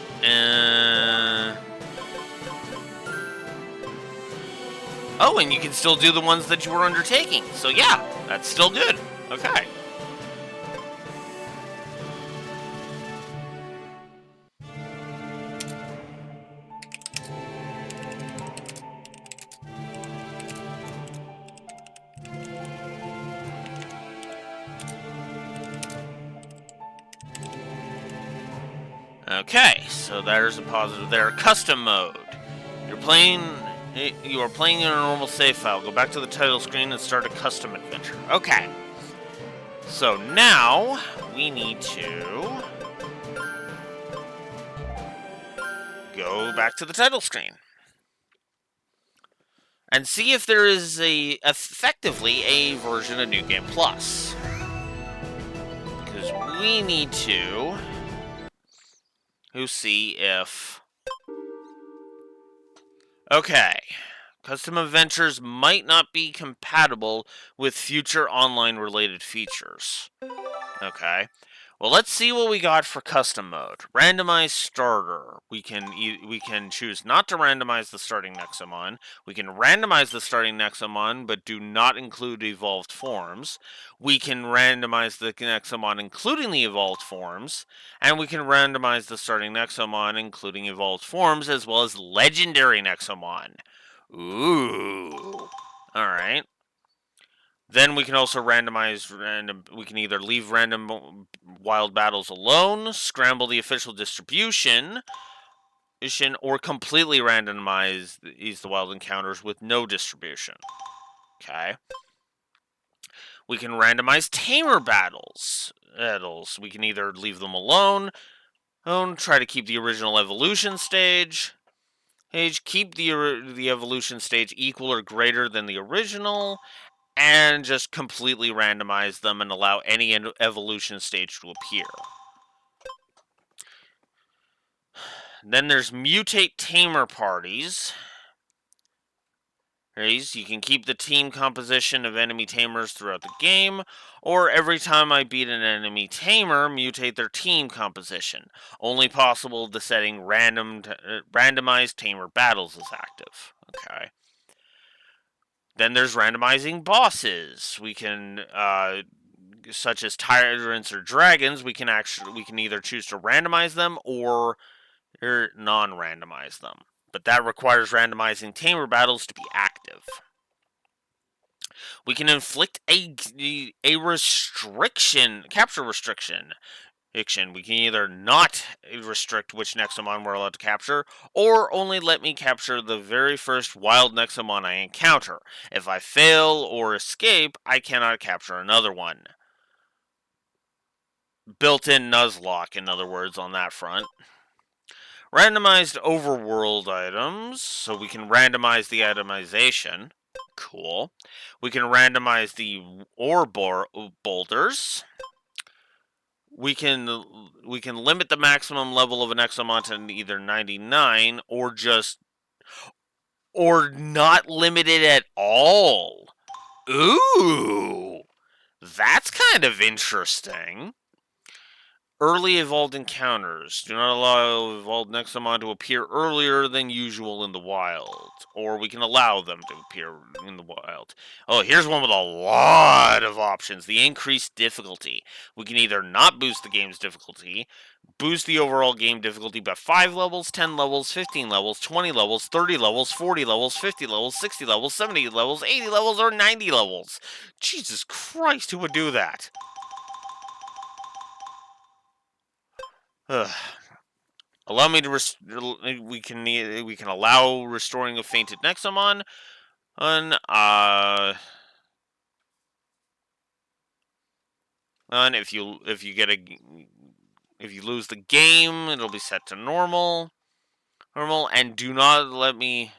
Speaker 1: Oh, and you can still do the ones that you were undertaking. So yeah, that's still good. Okay. Okay, so there's a positive there. Custom mode. You are playing in a normal save file. Go back to the title screen and start a custom adventure. Okay. So now we need to go back to the title screen and see if there is effectively a version of New Game Plus. Because we need to see if... Okay. Custom adventures might not be compatible with future online related features. Okay. Well, let's see what we got for custom mode. Randomized starter. We can choose not to randomize the starting Nexomon. We can randomize the starting Nexomon, but do not include evolved forms. We can randomize the Nexomon including the evolved forms, and we can randomize the starting Nexomon including evolved forms as well as legendary Nexomon. Ooh. All right. Then we can also randomize random. We can either leave random wild battles alone, scramble the official distribution, or completely randomize the wild encounters with no distribution. Okay. We can randomize tamer battles. We can either leave them alone, try to keep the original evolution stage, keep the evolution stage equal or greater than the original, and just completely randomize them and allow any evolution stage to appear. Then there's mutate tamer parties. You can keep the team composition of enemy tamers throughout the game, or every time I beat an enemy tamer, mutate their team composition. Only possible if the setting randomized tamer battles is active. Okay. Then there's randomizing bosses. We can, such as tyrants or dragons, we can either choose to randomize them or non-randomize them. But that requires randomizing tamer battles to be active. We can inflict a capture restriction. We can either not restrict which Nexomon we're allowed to capture, or only let me capture the very first wild Nexomon I encounter. If I fail or escape, I cannot capture another one. Built-in Nuzlocke, in other words, on that front. Randomized overworld items, so we can randomize the itemization. Cool. We can randomize the ore boulders. We can limit the maximum level of an Nexomon to either 99 or not limited at all. Ooh, that's kind of interesting. Early evolved encounters. Do not allow evolved Nexomon to appear earlier than usual in the wild. Or we can allow them to appear in the wild. Oh, here's one with a lot of options. The increased difficulty. We can either not boost the game's difficulty, boost the overall game difficulty by 5 levels, 10 levels, 15 levels, 20 levels, 30 levels, 40 levels, 50 levels, 60 levels, 70 levels, 80 levels, or 90 levels. Jesus Christ, who would do that? Allow me to we can allow restoring a fainted Nexomon. And if you lose the game, it'll be set to normal, and do not let me.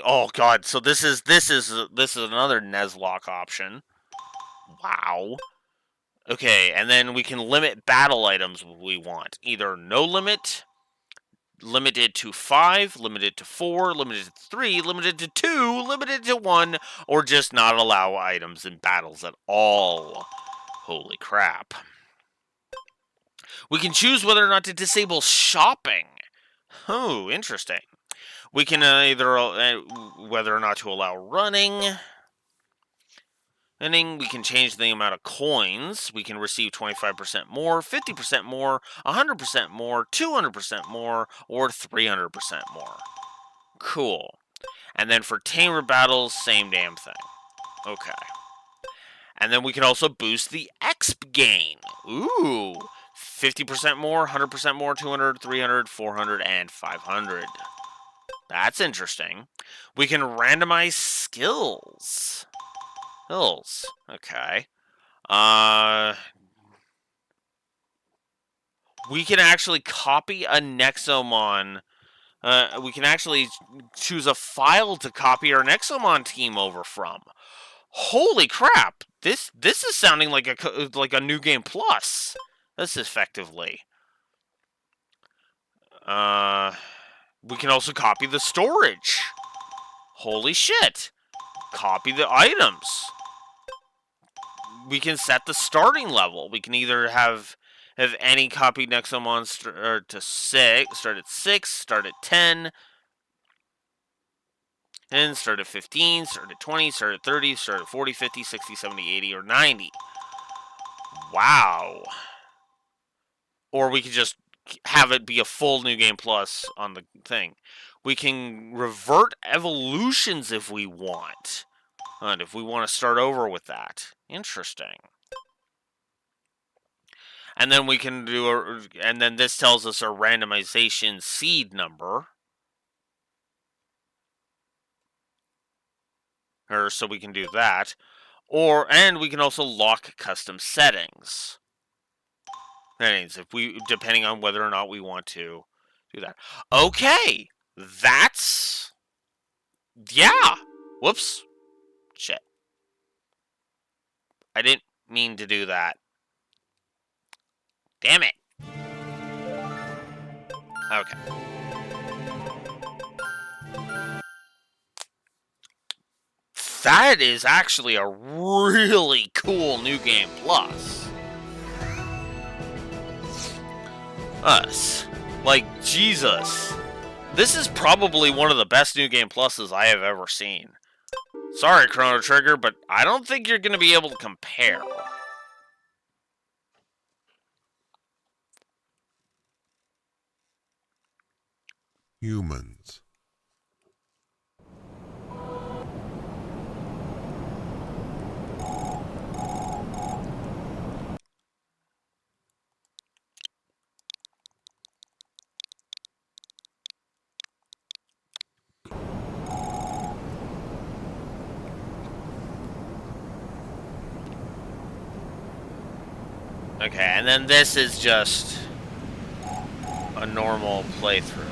Speaker 1: Oh God! So this is another Nuzlocke option. Wow. Okay, and then we can limit battle items we want. Either no limit, limited to 5, limited to 4, limited to 3, limited to 2, limited to 1, or just not allow items in battles at all. Holy crap. We can choose whether or not to disable shopping. Oh, interesting. We can either whether or not to allow running. We can change the amount of coins. We can receive 25% more, 50% more, 100% more, 200% more, or 300% more. Cool. And then for tamer battles, same damn thing. Okay. And then we can also boost the exp gain. Ooh. 50% more, 100% more, 200, 300, 400, and 500. That's interesting. We can randomize skills. Okay. We can actually copy a Nexomon. We can actually choose a file to copy our Nexomon team over from. Holy crap! This is sounding like a new game plus. This effectively. We can also copy the storage. Holy shit! Copy the items. we can set the starting level. We can either have any copy Nexomon to 6, start at 6, start at 10, and start at 15, start at 20, start at 30, start at 40, 50, 60, 70, 80, or 90. Wow. Or we could just have it be a full New Game Plus on the thing. We can revert evolutions if we want. And if we want to start over with that. Interesting. And then we can do and then this tells us our randomization seed number. So we can do that. And we can also lock custom settings. If we, depending on whether or not we want to do that. Okay, that's, yeah. Whoops. Shit. I didn't mean to do that. Damn it. Okay. That is actually a really cool New Game Plus. Us. Like, Jesus. This is probably one of the best New Game Pluses I have ever seen. Sorry, Chrono Trigger, but I don't think you're going to be able to compare.
Speaker 3: Humans.
Speaker 1: Okay, and then this is just a normal playthrough.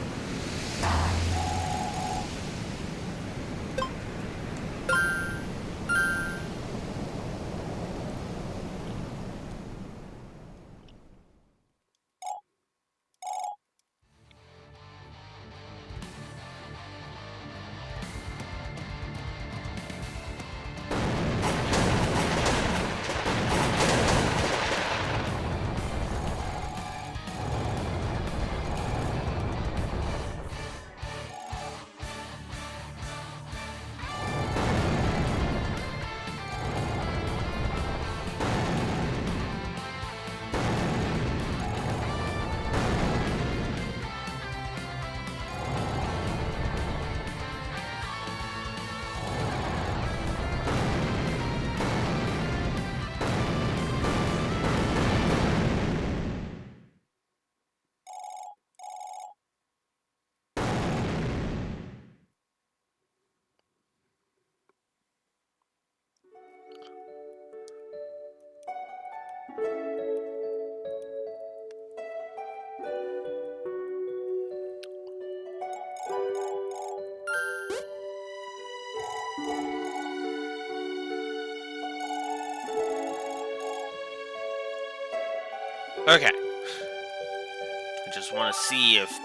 Speaker 1: Okay. I just want to see if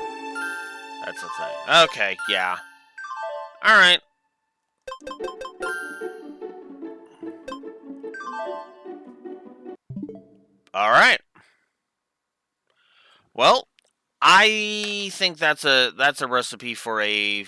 Speaker 1: that's a thing. Okay, yeah. Alright. Alright. Well, I think that's a recipe for a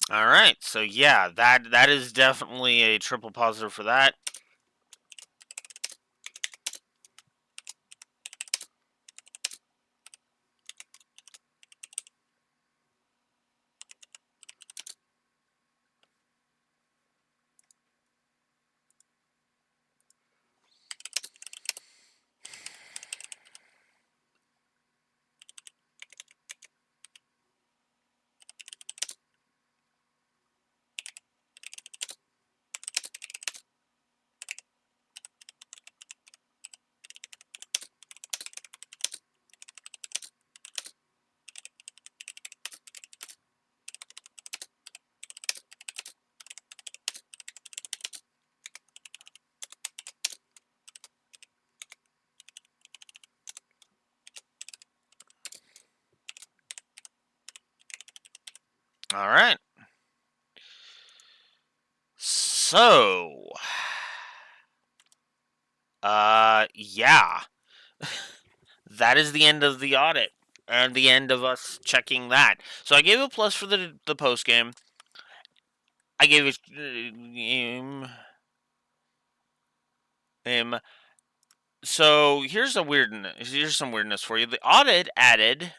Speaker 1: All right, so yeah, that is definitely a triple positive for that. All right. So, yeah, that is the end of the audit and the end of us checking that. So I gave a plus for the post game. I gave it so here's some weirdness for you. The audit added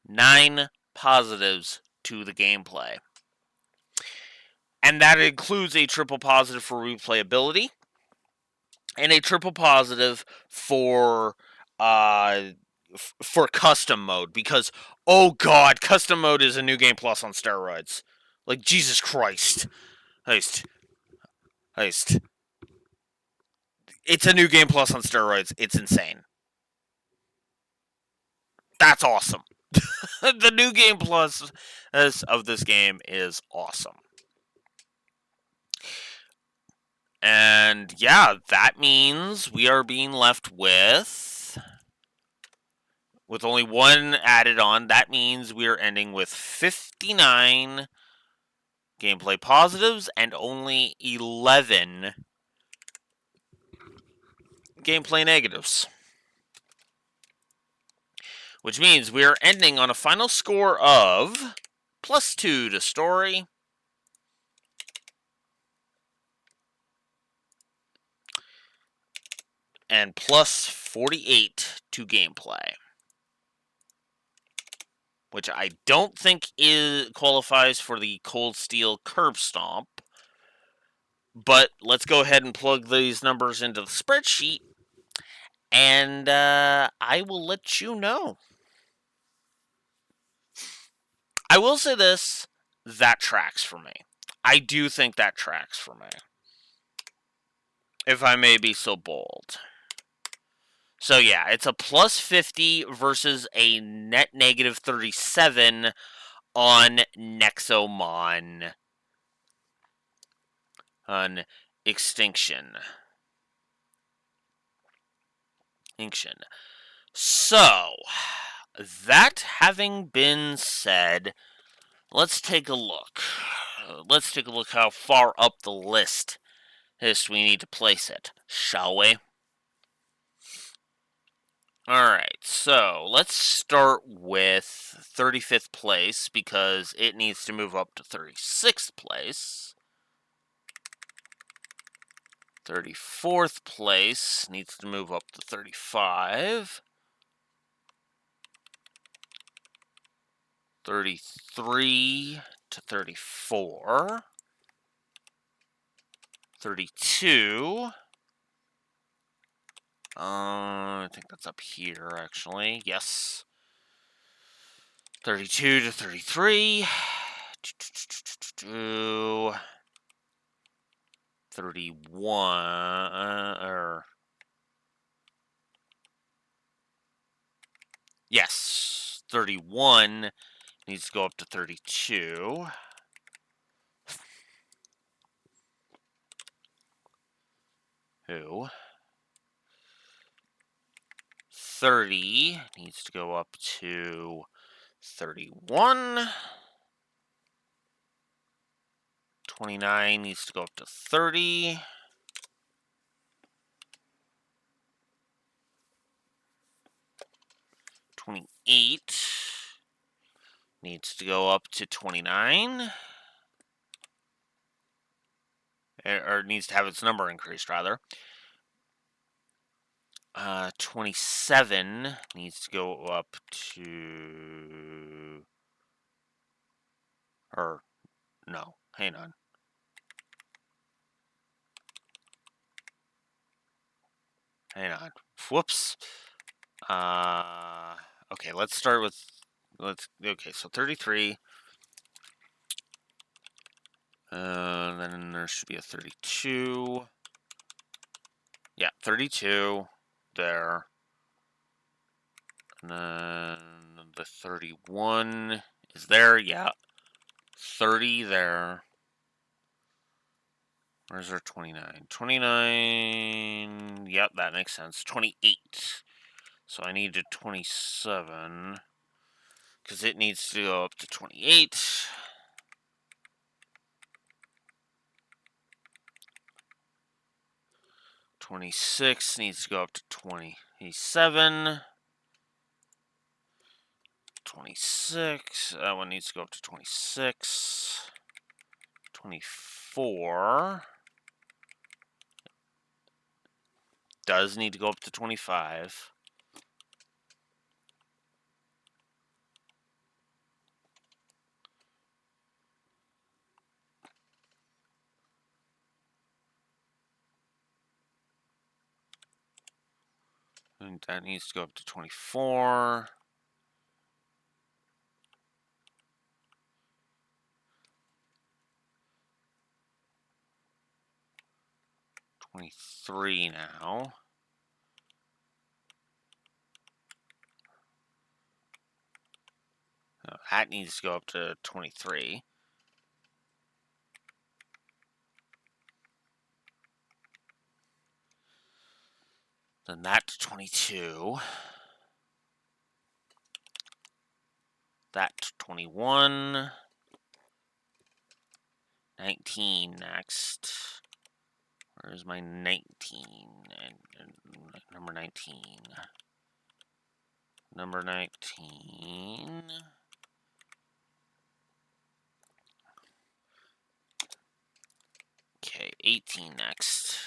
Speaker 1: 9 positives to the gameplay. And that includes a triple positive for replayability and a triple positive for for custom mode, because oh god, custom mode is a new game plus on steroids. Like Jesus Christ. Heist. Heist. It's a new game plus on steroids. It's insane. That's awesome. The new game plus of this game is awesome. And yeah, that means we are being left with only 1 added on. That means we are ending with 59 gameplay positives and only 11 gameplay negatives. Which means we are ending on a final score of +2 to story, and +48 to gameplay. Which I don't think qualifies for the Cold Steel Curb Stomp. But let's go ahead and plug these numbers into the spreadsheet, and I will let you know. I will say this, that tracks for me. I do think that tracks for me, if I may be so bold. So yeah, it's a +50 versus a net -37 on Nexomon on Extinction. So, that having been said, let's take a look. Let's take a look how far up the list we need to place it, shall we? Alright, so let's start with 35th place, because it needs to move up to 36th place. 34th place needs to move up to 35. 33 to 34. 32. I think that's up here, actually. Yes. 32 to 33. 31. Yes. 31 needs to go up to 32. Who? 30 needs to go up to 31. 29 needs to go up to 30. 28 needs to go up to 29. Or needs to have its number increased, rather. 27 needs to go up to... Or, no, hang on. Hang on. Whoops. Okay, let's start with... Okay, so 33. Then there should be a 32. Yeah, 32 there. And then the 31 is there, yeah. 30 there. Where's our 29? 29, yep, that makes sense. 28. So I need a 27, because it needs to go up to 28. 26 needs to go up to 27. 26, that one needs to go up to 26. 24 does need to go up to 25. And that needs to go up to 24. $23 now. That needs to go up to 23. Then that to 22. That to 21. 19 next. Where's my 19? Number 19. Number 19. Okay, 18 next.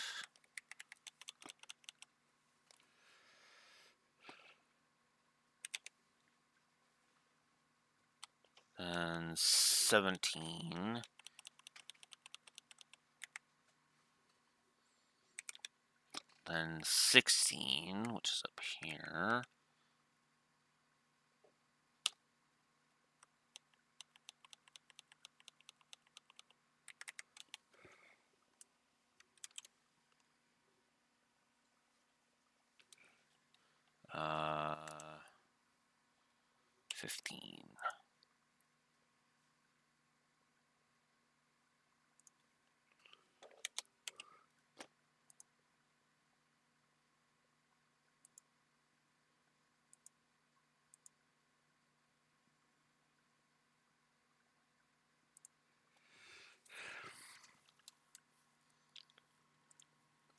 Speaker 1: Then 17. Then 16, which is up here. Uh, 15.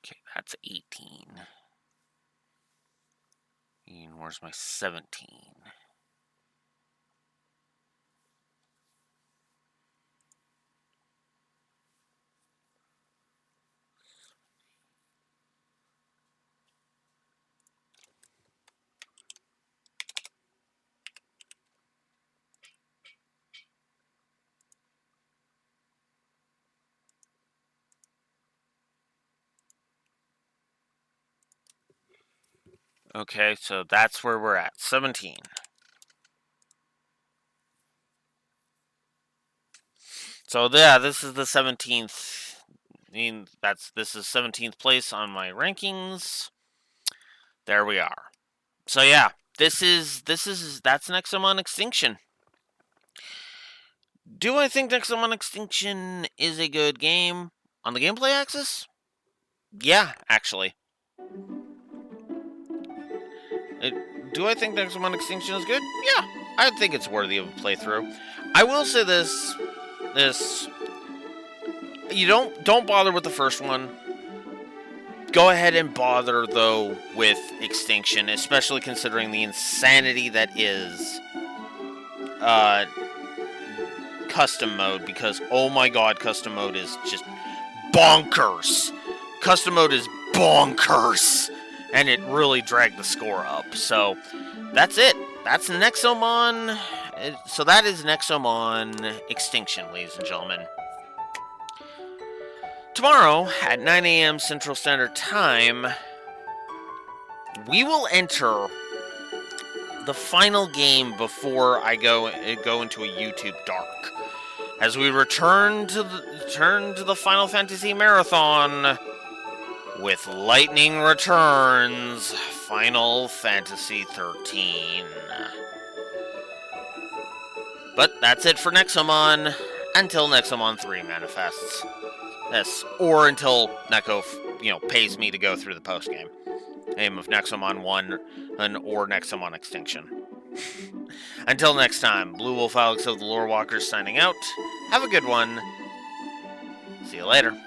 Speaker 1: Okay, that's 18. And where's my 17? Okay, so that's where we're at. 17. So yeah, this is the 17th. I mean, this is 17th place on my rankings. There we are. So yeah, that's Nexomon Extinction. Do I think Nexomon Extinction is a good game on the gameplay axis? Yeah, actually. Do I think Nexomon Extinction is good? Yeah, I think it's worthy of a playthrough. I will say this. You don't bother with the first one. Go ahead and bother, though, with Extinction, especially considering the insanity that is custom mode because, oh my god, custom mode is just bonkers. Custom mode is bonkers. And it really dragged the score up. So, that's it. That's Nexomon. So that is Nexomon Extinction, ladies and gentlemen. Tomorrow, at 9 a.m. Central Standard Time, we will enter the final game before I go into a YouTube dark. As we return to the Final Fantasy Marathon with Lightning Returns Final Fantasy 13. But that's it for Nexomon until Nexomon 3 manifests. Yes, or until Neko, pays me to go through the post-game. Name of Nexomon 1 or Nexomon Extinction. Until next time, Blue Wolf Alex of the Lore Walkers signing out. Have a good one. See you later.